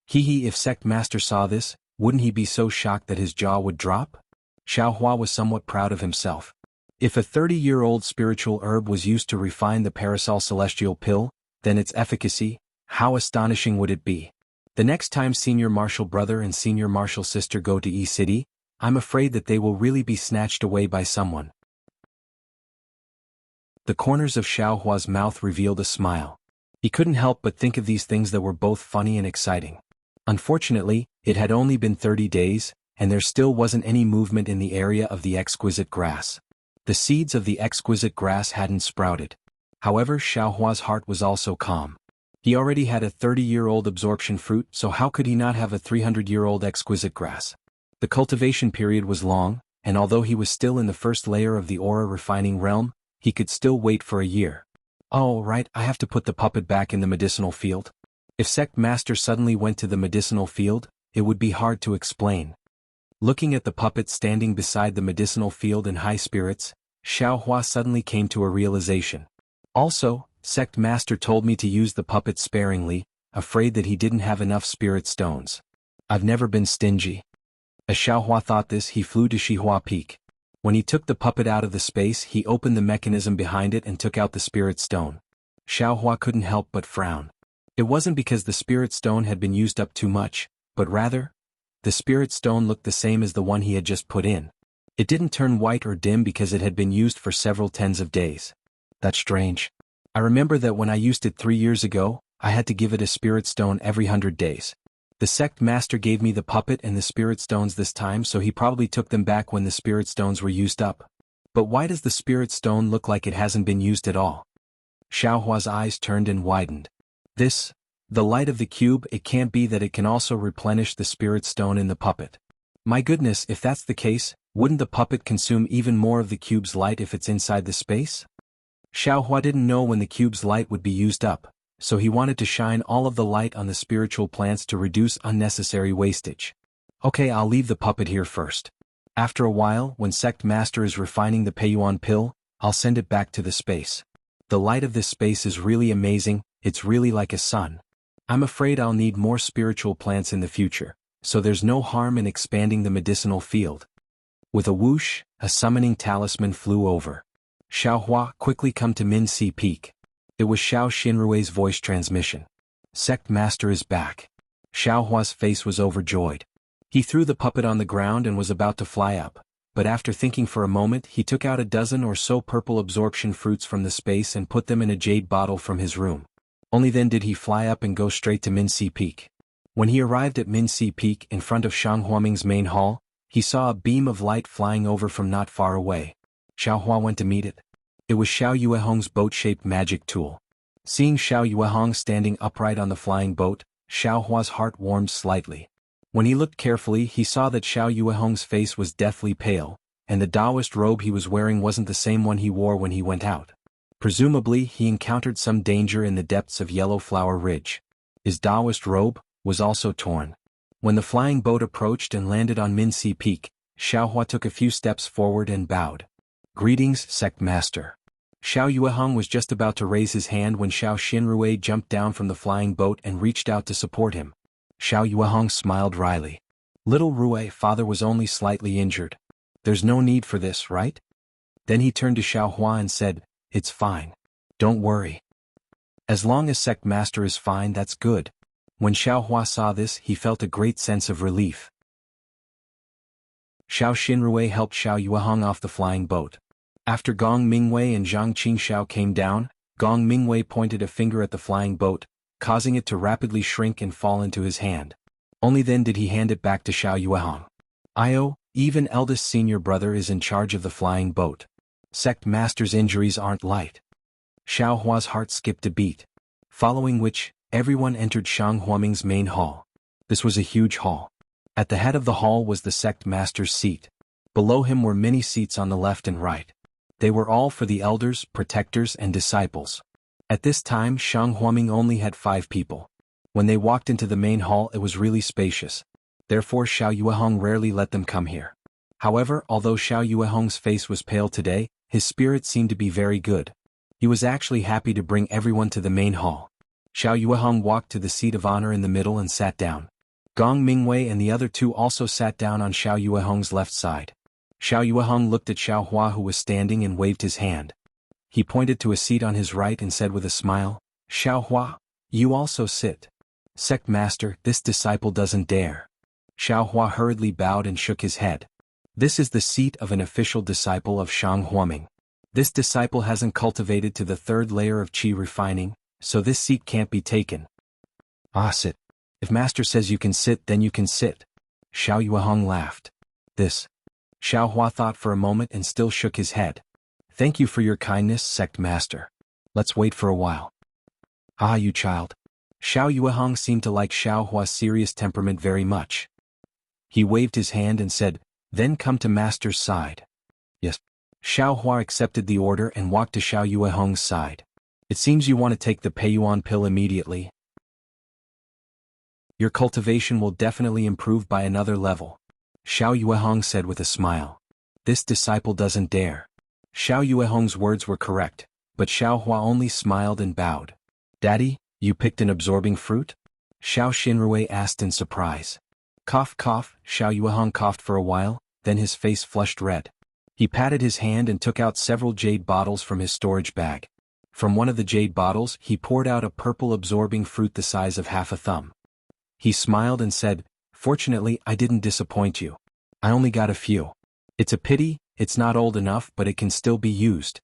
[SPEAKER 1] If Sect Master saw this, wouldn't he be so shocked that his jaw would drop? Xiaohua was somewhat proud of himself. If a 30-year-old spiritual herb was used to refine the parasol celestial pill, then its efficacy, how astonishing would it be? The next time Senior Marshal Brother and Senior Marshal Sister go to E-City, I'm afraid that they will really be snatched away by someone. The corners of Xiaohua's mouth revealed a smile. He couldn't help but think of these things that were both funny and exciting. Unfortunately, it had only been 30 days, and there still wasn't any movement in the area of the exquisite grass. The seeds of the exquisite grass hadn't sprouted. However, Xiaohua's heart was also calm. He already had a 30-year-old absorption fruit, so how could he not have a 300-year-old exquisite grass? The cultivation period was long, and although he was still in the first layer of the aura refining realm, he could still wait for a year. Oh, right, I have to put the puppet back in the medicinal field. If Sect Master suddenly went to the medicinal field, it would be hard to explain. Looking at the puppet standing beside the medicinal field in high spirits, Xiaohua suddenly came to a realization. Also, Sect Master told me to use the puppet sparingly, afraid that he didn't have enough spirit stones. I've never been stingy. As Xiaohua thought this, he flew to Shihua Peak. When he took the puppet out of the space, he opened the mechanism behind it and took out the spirit stone. Xiaohua couldn't help but frown. It wasn't because the spirit stone had been used up too much, but rather, the spirit stone looked the same as the one he had just put in. It didn't turn white or dim because it had been used for several tens of days. That's strange. I remember that when I used it 3 years ago, I had to give it a spirit stone every 100 days. The sect master gave me the puppet and the spirit stones this time, so he probably took them back when the spirit stones were used up. But why does the spirit stone look like it hasn't been used at all? Xiaohua's eyes turned and widened. The light of the cube, it can't be that it can also replenish the spirit stone in the puppet. My goodness, if that's the case, wouldn't the puppet consume even more of the cube's light if it's inside the space? Xiaohua didn't know when the cube's light would be used up, so he wanted to shine all of the light on the spiritual plants to reduce unnecessary wastage. Okay, I'll leave the puppet here first. After a while, when Sect Master is refining the Peiyuan pill, I'll send it back to the space. The light of this space is really amazing, it's really like a sun. I'm afraid I'll need more spiritual plants in the future, so there's no harm in expanding the medicinal field. With a whoosh, a summoning talisman flew over. Xiaohua, quickly come to Min-Si Peak. It was Xiao Xinrui's voice transmission. Sect Master is back. Xiaohua's face was overjoyed. He threw the puppet on the ground and was about to fly up, but after thinking for a moment he took out a dozen or so purple absorption fruits from the space and put them in a jade bottle from his room. Only then did he fly up and go straight to Min-Si Peak. When he arrived at Min-Si Peak in front of Shang Huaming's main hall, he saw a beam of light flying over from not far away. Xiaohua went to meet it. It was Xiao Yuehong's boat-shaped magic tool. Seeing Xiao Yuehong standing upright on the flying boat, Xiaohua's heart warmed slightly. When he looked carefully, he saw that Xiao Yuehong's face was deathly pale, and the Taoist robe he was wearing wasn't the same one he wore when he went out. Presumably, he encountered some danger in the depths of Yellow Flower Ridge. His Taoist robe was also torn. When the flying boat approached and landed on Minsi Peak, Xiaohua took a few steps forward and bowed. "Greetings, Sect Master." Xiao Yueheng was just about to raise his hand when Xiao Xinrui jumped down from the flying boat and reached out to support him. Xiao Yueheng smiled wryly. "Little Rui, father was only slightly injured. There's no need for this, right?" Then he turned to Xiaohua and said, "It's fine. Don't worry. As long as Sect Master is fine, that's good." When Xiaohua saw this, he felt a great sense of relief. Xiao Xinrui helped Xiao Yueheng off the flying boat. After Gong Mingwei and Zhang Qingxiao came down, Gong Mingwei pointed a finger at the flying boat, causing it to rapidly shrink and fall into his hand. Only then did he hand it back to Xiao Yueheng. "Io, even eldest senior brother is in charge of the flying boat. Sect Master's injuries aren't light." Xiao Hua's heart skipped a beat. Following which, everyone entered Shang Huaming's main hall. This was a huge hall. At the head of the hall was the Sect Master's seat. Below him were many seats on the left and right. They were all for the elders, protectors, and disciples. At this time, Shang Huaming only had 5 people. When they walked into the main hall, it was really spacious. Therefore, Xiao Yueheng rarely let them come here. However, although Xiao Yueheng's face was pale today, his spirit seemed to be very good. He was actually happy to bring everyone to the main hall. Xiao Yueheng walked to the seat of honor in the middle and sat down. Gong Mingwei and the other 2 also sat down on Xiao Yueheng's left side. Xiao Yueheng looked at Xiao Hua, who was standing, and waved his hand. He pointed to a seat on his right and said with a smile, "Xiao Hua, you also sit." "Sect Master, this disciple doesn't dare." Xiao Hua hurriedly bowed and shook his head. "This is the seat of an official disciple of Shang Huaming. This disciple hasn't cultivated to the 3rd layer of qi refining, so this seat can't be taken." "Ah, sit. If Master says you can sit, then you can sit." Xiao Yueheng laughed. "This." Xiao Hua thought for a moment and still shook his head. "Thank you for your kindness, Sect Master. Let's wait for a while." "Ah, you child." Xiao Yueheng seemed to like Xiao Hua's serious temperament very much. He waved his hand and said, "Then come to Master's side." "Yes." Xiao Hua accepted the order and walked to Xiao Yueheng's side. "It seems you want to take the Peiyuan pill immediately. Your cultivation will definitely improve by another level," Xiao Yueheng said with a smile. "This disciple doesn't dare." Xiao Yueheng's words were correct, but Xiao Hua only smiled and bowed. "Daddy, you picked an absorbing fruit?" Xiao Xinrui asked in surprise. Cough cough, Xiao Yueheng coughed for a while, then his face flushed red. He patted his hand and took out several jade bottles from his storage bag. From one of the jade bottles, he poured out a purple absorbing fruit the size of half a thumb. He smiled and said, "Fortunately, I didn't disappoint you. I only got a few. It's a pity, it's not old enough, but it can still be used."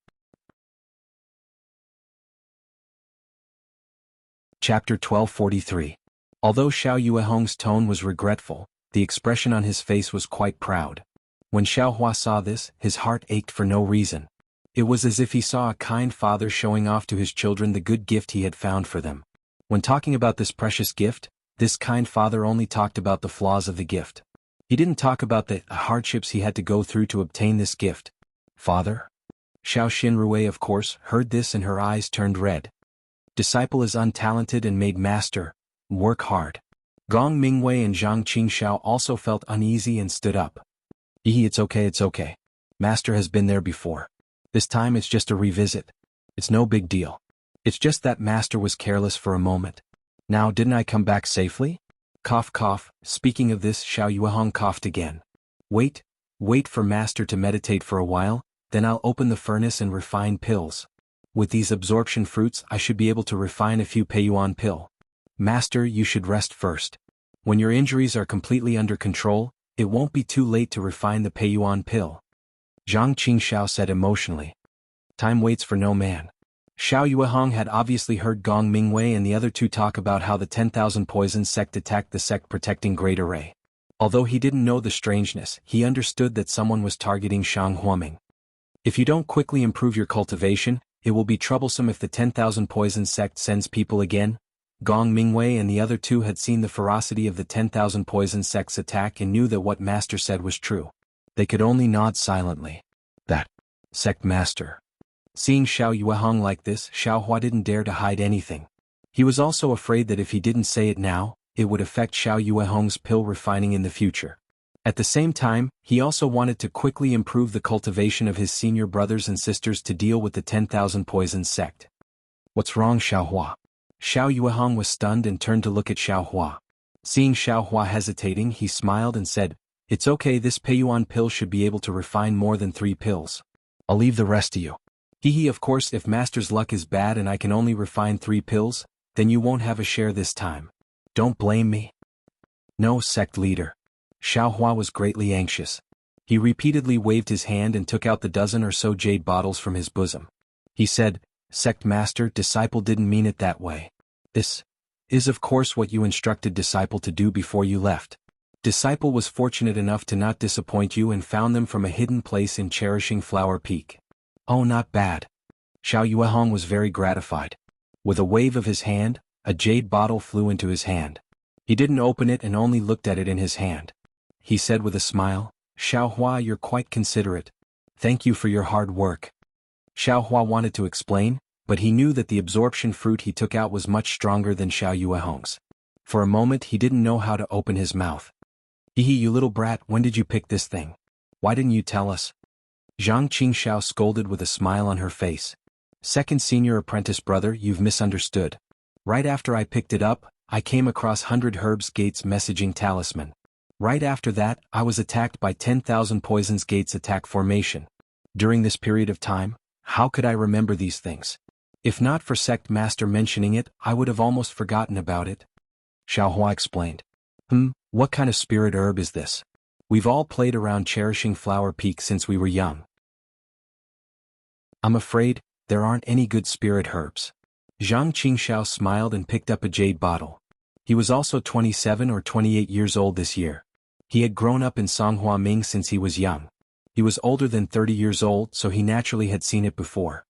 [SPEAKER 1] Chapter 1243. Although Xiao Yueheng's tone was regretful, the expression on his face was quite proud. When Xiao Hua saw this, his heart ached for no reason. It was as if he saw a kind father showing off to his children the good gift he had found for them. When talking about this precious gift, this kind father only talked about the flaws of the gift. He didn't talk about the hardships he had to go through to obtain this gift. "Father?" Xiao Xinrui, of course, heard this and her eyes turned red. "Disciple is untalented and made master. Work hard." Gong Mingwei and Zhang Qingxiao also felt uneasy and stood up. It's okay, it's okay. Master has been there before. This time it's just a revisit. It's no big deal. It's just that Master was careless for a moment. Now, didn't I come back safely?" Cough cough, speaking of this, Xiao Yueheng coughed again. Wait for Master to meditate for a while, then I'll open the furnace and refine pills. With these absorption fruits I should be able to refine a few Peiyuan pill. Master, you should rest first. When your injuries are completely under control, it won't be too late to refine the Peiyuan pill. Zhang Qingxiao said emotionally. Time waits for no man. Xiao Yueheng had obviously heard Gong Mingwei and the other 2 talk about how the 10,000 poison sect attacked the sect protecting Great Array. Although he didn't know the strangeness, he understood that someone was targeting Shang Huaming. If you don't quickly improve your cultivation, it will be troublesome if the 10,000 poison sect sends people again. Gong Mingwei and the other 2 had seen the ferocity of the 10,000 poison sect's attack and knew that what Master said was true. They could only nod silently. That sect master. Seeing Xiao Yuehong like this, Xiao Hua didn't dare to hide anything. He was also afraid that if he didn't say it now, it would affect Xiao Yuehong's pill refining in the future. At the same time, he also wanted to quickly improve the cultivation of his senior brothers and sisters to deal with the 10,000 Poisons sect. What's wrong, Xiao Hua? Xiao Yuehong was stunned and turned to look at Xiao Hua. Seeing Xiao Hua hesitating, he smiled and said, "It's okay, this Peiyuan pill should be able to refine more than 3 pills. I'll leave the rest to you." Hee, of course, if Master's luck is bad and I can only refine 3 pills, then you won't have a share this time. Don't blame me. No, sect leader. Xiao Hua was greatly anxious. He repeatedly waved his hand and took out the dozen or so jade bottles from his bosom. He said, "Sect master, disciple didn't mean it that way. This is of course what you instructed disciple to do before you left. Disciple was fortunate enough to not disappoint you and found them from a hidden place in Cherishing Flower Peak." Oh, not bad. Xiao Yuehong was very gratified. With a wave of his hand, a jade bottle flew into his hand. He didn't open it and only looked at it in his hand. He said with a smile, "Xiao Hua, you're quite considerate. Thank you for your hard work." Xiao Hua wanted to explain, but he knew that the absorption fruit he took out was much stronger than Xiao Yuehong's. For a moment he didn't know how to open his mouth. "Hehe, you little brat, when did you pick this thing? Why didn't you tell us?" Zhang Qingxiao scolded with a smile on her face. "Second senior apprentice brother, you've misunderstood. Right after I picked it up, I came across 100 Herbs Gates messaging talisman. Right after that, I was attacked by 10,000 Poisons Gates attack formation. During this period of time, how could I remember these things? If not for Sect Master mentioning it, I would have almost forgotten about it." Xiao Hua explained. What kind of spirit herb is this? We've all played around Cherishing Flower Peak since we were young. I'm afraid, there aren't any good spirit herbs. Zhang Qingxiao smiled and picked up a jade bottle. He was also 27 or 28 years old this year. He had grown up in Songhua Ming since he was young. He was older than 30 years old, so he naturally had seen it before.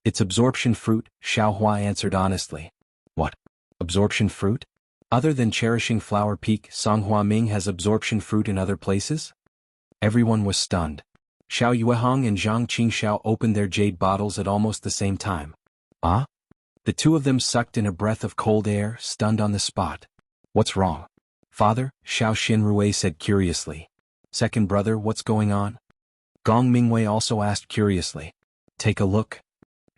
[SPEAKER 1] "It's absorption fruit," Xiao Hua answered honestly. "What? Absorption fruit? Other than Cherishing Flower Peak, Songhua Ming has absorption fruit in other places?" Everyone was stunned. Xiao Yuehong and Zhang Qingxiao opened their jade bottles at almost the same time. Ah? The two of them sucked in a breath of cold air, stunned on the spot. "What's wrong? Father?" Xiao Xinrui said curiously. "Second brother, what's going on?" Gong Mingwei also asked curiously. "Take a look."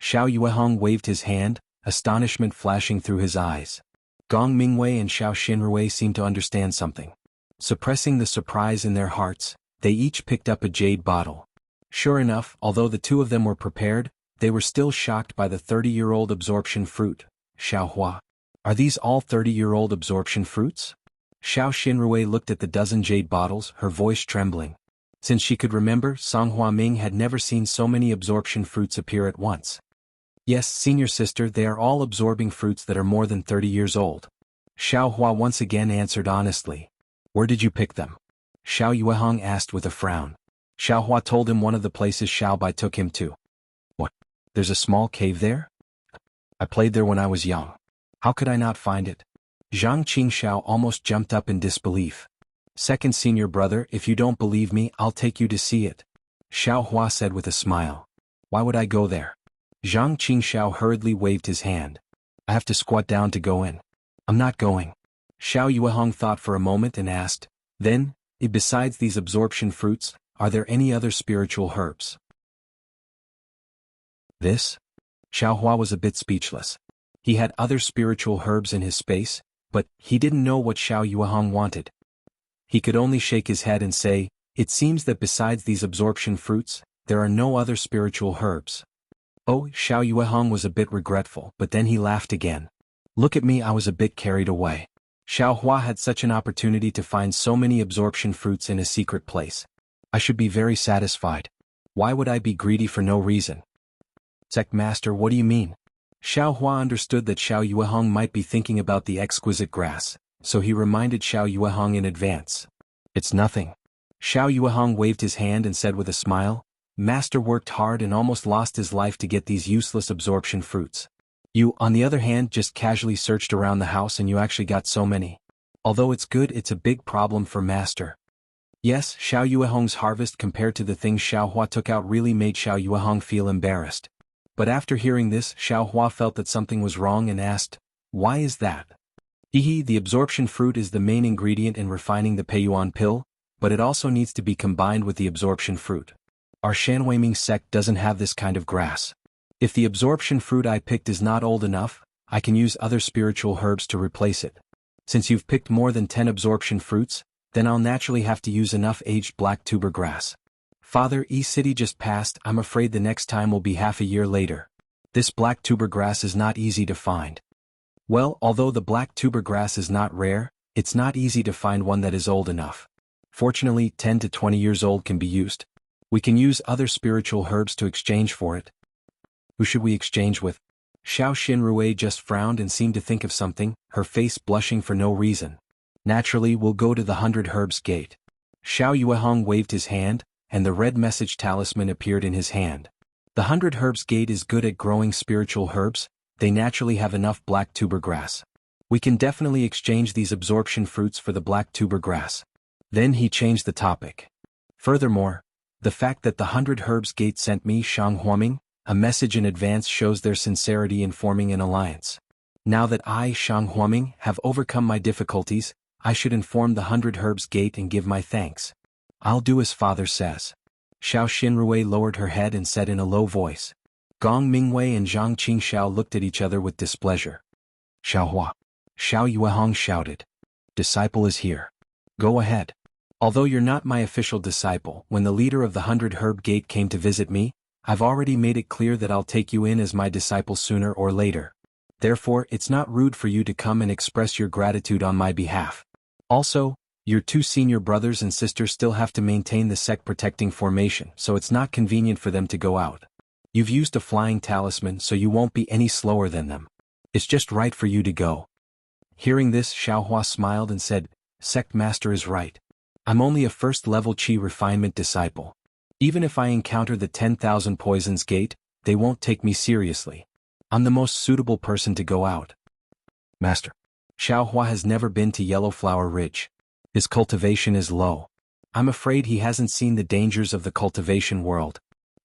[SPEAKER 1] Xiao Yuehong waved his hand, astonishment flashing through his eyes. Gong Mingwei and Xiao Xinrui seemed to understand something. Suppressing the surprise in their hearts, they each picked up a jade bottle. Sure enough, although the two of them were prepared, they were still shocked by the 30-year-old absorption fruit. "Xiao Hua, are these all 30-year-old absorption fruits?" Xiao Xinrui looked at the dozen jade bottles, her voice trembling. Since she could remember, Songhua Ming had never seen so many absorption fruits appear at once. "Yes, senior sister, they are all absorbing fruits that are more than 30 years old." Xiao Hua once again answered honestly. "Where did you pick them?" Xiao Yuehong asked with a frown. Xiao Hua told him one of the places Xiao Bai took him to. "What? There's a small cave there? I played there when I was young. How could I not find it?" Zhang Qingxiao almost jumped up in disbelief. "Second senior brother, if you don't believe me, I'll take you to see it," Xiao Hua said with a smile. "Why would I go there?" Zhang Qingxiao hurriedly waved his hand. "I have to squat down to go in. I'm not going." Xiao Yuehong thought for a moment and asked, "Then, besides these absorption fruits, are there any other spiritual herbs?" This? Xiao Hua was a bit speechless. He had other spiritual herbs in his space, but he didn't know what Xiao Yuehong wanted. He could only shake his head and say, "It seems that besides these absorption fruits, there are no other spiritual herbs." Oh, Xiao Yuehong was a bit regretful, but then he laughed again. "Look at me, I was a bit carried away. Xiao Hua had such an opportunity to find so many absorption fruits in a secret place. I should be very satisfied. Why would I be greedy for no reason?" "Sect Master, what do you mean?" Xiao Hua understood that Xiao Yuehong might be thinking about the exquisite grass, so he reminded Xiao Yuehong in advance. "It's nothing." Xiao Yuehong waved his hand and said with a smile, "Master worked hard and almost lost his life to get these useless absorption fruits. You, on the other hand, just casually searched around the house and you actually got so many. Although it's good, it's a big problem for Master." Yes, Xiao Yuehong's harvest compared to the things Xiao Hua took out really made Xiao Yuehong feel embarrassed. But after hearing this, Xiao Hua felt that something was wrong and asked, "Why is that?" Hehe, the absorption fruit is the main ingredient in refining the Peiyuan pill, but it also needs to be combined with the absorption fruit. Our Shanhuiming sect doesn't have this kind of grass. If the absorption fruit I picked is not old enough, I can use other spiritual herbs to replace it. Since you've picked more than 10 absorption fruits, then I'll naturally have to use enough aged black tuber grass. Father, E-City just passed, I'm afraid the next time will be half a year later. This black tuber grass is not easy to find. Well, although the black tuber grass is not rare, it's not easy to find one that is old enough. Fortunately, 10 to 20 years old can be used. We can use other spiritual herbs to exchange for it. Who should we exchange with? Xiao Xinrui just frowned and seemed to think of something, her face blushing for no reason. Naturally, we'll go to the 100 Herbs Gate. Xiao Yuehong waved his hand, and the red message talisman appeared in his hand. The 100 Herbs Gate is good at growing spiritual herbs, they naturally have enough black tuber grass. We can definitely exchange these absorption fruits for the black tuber grass. Then he changed the topic. Furthermore, the fact that the 100 Herbs Gate sent me Shang Huaming a message in advance shows their sincerity in forming an alliance. Now that I, Shang Huaming, have overcome my difficulties, I should inform the 100 Herbs Gate and give my thanks. I'll do as father says. Xiao Xinrui lowered her head and said in a low voice. Gong Mingwei and Zhang Qingxiao looked at each other with displeasure. Xiao Hua. Xiao Yuehong shouted. Disciple is here. Go ahead. Although you're not my official disciple, when the leader of the 100 Herb Gate came to visit me, I've already made it clear that I'll take you in as my disciple sooner or later. Therefore, it's not rude for you to come and express your gratitude on my behalf. Also, your two senior brothers and sisters still have to maintain the sect protecting formation, so it's not convenient for them to go out. You've used a flying talisman, so you won't be any slower than them. It's just right for you to go. Hearing this, Xiao Hua smiled and said, Sect Master is right. I'm only a first-level Qi refinement disciple. Even if I encounter the 10,000 Poisons Gate, they won't take me seriously. I'm the most suitable person to go out. Master. Xiao Hua has never been to Yellowflower Ridge. His cultivation is low. I'm afraid he hasn't seen the dangers of the cultivation world.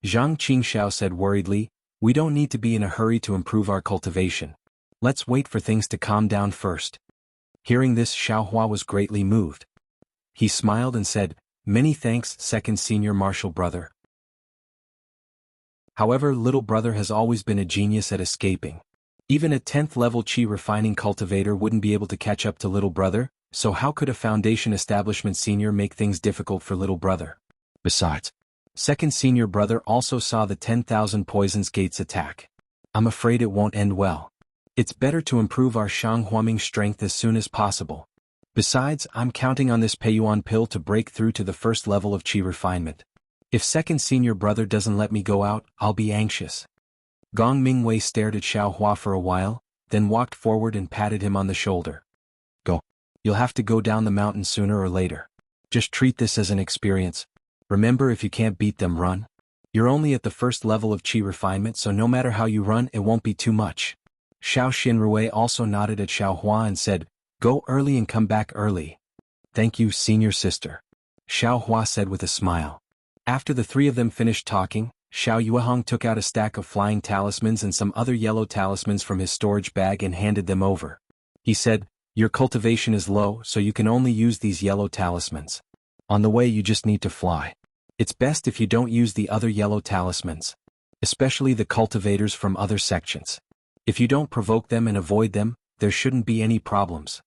[SPEAKER 1] Zhang Qingxiao said worriedly, we don't need to be in a hurry to improve our cultivation. Let's wait for things to calm down first. Hearing this, Xiao Hua was greatly moved. He smiled and said, Many thanks, second senior martial brother. However, little brother has always been a genius at escaping. Even a 10th level Qi refining cultivator wouldn't be able to catch up to little brother, so how could a foundation establishment senior make things difficult for little brother? Besides, second senior brother also saw the 10,000 Poisons Gates attack. I'm afraid it won't end well. It's better to improve our Shang Huaming strength as soon as possible. Besides, I'm counting on this Peiyuan pill to break through to the first level of Qi refinement. If second senior brother doesn't let me go out, I'll be anxious. Gong Mingwei stared at Xiao Hua for a while, then walked forward and patted him on the shoulder. Go. You'll have to go down the mountain sooner or later. Just treat this as an experience. Remember, if you can't beat them, run. You're only at the first level of Qi refinement, so no matter how you run, it won't be too much. Xiao Xinrui also nodded at Xiao Hua and said, Go early and come back early. Thank you, senior sister. Xiao Hua said with a smile. After the three of them finished talking, Xiao Yuehong took out a stack of flying talismans and some other yellow talismans from his storage bag and handed them over. He said, Your cultivation is low, so you can only use these yellow talismans. On the way you just need to fly. It's best if you don't use the other yellow talismans. Especially the cultivators from other sections. If you don't provoke them and avoid them, there shouldn't be any problems.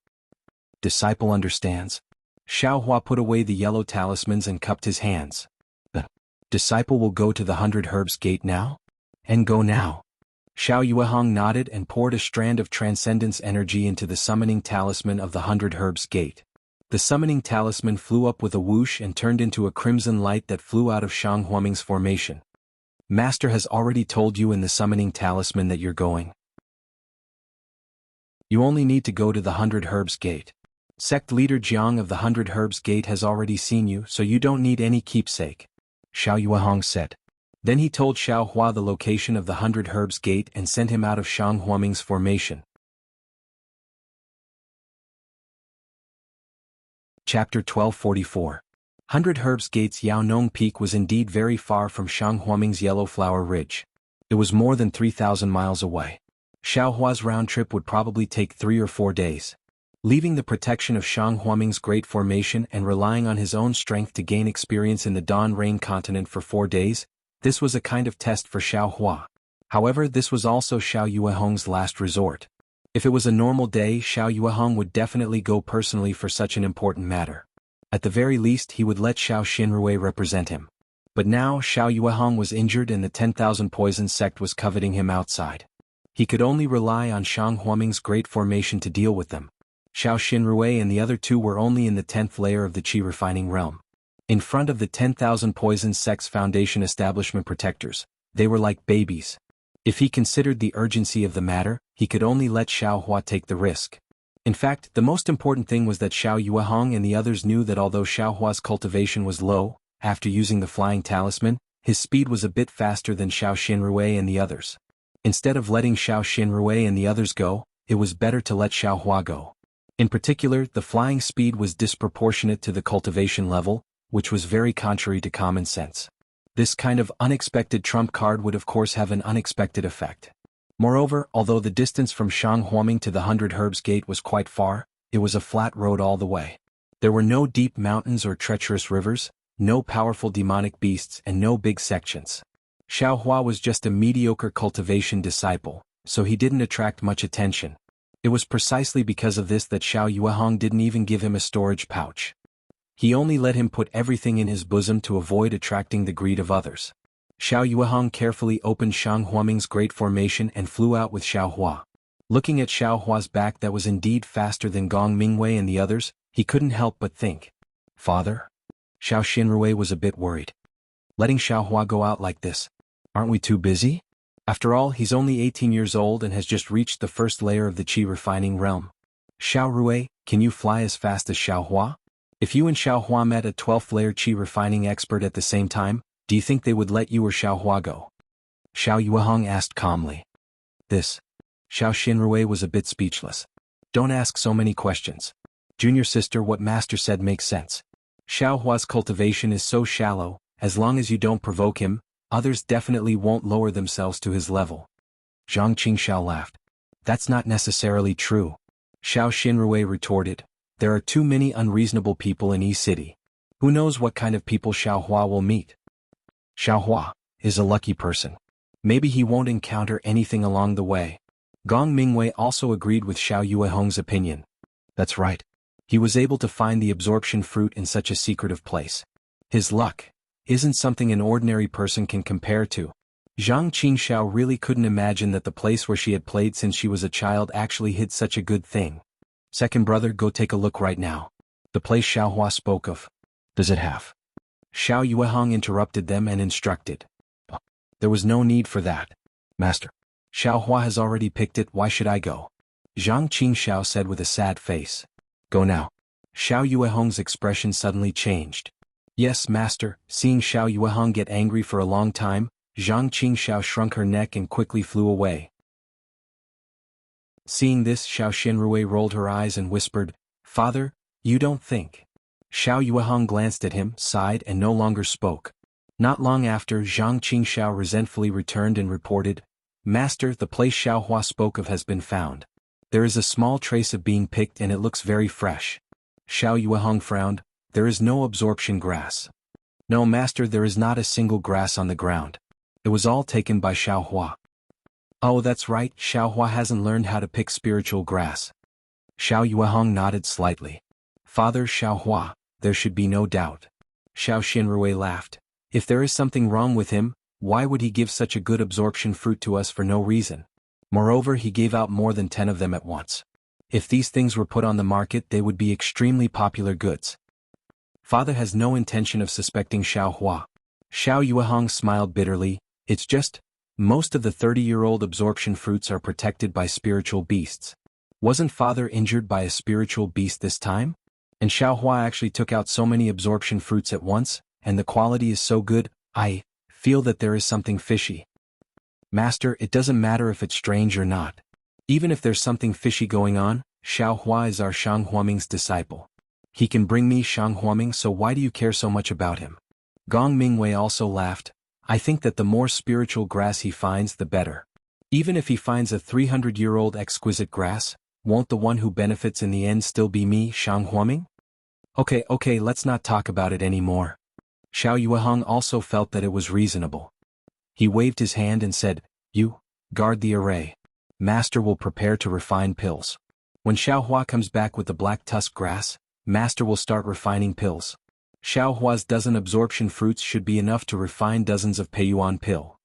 [SPEAKER 1] Disciple understands. Xiao Hua put away the yellow talismans and cupped his hands. The disciple will go to the 100 Herbs Gate now? And go now. Xiao Yuehong nodded and poured a strand of transcendence energy into the summoning talisman of the 100 Herbs Gate. The summoning talisman flew up with a whoosh and turned into a crimson light that flew out of Shang Huaming's formation. Master has already told you in the summoning talisman that you're going. You only need to go to the 100 Herbs Gate. Sect leader Jiang of the 100 Herbs Gate has already seen you, so you don't need any keepsake. Xiao Yuehong said. Then he told Xiao Hua the location of the 100 Herbs Gate and sent him out of Shang Huaming's formation. Chapter 1244. 100 Herbs Gates Yaonong Peak was indeed very far from Shang Huaming's Yellow Flower Ridge. It was more than 3,000 miles away. Xiao Hua's round trip would probably take 3 or 4 days. Leaving the protection of Shang Huaming's Great Formation and relying on his own strength to gain experience in the Dawn Rain continent for 4 days, this was a kind of test for Xiao Hua. However, this was also Xiao Yuehong's last resort. If it was a normal day, Xiao Yuehong would definitely go personally for such an important matter. At the very least, he would let Xiao Xinrui represent him. But now, Xiao Yuehong was injured and the 10,000 Poison sect was coveting him outside. He could only rely on Shang Huaming's Great Formation to deal with them. Xiao Xinrui and the other two were only in the 10th layer of the Qi refining realm. In front of the 10,000 Poison sect's Foundation establishment protectors, they were like babies. If he considered the urgency of the matter, he could only let Xiao Hua take the risk. In fact, the most important thing was that Xiao Yuehong and the others knew that although Xiao Hua's cultivation was low, after using the flying talisman, his speed was a bit faster than Xiao Xinrui and the others. Instead of letting Xiao Xinrui and the others go, it was better to let Xiao Hua go. In particular, the flying speed was disproportionate to the cultivation level, which was very contrary to common sense. This kind of unexpected trump card would of course have an unexpected effect. Moreover, although the distance from Shang Huaming to the 100 Herbs Gate was quite far, it was a flat road all the way. There were no deep mountains or treacherous rivers, no powerful demonic beasts and no big sections. Xiao Hua was just a mediocre cultivation disciple, so he didn't attract much attention. It was precisely because of this that Xiao Yuehong didn't even give him a storage pouch. He only let him put everything in his bosom to avoid attracting the greed of others. Xiao Yuehong carefully opened Shang Huaming's Great Formation and flew out with Xiao Hua. Looking at Xiao Hua's back that was indeed faster than Gong Mingwei and the others, he couldn't help but think. Father? Xiao Xinrui was a bit worried. Letting Xiao Hua go out like this? Aren't we too busy? After all, he's only 18 years old and has just reached the first layer of the Qi refining realm. Xiao Rui, can you fly as fast as Xiao Hua? If you and Xiao Hua met a 12th layer Qi refining expert at the same time, do you think they would let you or Xiao Hua go? Xiao Yuehong asked calmly. This. Xiao Xinrui was a bit speechless. Don't ask so many questions. Junior sister, what master said makes sense. Xiao Hua's cultivation is so shallow, as long as you don't provoke him, others definitely won't lower themselves to his level. Zhang Qingxiao laughed. That's not necessarily true. Xiao Xinrui retorted. There are too many unreasonable people in E-City. Who knows what kind of people Xiao Hua will meet? Xiao Hua is a lucky person. Maybe he won't encounter anything along the way. Gong Mingwei also agreed with Xiao Yuehong's opinion. That's right. He was able to find the absorption fruit in such a secretive place. His luck isn't something an ordinary person can compare to. Zhang Qingxiao really couldn't imagine that the place where she had played since she was a child actually hid such a good thing. Second brother, go take a look right now. The place Xiao Hua spoke of. Does it have? Xiao Yuehong interrupted them and instructed. Oh, there was no need for that. Master. Xiao Hua has already picked it, why should I go? Zhang Qingxiao said with a sad face. Go now. Xiao Yuehong's expression suddenly changed. Yes, master. Seeing Xiao Yuehong get angry for a long time, Zhang Qingxiao shrunk her neck and quickly flew away. Seeing this, Xiao Xinrui rolled her eyes and whispered, Father, you don't think. Xiao Yuehong glanced at him, sighed and no longer spoke. Not long after, Zhang Qingxiao resentfully returned and reported, Master, the place Xiao Hua spoke of has been found. There is a small trace of being picked and it looks very fresh. Xiao Yuehong frowned. There is no absorption grass. No, master, there is not a single grass on the ground. It was all taken by Xiao Hua. Oh, that's right, Xiao Hua hasn't learned how to pick spiritual grass. Xiao Yuehong nodded slightly. Father, Xiao Hua, there should be no doubt. Xiao Xinrui laughed. If there is something wrong with him, why would he give such a good absorption fruit to us for no reason? Moreover, he gave out more than 10 of them at once. If these things were put on the market, they would be extremely popular goods. Father has no intention of suspecting Xiao Hua. Xiao Yuehong smiled bitterly. It's just, most of the 30-year-old absorption fruits are protected by spiritual beasts. Wasn't Father injured by a spiritual beast this time? And Xiao Hua actually took out so many absorption fruits at once, and the quality is so good, I feel that there is something fishy. Master, it doesn't matter if it's strange or not. Even if there's something fishy going on, Xiao Hua is our Shang Huaming's disciple. He can bring me Shang Huaming, so why do you care so much about him? Gong Mingwei also laughed. I think that the more spiritual grass he finds, the better. Even if he finds a 300-year-old exquisite grass, won't the one who benefits in the end still be me, Shang Huaming? Okay, let's not talk about it anymore. Xiao Yuehong also felt that it was reasonable. He waved his hand and said, You, guard the array. Master will prepare to refine pills. When Xiao Hua comes back with the black tusk grass, Master will start refining pills. Xiao Hua's dozen absorption fruits should be enough to refine dozens of Peiyuan pill.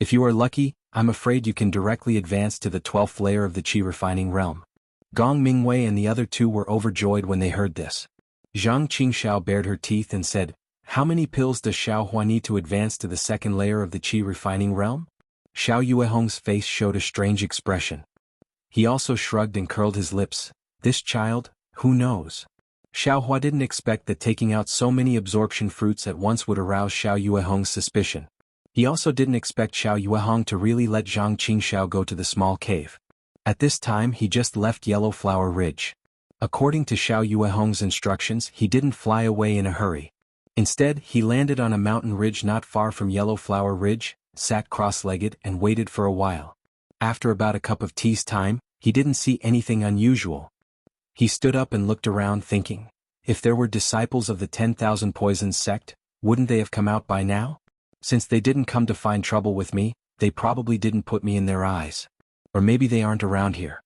[SPEAKER 1] If you are lucky, I'm afraid you can directly advance to the 12th layer of the Qi refining realm. Gong Mingwei and the other two were overjoyed when they heard this. Zhang Qingxiao bared her teeth and said, How many pills does Xiao Hua need to advance to the 2nd layer of the Qi refining realm? Xiao Yuehong's face showed a strange expression. He also shrugged and curled his lips. This child, who knows? Xiao Hua didn't expect that taking out so many absorption fruits at once would arouse Xiao Yuehong's suspicion. He also didn't expect Xiao Yuehong to really let Zhang Qingxiao go to the small cave. At this time he just left Yellow Flower Ridge. According to Xiao Yuehong's instructions, he didn't fly away in a hurry. Instead, he landed on a mountain ridge not far from Yellow Flower Ridge, sat cross-legged and waited for a while. After about a cup of tea's time, he didn't see anything unusual. He stood up and looked around thinking, if there were disciples of the 10,000 Poisons sect, wouldn't they have come out by now? Since they didn't come to find trouble with me, they probably didn't put me in their eyes. Or maybe they aren't around here.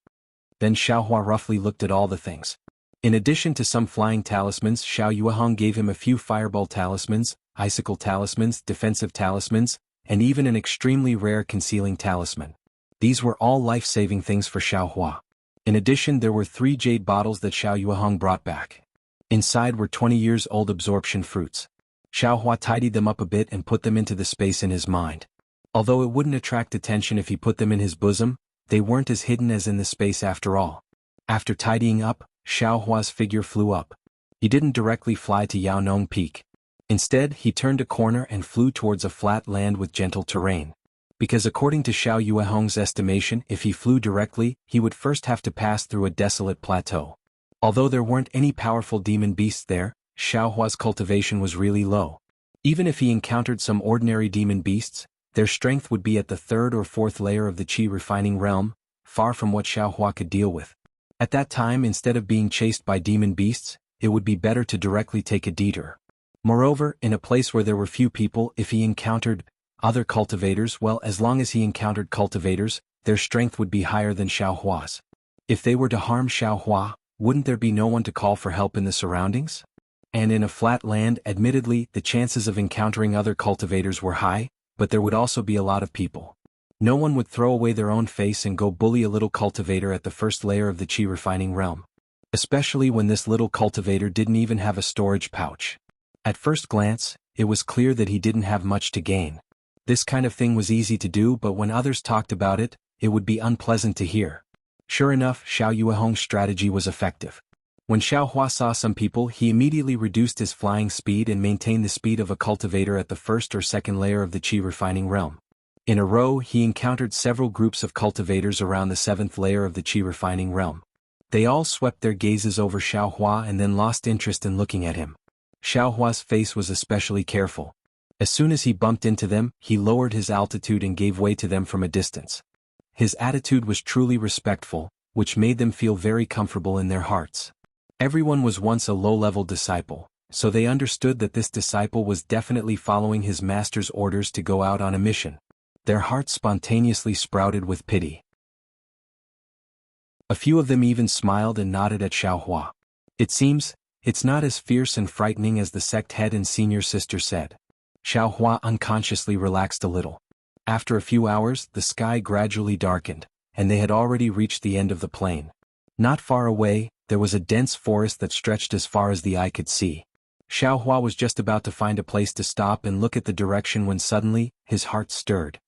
[SPEAKER 1] Then Xiao Hua roughly looked at all the things. In addition to some flying talismans, Xiao Yuehong gave him a few fireball talismans, icicle talismans, defensive talismans, and even an extremely rare concealing talisman. These were all life-saving things for Xiao Hua. In addition, there were 3 jade bottles that Xiao Yuehong brought back. Inside were 20-years-old absorption fruits. Xiao Hua tidied them up a bit and put them into the space in his mind. Although it wouldn't attract attention if he put them in his bosom, they weren't as hidden as in the space after all. After tidying up, Xiao Hua's figure flew up. He didn't directly fly to Yaonong Peak. Instead, he turned a corner and flew towards a flat land with gentle terrain. Because according to Xiao Yuehong's estimation, if he flew directly, he would first have to pass through a desolate plateau. Although there weren't any powerful demon beasts there, Xiao Hua's cultivation was really low. Even if he encountered some ordinary demon beasts, their strength would be at the 3rd or 4th layer of the Qi refining realm, far from what Xiao Hua could deal with. At that time, instead of being chased by demon beasts, it would be better to directly take a detour. Moreover, in a place where there were few people, if he encountered other cultivators, well, as long as he encountered cultivators, their strength would be higher than Xiao Hua's. If they were to harm Xiao Hua, wouldn't there be no one to call for help in the surroundings? And in a flat land, admittedly, the chances of encountering other cultivators were high, but there would also be a lot of people. No one would throw away their own face and go bully a little cultivator at the 1st layer of the Qi refining realm. Especially when this little cultivator didn't even have a storage pouch. At first glance, it was clear that he didn't have much to gain. This kind of thing was easy to do, but when others talked about it, it would be unpleasant to hear. Sure enough, Xiao Yuehong's strategy was effective. When Xiao Hua saw some people, he immediately reduced his flying speed and maintained the speed of a cultivator at the 1st or 2nd layer of the Qi refining realm. In a row, he encountered several groups of cultivators around the 7th layer of the Qi refining realm. They all swept their gazes over Xiao Hua and then lost interest in looking at him. Xiao Hua's face was especially careful. As soon as he bumped into them, he lowered his altitude and gave way to them from a distance. His attitude was truly respectful, which made them feel very comfortable in their hearts. Everyone was once a low-level disciple, so they understood that this disciple was definitely following his master's orders to go out on a mission. Their hearts spontaneously sprouted with pity. A few of them even smiled and nodded at Xiao Hua. It seems, it's not as fierce and frightening as the sect head and senior sister said. Xiao Hua unconsciously relaxed a little. After a few hours, the sky gradually darkened, and they had already reached the end of the plain. Not far away, there was a dense forest that stretched as far as the eye could see. Xiao Hua was just about to find a place to stop and look at the direction when suddenly, his heart stirred.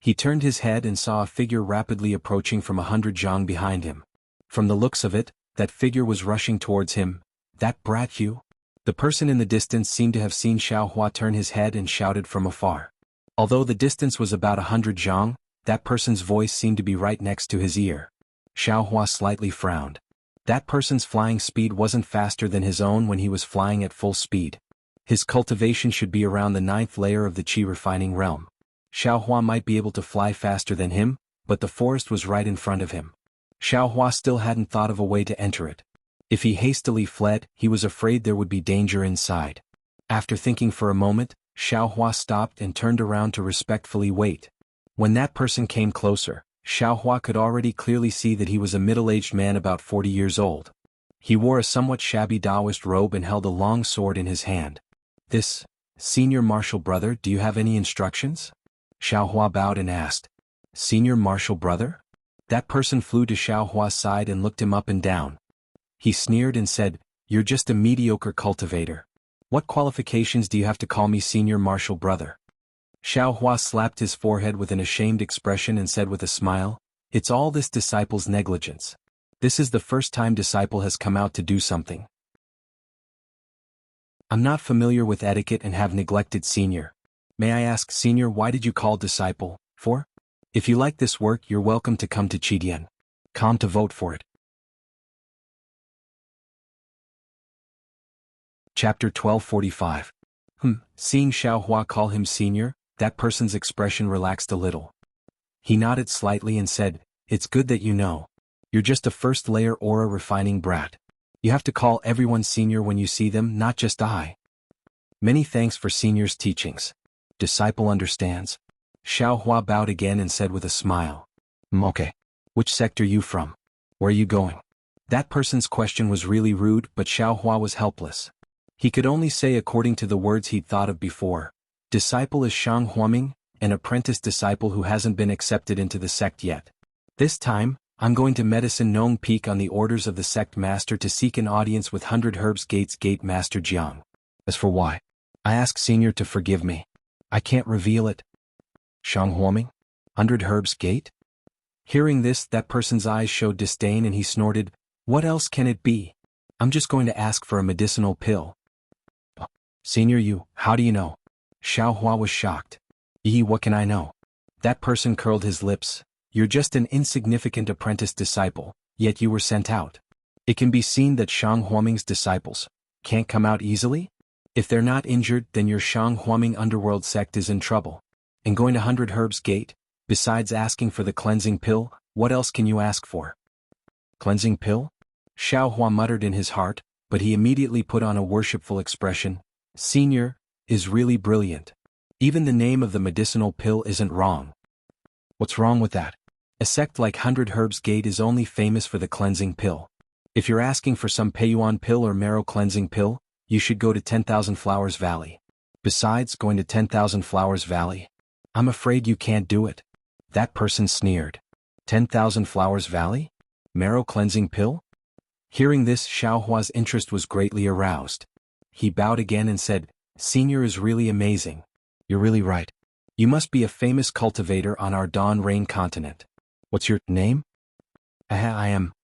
[SPEAKER 1] He turned his head and saw a figure rapidly approaching from 100 zhang behind him. From the looks of it, that figure was rushing towards him. That brat you? The person in the distance seemed to have seen Xiao Hua turn his head and shouted from afar. Although the distance was about 100 zhang, that person's voice seemed to be right next to his ear. Xiao Hua slightly frowned. That person's flying speed wasn't faster than his own when he was flying at full speed. His cultivation should be around the 9th layer of the Qi refining realm. Xiaohua might be able to fly faster than him, but the forest was right in front of him. Xiaohua still hadn't thought of a way to enter it. If he hastily fled, he was afraid there would be danger inside. After thinking for a moment, Xiaohua stopped and turned around to respectfully wait. When that person came closer, Xiaohua could already clearly see that he was a middle-aged man about 40 years old. He wore a somewhat shabby Taoist robe and held a long sword in his hand. "This, senior martial brother, do you have any instructions?" Xiaohua bowed and asked. "Senior martial brother?" That person flew to Xiaohua's side and looked him up and down. He sneered and said, "You're just a mediocre cultivator. What qualifications do you have to call me senior martial brother?" Xiaohua slapped his forehead with an ashamed expression and said with a smile, "It's all this disciple's negligence. This is the first time disciple has come out to do something. I'm not familiar with etiquette and have neglected senior. May I ask, senior, why did you call disciple, for? If you like this work, you're welcome to come to Qidian. Come to vote for it." Chapter 1245. Seeing Xiaohua call him senior, that person's expression relaxed a little. He nodded slightly and said, "It's good that you know. You're just a first-layer aura refining brat. You have to call everyone senior when you see them, not just I. Many thanks for senior's teachings. Disciple understands." Xiaohua bowed again and said with a smile, "Okay. Which sector you from? Where are you going?" That person's question was really rude, but Xiaohua was helpless. He could only say according to the words he'd thought of before. Disciple is Shang Huaming, an apprentice disciple who hasn't been accepted into the sect yet. This time, I'm going to Medicine Nong Peak on the orders of the sect master to seek an audience with 100 Herbs Gate's Gate Master Jiang. As for why, I ask senior to forgive me. I can't reveal it. Shang Huaming? 100 Herbs Gate? Hearing this, that person's eyes showed disdain and he snorted, "What else can it be? I'm just going to ask for a medicinal pill." Senior, how do you know? Xiaohua was shocked. What can I know? That person curled his lips. You're just an insignificant apprentice disciple, yet you were sent out. It can be seen that Shang Huaming's disciples can't come out easily? If they're not injured, then your Shang Huaming underworld sect is in trouble. And going to 100 Herbs Gate, besides asking for the cleansing pill, what else can you ask for? Cleansing pill? Xiaohua muttered in his heart, but he immediately put on a worshipful expression. Senior is really brilliant. Even the name of the medicinal pill isn't wrong. What's wrong with that? A sect like 100 Herbs Gate is only famous for the cleansing pill. If you're asking for some Peiyuan pill or marrow cleansing pill, you should go to 10,000 Flowers Valley. Besides, going to 10,000 Flowers Valley, I'm afraid you can't do it. That person sneered. 10,000 Flowers Valley? Marrow cleansing pill? Hearing this, Xiaohua's interest was greatly aroused. He bowed again and said, "Senior is really amazing. You're really right. You must be a famous cultivator on our Dawn Rain continent. What's your name?" I am.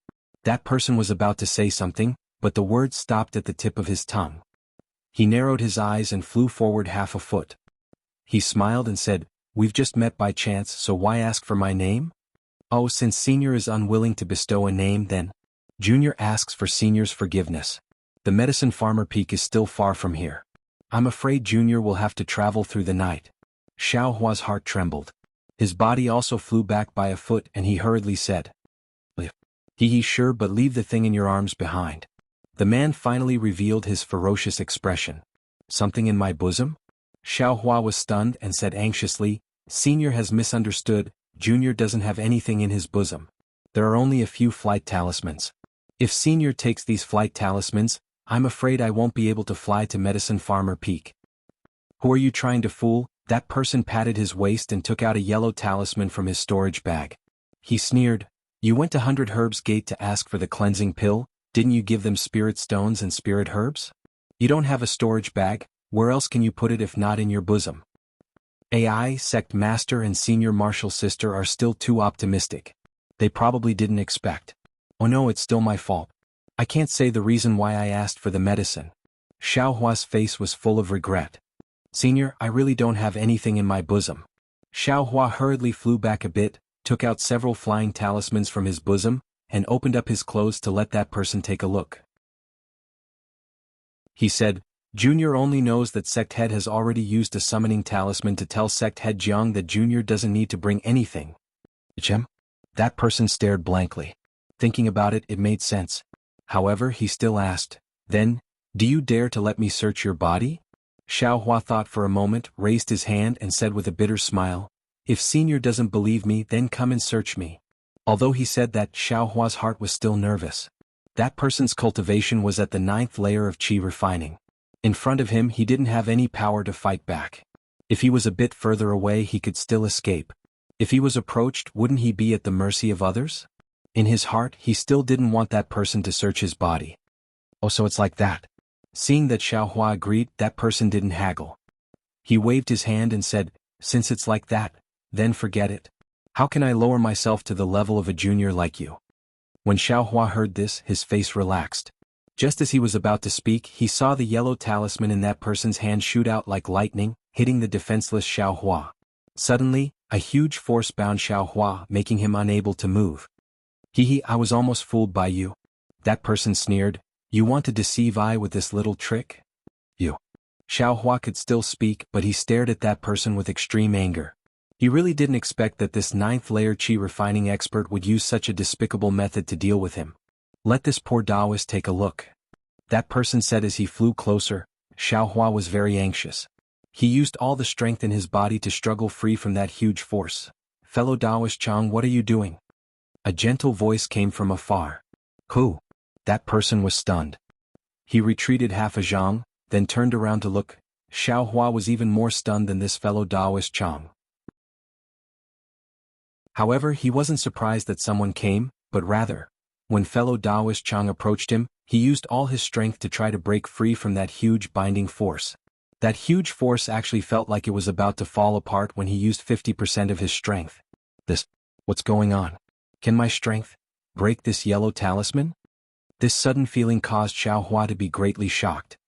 [SPEAKER 1] That person was about to say something, but the words stopped at the tip of his tongue. He narrowed his eyes and flew forward half a foot. He smiled and said, "We've just met by chance, so why ask for my name?" "Oh, since senior is unwilling to bestow a name, then junior asks for senior's forgiveness. The Medicine Farmer Peak is still far from here. I'm afraid junior will have to travel through the night." Xiaohua's heart trembled. His body also flew back by a foot and he hurriedly said, Sure, but leave the thing in your arms behind." The man finally revealed his ferocious expression. "Something in my bosom?" Xiaohua was stunned and said anxiously, "Senior has misunderstood, junior doesn't have anything in his bosom. There are only a few flight talismans. If senior takes these flight talismans, I'm afraid I won't be able to fly to Medicine Farmer Peak." "Who are you trying to fool?" That person patted his waist and took out a yellow talisman from his storage bag. He sneered, "You went to 100 Herbs Gate to ask for the cleansing pill, didn't you give them spirit stones and spirit herbs? You don't have a storage bag, where else can you put it if not in your bosom?" AI, sect master and senior martial sister are still too optimistic. They probably didn't expect. "Oh no, it's still my fault. I can't say the reason why I asked for the medicine." Xiaohua's face was full of regret. "Senior, I really don't have anything in my bosom." Xiaohua hurriedly flew back a bit, took out several flying talismans from his bosom, and opened up his clothes to let that person take a look. He said, Junior only knows that Sect Head has already used a summoning talisman to tell Sect Head Jiang that Junior doesn't need to bring anything. Chem? That person stared blankly. Thinking about it, it made sense. However, he still asked, Then, do you dare to let me search your body? Xiao Hua thought for a moment, raised his hand and said with a bitter smile, If Senior doesn't believe me, then come and search me. Although he said that, Xiao Hua's heart was still nervous. That person's cultivation was at the 9th layer of qi refining. In front of him, he didn't have any power to fight back. If he was a bit further away, he could still escape. If he was approached, wouldn't he be at the mercy of others? In his heart, he still didn't want that person to search his body. Oh, so it's like that. Seeing that Xiao Hua agreed, that person didn't haggle. He waved his hand and said, Since it's like that, then forget it. How can I lower myself to the level of a junior like you? When Xiao Hua heard this, his face relaxed. Just as he was about to speak, he saw the yellow talisman in that person's hand shoot out like lightning, hitting the defenseless Xiao Hua. Suddenly, a huge force bound Xiao Hua, making him unable to move. I was almost fooled by you. That person sneered, You want to deceive I with this little trick? You. Xiao Hua could still speak, but he stared at that person with extreme anger. He really didn't expect that this 9th layer qi refining expert would use such a despicable method to deal with him. Let this poor Taoist take a look. That person said as he flew closer. Xiao Hua was very anxious. He used all the strength in his body to struggle free from that huge force. Fellow Taoist Chang, what are you doing? A gentle voice came from afar. Who? That person was stunned. He retreated half a zhang, then turned around to look. Xiao Hua was even more stunned than this fellow Taoist Chang. However, he wasn't surprised that someone came, but rather, when fellow Taoist Chang approached him, he used all his strength to try to break free from that huge binding force. That huge force actually felt like it was about to fall apart when he used 50% of his strength. What's going on? Can my strength break this yellow talisman? This sudden feeling caused Xiao Hua to be greatly shocked.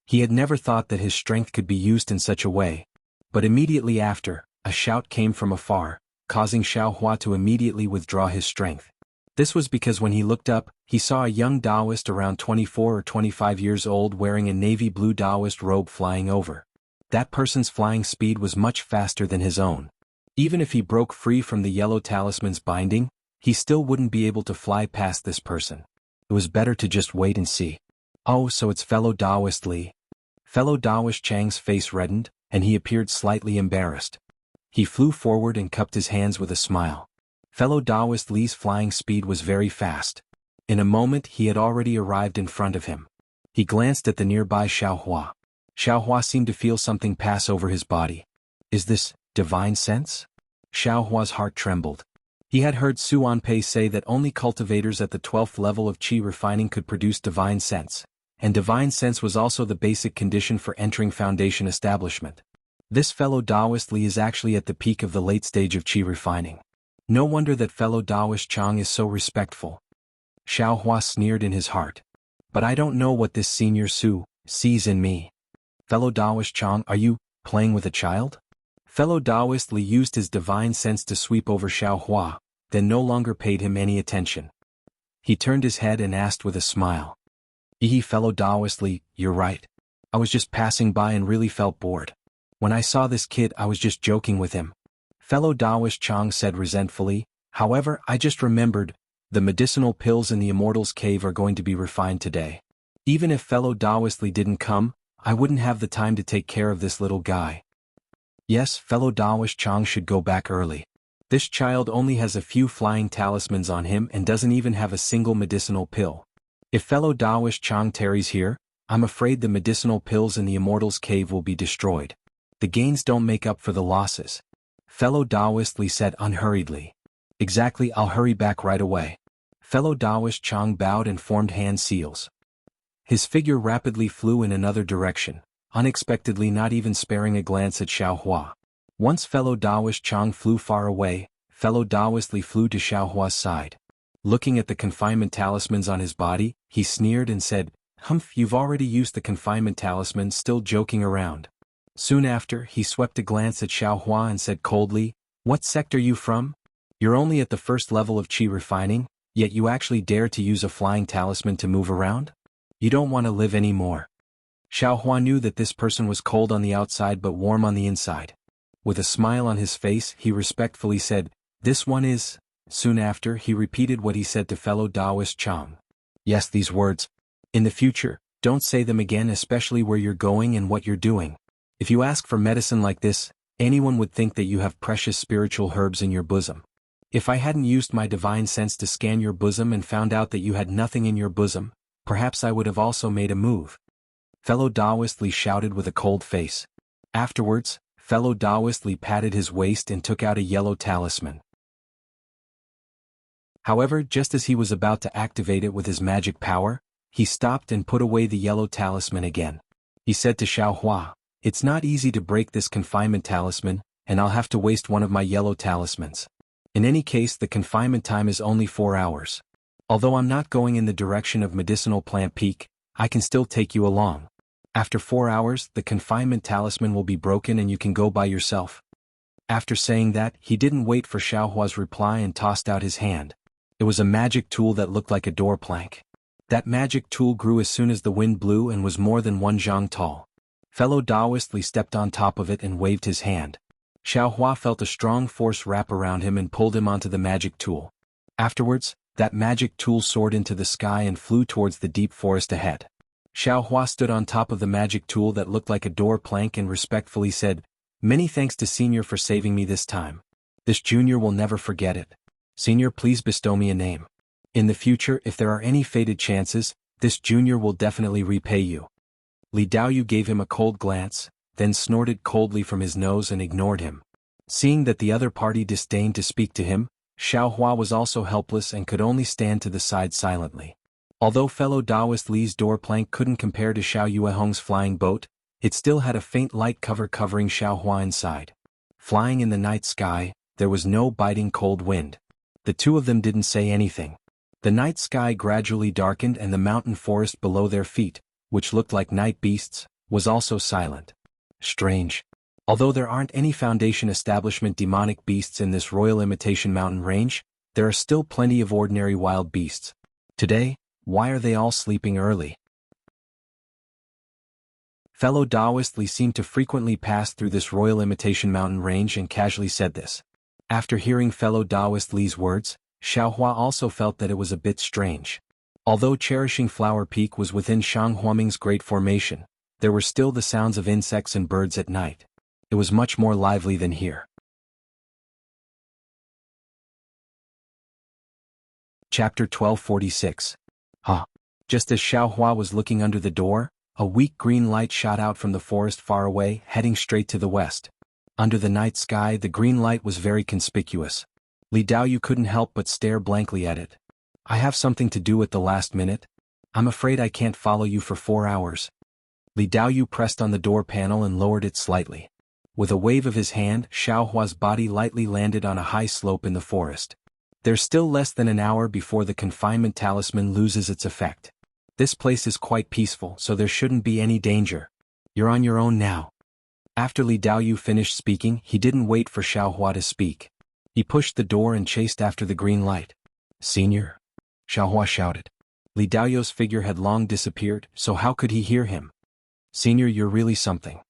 [SPEAKER 1] He had never thought that his strength could be used in such a way. But immediately after, a shout came from afar, causing Xiao Hua to immediately withdraw his strength. This was because when he looked up, he saw a young Taoist around 24 or 25 years old wearing a navy blue Taoist robe flying over. That person's flying speed was much faster than his own. Even if he broke free from the yellow talisman's binding, he still wouldn't be able to fly past this person. It was better to just wait and see. Oh, so it's fellow Taoist Li. Fellow Taoist Chang's face reddened, and he appeared slightly embarrassed. He flew forward and cupped his hands with a smile. Fellow Taoist Li's flying speed was very fast. In a moment he had already arrived in front of him. He glanced at the nearby Xiao Hua. Xiao Hua seemed to feel something pass over his body. Is this divine sense? Xiao Hua's heart trembled. He had heard Su Anpei say that only cultivators at the 12th level of qi refining could produce divine sense, and divine sense was also the basic condition for entering foundation establishment. This fellow Taoist Li is actually at the peak of the late stage of qi refining. No wonder that fellow Taoist Chang is so respectful. Xiao Hua sneered in his heart. But I don't know what this senior Su sees in me. Fellow Taoist Chang, are you playing with a child? Fellow Taoist Li used his divine sense to sweep over Xiao Hua, then no longer paid him any attention. He turned his head and asked with a smile. Fellow Taoist Li, you're right. I was just passing by and really felt bored. When I saw this kid, I was just joking with him. Fellow Taoist Chang said resentfully, however, I just remembered, the medicinal pills in the Immortal's Cave are going to be refined today. Even if fellow Taoist Li didn't come, I wouldn't have the time to take care of this little guy. Yes, fellow Taoist Chang should go back early. This child only has a few flying talismans on him and doesn't even have a single medicinal pill. If fellow Taoist Chang tarries here, I'm afraid the medicinal pills in the Immortal's Cave will be destroyed. The gains don't make up for the losses. Fellow Taoist Li said unhurriedly. Exactly, I'll hurry back right away. Fellow Taoist Chang bowed and formed hand seals. His figure rapidly flew in another direction, unexpectedly not even sparing a glance at Xiao Hua. Once fellow Taoist Chang flew far away, fellow Taoist Li flew to Xiao Hua's side. Looking at the confinement talismans on his body, he sneered and said, Humph, you've already used the confinement talisman, still joking around. Soon after, he swept a glance at Xiao Hua and said coldly, What sect are you from? You're only at the first level of qi refining, Yet you actually dare to use a flying talisman to move around? You don't want to live anymore. Xiao Hua knew that this person was cold on the outside but warm on the inside. With a smile on his face, he respectfully said, "This one is." Soon after, he repeated what he said to fellow Taoist Chang. Yes, these words. In the future, don't say them again, especially where you're going and what you're doing. If you ask for medicine like this, anyone would think that you have precious spiritual herbs in your bosom. If I hadn't used my divine sense to scan your bosom and found out that you had nothing in your bosom, perhaps I would have also made a move. Fellow Taoist Li shouted with a cold face. Afterwards, fellow Taoist Li patted his waist and took out a yellow talisman. However, just as he was about to activate it with his magic power, he stopped and put away the yellow talisman again. He said to Xiao Hua, "It's not easy to break this confinement talisman, and I'll have to waste one of my yellow talismans. In any case, the confinement time is only 4 hours. Although I'm not going in the direction of Medicinal Plant Peak, I can still take you along. After 4 hours, the confinement talisman will be broken and you can go by yourself." After saying that, he didn't wait for Xiao Hua's reply and tossed out his hand. It was a magic tool that looked like a door plank. That magic tool grew as soon as the wind blew and was more than 1 zhang tall. Fellow Taoist Li stepped on top of it and waved his hand. Xiao Hua felt a strong force wrap around him and pulled him onto the magic tool. Afterwards, that magic tool soared into the sky and flew towards the deep forest ahead. Xiao Hua stood on top of the magic tool that looked like a door plank and respectfully said, "Many thanks to Senior for saving me this time. This junior will never forget it. Senior, please bestow me a name. In the future, if there are any fated chances, this junior will definitely repay you." Li Daoyu gave him a cold glance, then snorted coldly from his nose and ignored him. Seeing that the other party disdained to speak to him, Xiao Hua was also helpless and could only stand to the side silently. Although fellow Taoist Li's door plank couldn't compare to Xiao Yuehong's flying boat, it still had a faint light cover covering Xiao Hua inside. Flying in the night sky, there was no biting cold wind. The two of them didn't say anything. The night sky gradually darkened and the mountain forest below their feet, which looked like night beasts, was also silent. Strange. Although there aren't any Foundation establishment demonic beasts in this Royal Imitation Mountain range, there are still plenty of ordinary wild beasts. Today, why are they all sleeping early? Fellow Taoist Li seemed to frequently pass through this Royal Imitation Mountain range and casually said this. After hearing fellow Taoist Li's words, Xiao Hua also felt that it was a bit strange. Although Cherishing Flower Peak was within Shang Huaming's Great Formation, there were still the sounds of insects and birds at night. It was much more lively than here. Chapter 1246. Just as Xiao Hua was looking under the door, a weak green light shot out from the forest far away, heading straight to the west. Under the night sky, the green light was very conspicuous. Li Daoyu couldn't help but stare blankly at it. "I have something to do at the last minute. I'm afraid I can't follow you for 4 hours." Li Daoyu pressed on the door panel and lowered it slightly. With a wave of his hand, Xiao Hua's body lightly landed on a high slope in the forest. There's still less than an hour before the confinement talisman loses its effect. This place is quite peaceful, so there shouldn't be any danger. You're on your own now. After Li Daoyu finished speaking, he didn't wait for Xiao Hua to speak. He pushed the door and chased after the green light. "Senior?" Xiao Hua shouted. Li Daoyu's figure had long disappeared, so how could he hear him? "Senior, you're really something."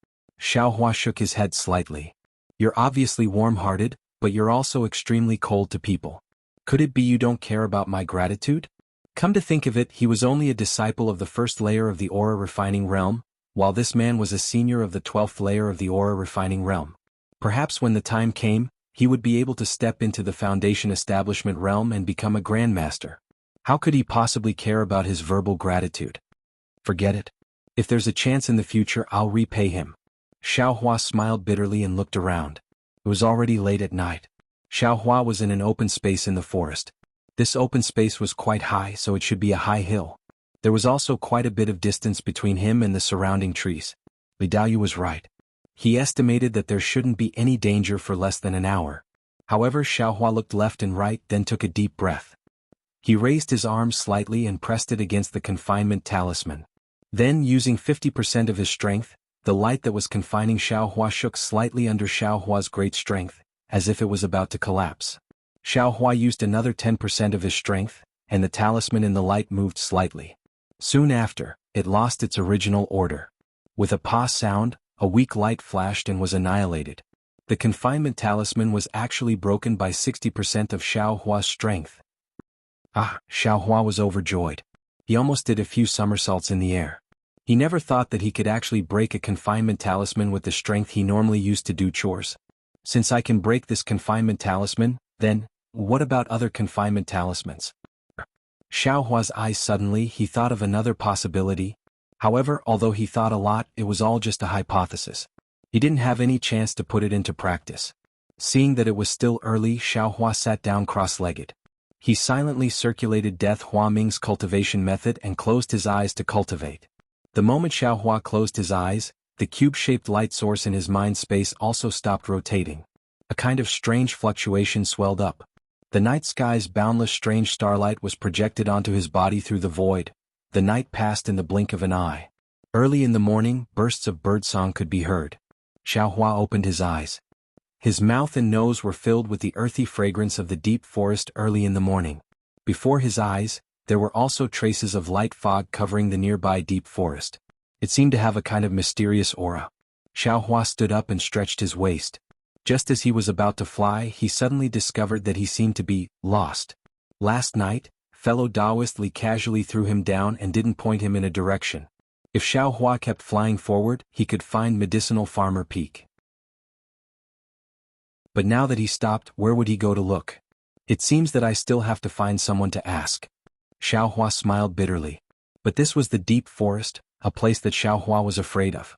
[SPEAKER 1] Xiao Hua shook his head slightly. "You're obviously warm-hearted, but you're also extremely cold to people. Could it be you don't care about my gratitude?" Come to think of it, he was only a disciple of the first layer of the aura refining realm, while this man was a senior of the 12th layer of the aura refining realm. Perhaps when the time came, he would be able to step into the Foundation establishment realm and become a grandmaster. How could he possibly care about his verbal gratitude? Forget it. If there's a chance in the future, I'll repay him. Xiao Hua smiled bitterly and looked around. It was already late at night. Xiao Hua was in an open space in the forest. This open space was quite high, so it should be a high hill. There was also quite a bit of distance between him and the surrounding trees. Li Daoyu was right. He estimated that there shouldn't be any danger for less than an hour. However, Xiao Hua looked left and right, then took a deep breath. He raised his arm slightly and pressed it against the confinement talisman. Then, using 50% of his strength, the light that was confining Xiao Hua shook slightly under Xiao Hua's great strength, as if it was about to collapse. Xiao Hua used another 10% of his strength, and the talisman in the light moved slightly. Soon after, it lost its original order. With a pa sound, a weak light flashed and was annihilated. The confinement talisman was actually broken by 60% of Xiao Hua's strength. Xiao Hua was overjoyed. He almost did a few somersaults in the air. He never thought that he could actually break a confinement talisman with the strength he normally used to do chores. Since I can break this confinement talisman, then, what about other confinement talismans? Xiao Hua's eyes suddenly, he thought of another possibility. However, although he thought a lot, it was all just a hypothesis. He didn't have any chance to put it into practice. Seeing that it was still early, Xiao Hua sat down cross-legged. He silently circulated Death Hua Ming's cultivation method and closed his eyes to cultivate. The moment Xiao Hua closed his eyes, the cube-shaped light source in his mind space also stopped rotating. A kind of strange fluctuation swelled up. The night sky's boundless strange starlight was projected onto his body through the void. The night passed in the blink of an eye. Early in the morning, bursts of birdsong could be heard. Xiao Hua opened his eyes. His mouth and nose were filled with the earthy fragrance of the deep forest early in the morning. Before his eyes, there were also traces of light fog covering the nearby deep forest. It seemed to have a kind of mysterious aura. Xiao Hua stood up and stretched his waist. Just as he was about to fly, he suddenly discovered that he seemed to be lost. Last night, fellow Taoist Li casually threw him down and didn't point him in a direction. If Xiao Hua kept flying forward, he could find Medicinal Farmer Peak. But now that he stopped, where would he go to look? It seems that I still have to find someone to ask. Xiao Hua smiled bitterly. But this was the deep forest, a place that Xiao Hua was afraid of.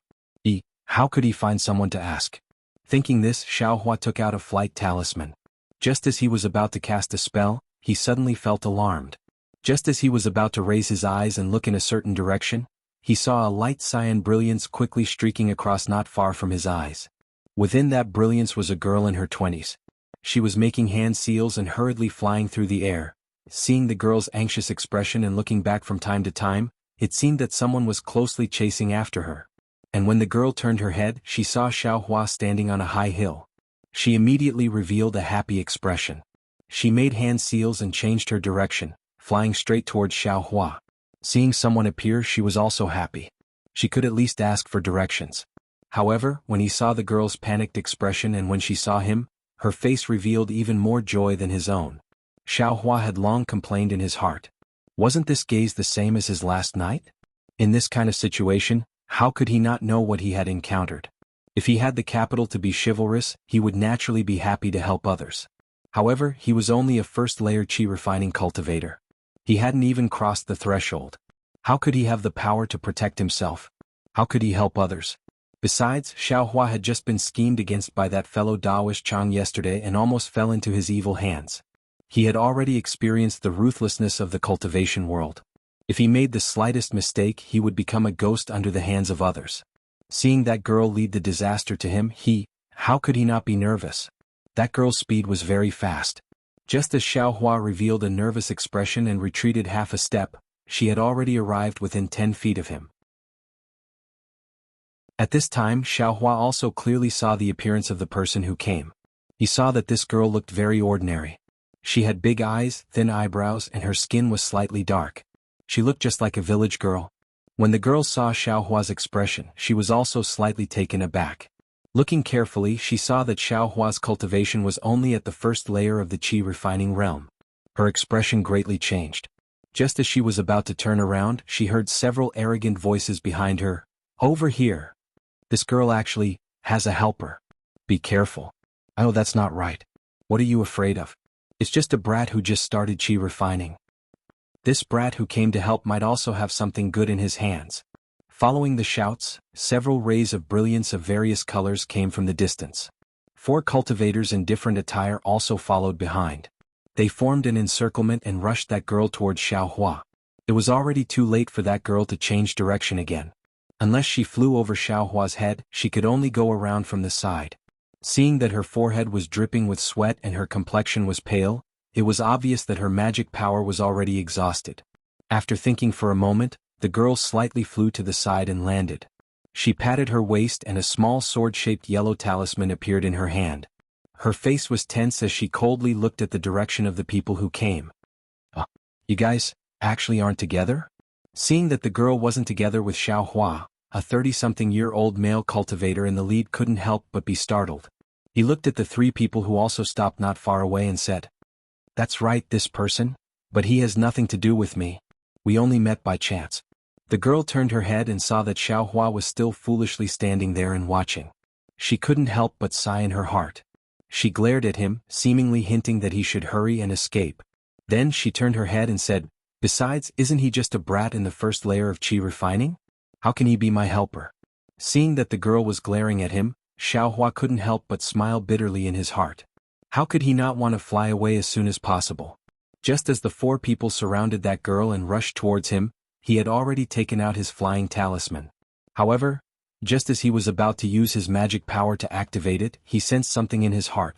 [SPEAKER 1] How could he find someone to ask? Thinking this, Xiao Hua took out a flight talisman. Just as he was about to cast a spell, he suddenly felt alarmed. Just as he was about to raise his eyes and look in a certain direction, he saw a light cyan brilliance quickly streaking across not far from his eyes. Within that brilliance was a girl in her 20s. She was making hand seals and hurriedly flying through the air. Seeing the girl's anxious expression and looking back from time to time, it seemed that someone was closely chasing after her. And when the girl turned her head, she saw Xiao Hua standing on a high hill. She immediately revealed a happy expression. She made hand seals and changed her direction, flying straight towards Xiao Hua. Seeing someone appear, she was also happy. She could at least ask for directions. However, when he saw the girl's panicked expression and when she saw him, her face revealed even more joy than his own. Xiao Hua had long complained in his heart. Wasn't this gaze the same as his last night? In this kind of situation, how could he not know what he had encountered? If he had the capital to be chivalrous, he would naturally be happy to help others. However, he was only a first-layer qi refining cultivator. He hadn't even crossed the threshold. How could he have the power to protect himself? How could he help others? Besides, Xiao Hua had just been schemed against by that fellow Taoist Chang yesterday and almost fell into his evil hands. He had already experienced the ruthlessness of the cultivation world. If he made the slightest mistake, he would become a ghost under the hands of others. Seeing that girl lead the disaster to him, how could he not be nervous? That girl's speed was very fast. Just as Xiao Hua revealed a nervous expression and retreated half a step, she had already arrived within 10 feet of him. At this time, Xiao Hua also clearly saw the appearance of the person who came. He saw that this girl looked very ordinary. She had big eyes, thin eyebrows, and her skin was slightly dark. She looked just like a village girl. When the girl saw Xiao Hua's expression, she was also slightly taken aback. Looking carefully, she saw that Xiao Hua's cultivation was only at the first layer of the qi refining realm. Her expression greatly changed. Just as she was about to turn around, she heard several arrogant voices behind her. Over here. This girl actually has a helper. Be careful. Oh, that's not right. What are you afraid of? It's just a brat who just started qi refining. This brat who came to help might also have something good in his hands. Following the shouts, several rays of brilliance of various colors came from the distance. 4 cultivators in different attire also followed behind. They formed an encirclement and rushed that girl towards Xiao Hua. It was already too late for that girl to change direction again. Unless she flew over Xiao Hua's head, she could only go around from the side. Seeing that her forehead was dripping with sweat and her complexion was pale, it was obvious that her magic power was already exhausted. After thinking for a moment, the girl slightly flew to the side and landed. She patted her waist and a small sword-shaped yellow talisman appeared in her hand. Her face was tense as she coldly looked at the direction of the people who came. You guys actually aren't together? Seeing that the girl wasn't together with Xiao Hua, a 30-something-year-old male cultivator in the lead couldn't help but be startled. He looked at the three people who also stopped not far away and said, "That's right, this person, but he has nothing to do with me. We only met by chance." The girl turned her head and saw that Xiao Hua was still foolishly standing there and watching. She couldn't help but sigh in her heart. She glared at him, seemingly hinting that he should hurry and escape. Then she turned her head and said, "Besides, isn't he just a brat in the first layer of qi refining? How can he be my helper?" Seeing that the girl was glaring at him, Xiao Hua couldn't help but smile bitterly in his heart. How could he not want to fly away as soon as possible? Just as the four people surrounded that girl and rushed towards him, he had already taken out his flying talisman. However, just as he was about to use his magic power to activate it, he sensed something in his heart.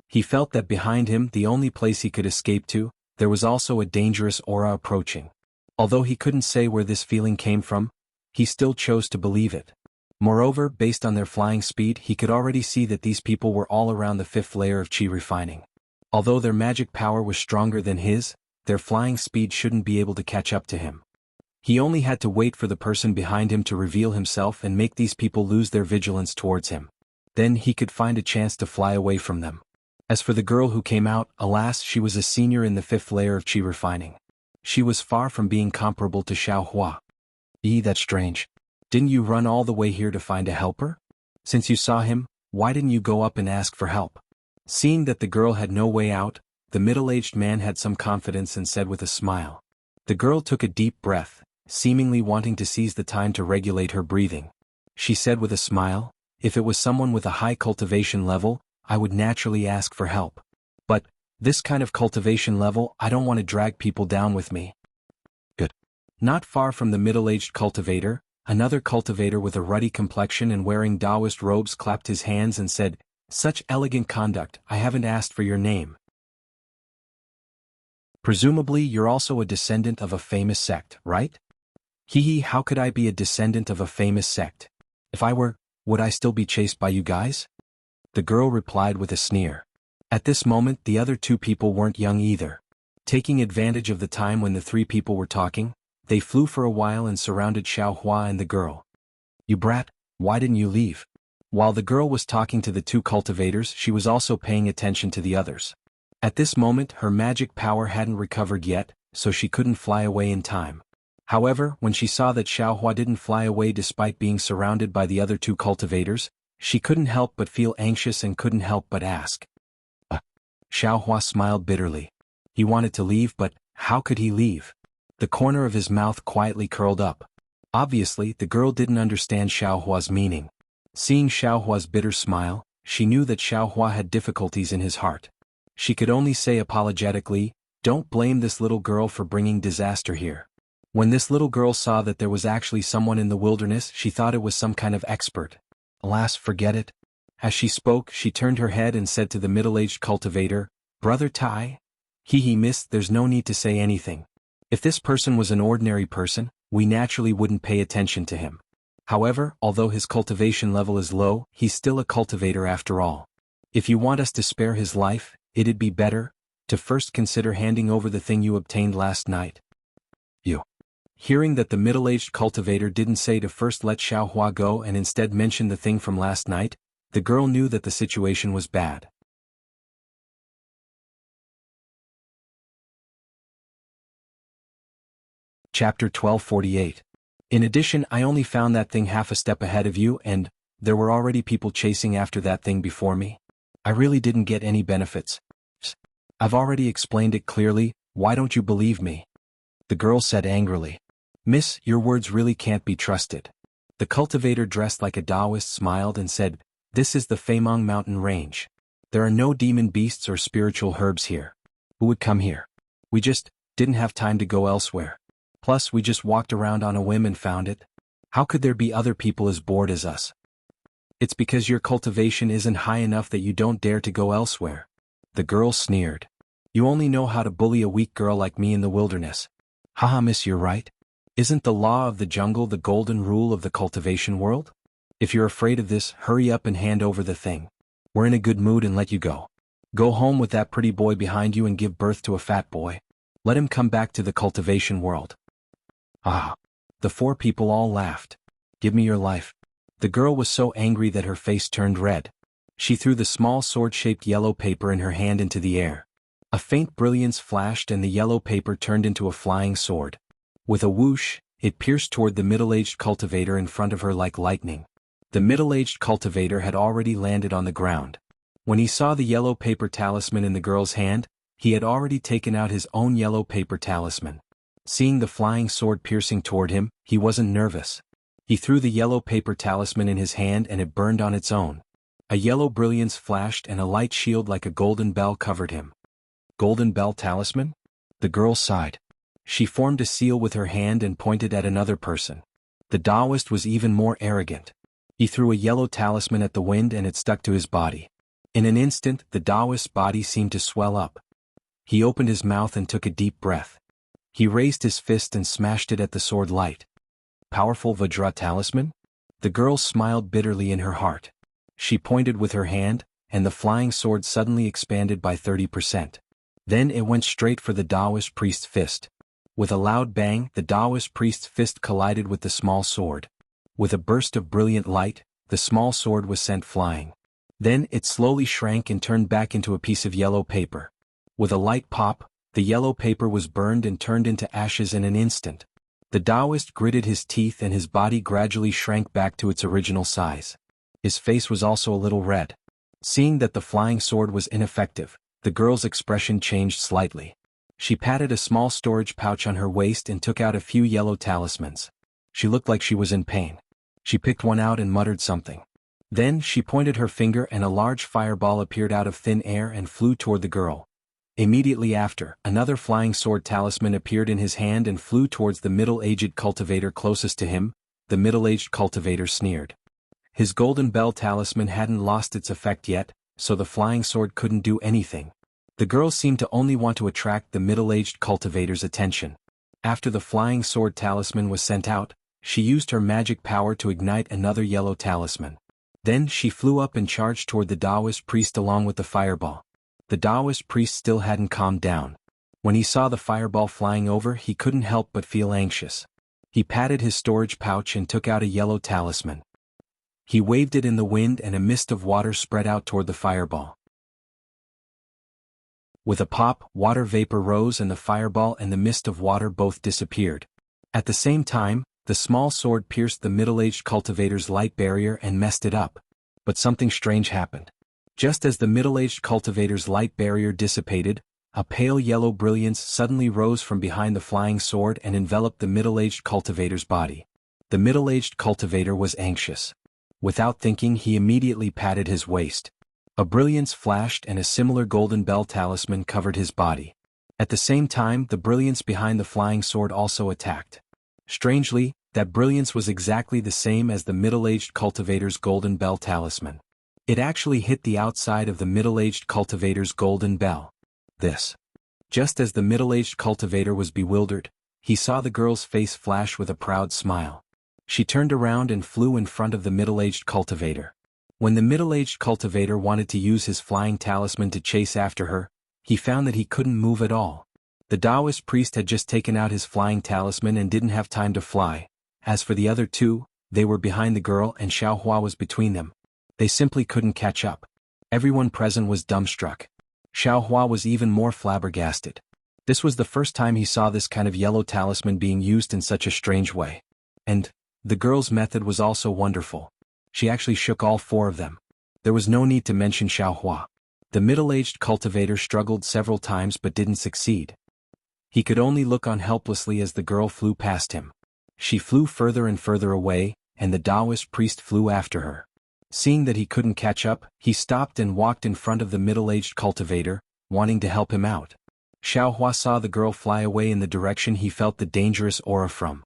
[SPEAKER 1] He felt that behind him, the only place he could escape to, there was also a dangerous aura approaching. Although he couldn't say where this feeling came from, he still chose to believe it. Moreover, based on their flying speed, he could already see that these people were all around the fifth layer of qi refining. Although their magic power was stronger than his, their flying speed shouldn't be able to catch up to him. He only had to wait for the person behind him to reveal himself and make these people lose their vigilance towards him. Then he could find a chance to fly away from them. As for the girl who came out, alas, she was a senior in the fifth layer of qi refining. She was far from being comparable to Xiao Hua. That's strange. Didn't you run all the way here to find a helper? Since you saw him, why didn't you go up and ask for help? Seeing that the girl had no way out, the middle-aged man had some confidence and said with a smile. The girl took a deep breath, seemingly wanting to seize the time to regulate her breathing. She said with a smile, "If it was someone with a high cultivation level, I would naturally ask for help. But, this kind of cultivation level, I don't want to drag people down with me." Good. Not far from the middle-aged cultivator, another cultivator with a ruddy complexion and wearing Taoist robes clapped his hands and said, "Such elegant conduct, I haven't asked for your name. Presumably you're also a descendant of a famous sect, right?" How could I be a descendant of a famous sect? If I were, would I still be chased by you guys?" The girl replied with a sneer. At this moment the other two people weren't young either. Taking advantage of the time when the three people were talking, they flew for a while and surrounded Xiao Hua and the girl. "You brat, why didn't you leave?" While the girl was talking to the two cultivators, she was also paying attention to the others. At this moment her magic power hadn't recovered yet, so she couldn't fly away in time. However, when she saw that Xiao Hua didn't fly away despite being surrounded by the other two cultivators, she couldn't help but feel anxious and couldn't help but ask. Xiao Hua smiled bitterly. He wanted to leave, but how could he leave? The corner of his mouth quietly curled up. Obviously, the girl didn't understand Xiao Hua's meaning. Seeing Xiao Hua's bitter smile, she knew that Xiao Hua had difficulties in his heart. She could only say apologetically, "Don't blame this little girl for bringing disaster here." When this little girl saw that there was actually someone in the wilderness, she thought it was some kind of expert. Alas, forget it. As she spoke, she turned her head and said to the middle-aged cultivator, "Brother Tai?" Miss, there's no need to say anything. If this person was an ordinary person, we naturally wouldn't pay attention to him. However, although his cultivation level is low, he's still a cultivator after all. If you want us to spare his life, it'd be better to first consider handing over the thing you obtained last night." Hearing that the middle-aged cultivator didn't say to first let Xiao Hua go and instead mention the thing from last night, the girl knew that the situation was bad. Chapter 1248. In addition, I only found that thing half a step ahead of you and, there were already people chasing after that thing before me. I really didn't get any benefits. I've already explained it clearly, why don't you believe me? The girl said angrily. "Miss, your words really can't be trusted." The cultivator dressed like a Taoist smiled and said, "This is the Feimeng mountain range. There are no demon beasts or spiritual herbs here. Who would come here? We just didn't have time to go elsewhere. Plus we just walked around on a whim and found it. How could there be other people as bored as us? It's because your cultivation isn't high enough that you don't dare to go elsewhere." The girl sneered. "You only know how to bully a weak girl like me in the wilderness." "Haha, miss, you're right. Isn't the law of the jungle the golden rule of the cultivation world? If you're afraid of this, hurry up and hand over the thing. We're in a good mood and let you go. Go home with that pretty boy behind you and give birth to a fat boy." Let him come back to the cultivation world. Ah! The four people all laughed. Give me your life. The girl was so angry that her face turned red. She threw the small sword-shaped yellow paper in her hand into the air. A faint brilliance flashed and the yellow paper turned into a flying sword. With a whoosh, it pierced toward the middle-aged cultivator in front of her like lightning. The middle-aged cultivator had already landed on the ground. When he saw the yellow paper talisman in the girl's hand, he had already taken out his own yellow paper talisman. Seeing the flying sword piercing toward him, he wasn't nervous. He threw the yellow paper talisman in his hand and it burned on its own. A yellow brilliance flashed and a light shield like a golden bell covered him. Golden bell talisman? The girl sighed. She formed a seal with her hand and pointed at another person. The Taoist was even more arrogant. He threw a yellow talisman at the wind and it stuck to his body. In an instant, the Taoist's body seemed to swell up. He opened his mouth and took a deep breath. He raised his fist and smashed it at the sword light. Powerful Vajra talisman? The girl smiled bitterly in her heart. She pointed with her hand, and the flying sword suddenly expanded by 30%. Then it went straight for the Taoist priest's fist. With a loud bang, the Taoist priest's fist collided with the small sword. With a burst of brilliant light, the small sword was sent flying. Then it slowly shrank and turned back into a piece of yellow paper. With a light pop, the yellow paper was burned and turned into ashes in an instant. The Taoist gritted his teeth and his body gradually shrank back to its original size. His face was also a little red. Seeing that the flying sword was ineffective, the girl's expression changed slightly. She patted a small storage pouch on her waist and took out a few yellow talismans. She looked like she was in pain. She picked one out and muttered something. Then she pointed her finger and a large fireball appeared out of thin air and flew toward the girl. Immediately after, another flying sword talisman appeared in his hand and flew towards the middle-aged cultivator closest to him. The middle-aged cultivator sneered. His golden bell talisman hadn't lost its effect yet, so the flying sword couldn't do anything. The girl seemed to only want to attract the middle-aged cultivator's attention. After the flying sword talisman was sent out, she used her magic power to ignite another yellow talisman. Then she flew up and charged toward the Taoist priest along with the fireball. The Taoist priest still hadn't calmed down. When he saw the fireball flying over, he couldn't help but feel anxious. He patted his storage pouch and took out a yellow talisman. He waved it in the wind and a mist of water spread out toward the fireball. With a pop, water vapor rose and the fireball and the mist of water both disappeared. At the same time, the small sword pierced the middle-aged cultivator's light barrier and messed it up. But something strange happened. Just as the middle-aged cultivator's light barrier dissipated, a pale yellow brilliance suddenly rose from behind the flying sword and enveloped the middle-aged cultivator's body. The middle-aged cultivator was anxious. Without thinking, he immediately patted his waist. A brilliance flashed and a similar golden bell talisman covered his body. At the same time, the brilliance behind the flying sword also attacked. Strangely, that brilliance was exactly the same as the middle-aged cultivator's golden bell talisman. It actually hit the outside of the middle-aged cultivator's golden bell. Just as the middle-aged cultivator was bewildered, he saw the girl's face flash with a proud smile. She turned around and flew in front of the middle-aged cultivator. When the middle-aged cultivator wanted to use his flying talisman to chase after her, he found that he couldn't move at all. The Taoist priest had just taken out his flying talisman and didn't have time to fly. As for the other two, they were behind the girl and Xiaohua was between them. They simply couldn't catch up. Everyone present was dumbstruck. Xiaohua was even more flabbergasted. This was the first time he saw this kind of yellow talisman being used in such a strange way. And the girl's method was also wonderful. She actually shook all four of them. There was no need to mention Xiaohua. The middle-aged cultivator struggled several times but didn't succeed. He could only look on helplessly as the girl flew past him. She flew further and further away, and the Taoist priest flew after her. Seeing that he couldn't catch up, he stopped and walked in front of the middle-aged cultivator, wanting to help him out. Xiaohua saw the girl fly away in the direction he felt the dangerous aura from.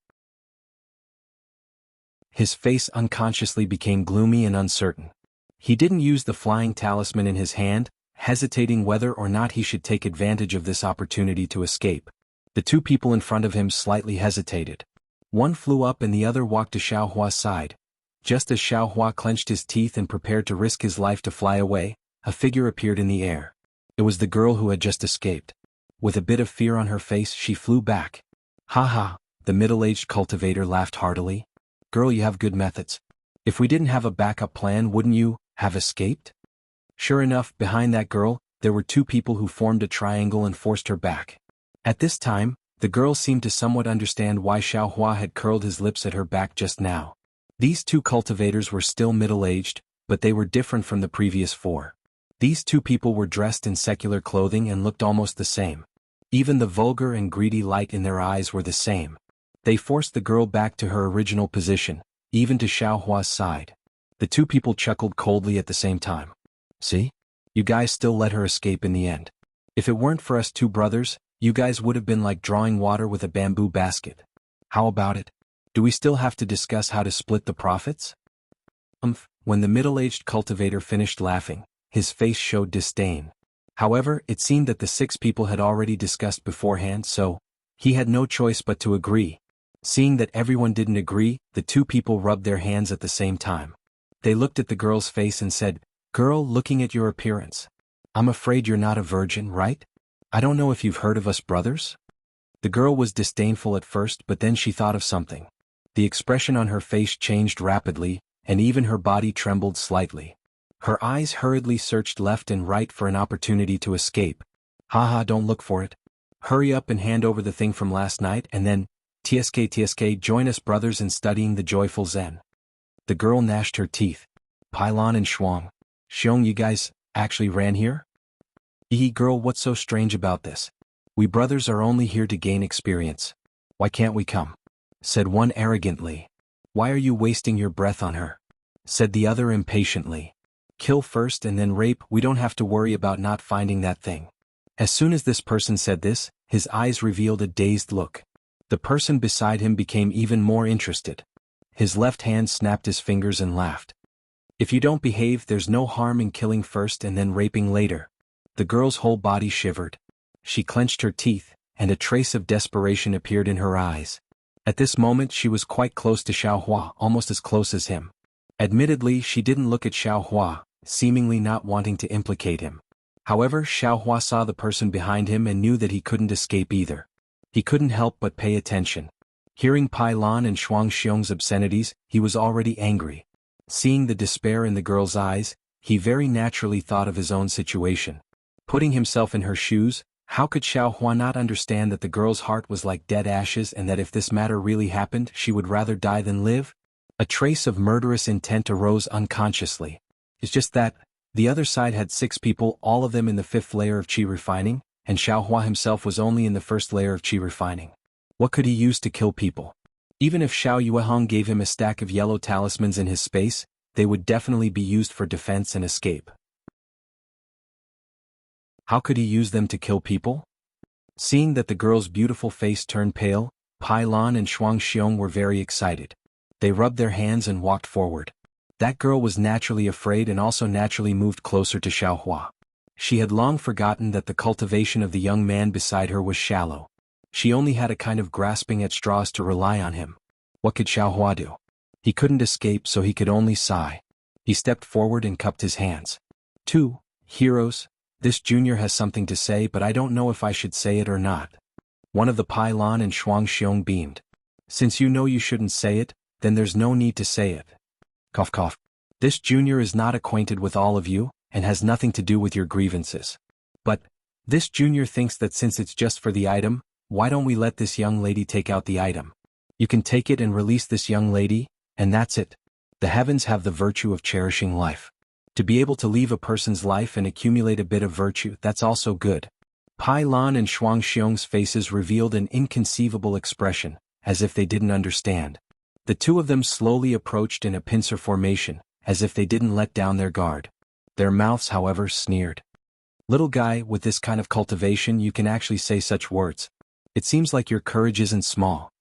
[SPEAKER 1] His face unconsciously became gloomy and uncertain. He didn't use the flying talisman in his hand, hesitating whether or not he should take advantage of this opportunity to escape. The two people in front of him slightly hesitated. One flew up and the other walked to Xiaohua's side. Just as Xiaohua clenched his teeth and prepared to risk his life to fly away, a figure appeared in the air. It was the girl who had just escaped. With a bit of fear on her face, she flew back. Ha ha, the middle-aged cultivator laughed heartily. Girl, you have good methods. If we didn't have a backup plan, wouldn't you have escaped? Sure enough, behind that girl, there were two people who formed a triangle and forced her back. At this time, the girl seemed to somewhat understand why Xiaohua had curled his lips at her back just now. These two cultivators were still middle-aged, but they were different from the previous four. These two people were dressed in secular clothing and looked almost the same. Even the vulgar and greedy light in their eyes were the same. They forced the girl back to her original position, even to Xiaohua's side. The two people chuckled coldly at the same time. See? You guys still let her escape in the end. If it weren't for us two brothers, you guys would have been like drawing water with a bamboo basket. How about it? Do we still have to discuss how to split the profits? When the middle-aged cultivator finished laughing, his face showed disdain. However, it seemed that the six people had already discussed beforehand, so he had no choice but to agree. Seeing that everyone didn't agree, the two people rubbed their hands at the same time. They looked at the girl's face and said, "Girl, looking at your appearance, I'm afraid you're not a virgin, right? I don't know if you've heard of us brothers?" The girl was disdainful at first, but then she thought of something. The expression on her face changed rapidly, and even her body trembled slightly. Her eyes hurriedly searched left and right for an opportunity to escape. Haha, don't look for it. Hurry up and hand over the thing from last night, and then, TSK, join us brothers in studying the joyful Zen. The girl gnashed her teeth. Pailon and Xiong, you guys actually ran here? Girl, what's so strange about this? We brothers are only here to gain experience. Why can't we come? Said one arrogantly. Why are you wasting your breath on her? Said the other impatiently. Kill first and then rape, we don't have to worry about not finding that thing. As soon as this person said this, his eyes revealed a dazed look. The person beside him became even more interested. His left hand snapped his fingers and laughed. If you don't behave, there's no harm in killing first and then raping later. The girl's whole body shivered. She clenched her teeth, and a trace of desperation appeared in her eyes. At this moment she was quite close to Xiaohua, almost as close as him. Admittedly, she didn't look at Xiaohua, seemingly not wanting to implicate him. However, Xiaohua saw the person behind him and knew that he couldn't escape either. He couldn't help but pay attention. Hearing Pailon and Xiong's obscenities, he was already angry. Seeing the despair in the girl's eyes, he very naturally thought of his own situation. Putting himself in her shoes, how could Xiaohua not understand that the girl's heart was like dead ashes and that if this matter really happened, she would rather die than live? A trace of murderous intent arose unconsciously. It's just that, the other side had 6 people, all of them in the 5th layer of qi refining, and Xiaohua himself was only in the 1st layer of qi refining. What could he use to kill people? Even if Xiao Yuehong gave him a stack of yellow talismans in his space, they would definitely be used for defense and escape. How could he use them to kill people? Seeing that the girl's beautiful face turned pale, Pailon and Xiong were very excited. They rubbed their hands and walked forward. That girl was naturally afraid and also naturally moved closer to Xiaohua. She had long forgotten that the cultivation of the young man beside her was shallow. She only had a kind of grasping at straws to rely on him. What could Xiaohua do? He couldn't escape, so he could only sigh. He stepped forward and cupped his hands. 2 heroes. This junior has something to say, but I don't know if I should say it or not. One of the Pailon and Xiong beamed. Since you know you shouldn't say it, then there's no need to say it. Cough cough. This junior is not acquainted with all of you, and has nothing to do with your grievances. But, this junior thinks that since it's just for the item, why don't we let this young lady take out the item? You can take it and release this young lady, and that's it. The heavens have the virtue of cherishing life. To be able to leave a person's life and accumulate a bit of virtue, that's also good. Pailon and Xiong's faces revealed an inconceivable expression, as if they didn't understand. The two of them slowly approached in a pincer formation, as if they didn't let down their guard. Their mouths, however, sneered. Little guy, with this kind of cultivation you can actually say such words. It seems like your courage isn't small.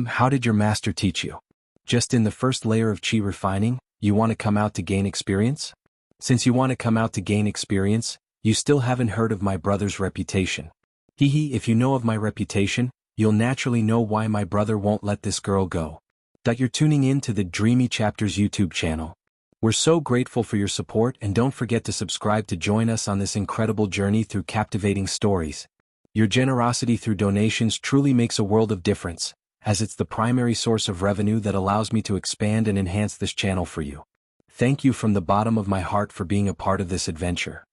[SPEAKER 1] How did your master teach you? Just in the 1st layer of qi refining, you want to come out to gain experience? Since you want to come out to gain experience, you still haven't heard of my brother's reputation. If you know of my reputation, you'll naturally know why my brother won't let this girl go. You're tuning in to the Dreamy Chapters YouTube channel. We're so grateful for your support, and don't forget to subscribe to join us on this incredible journey through captivating stories. Your generosity through donations truly makes a world of difference, as it's the primary source of revenue that allows me to expand and enhance this channel for you. Thank you from the bottom of my heart for being a part of this adventure.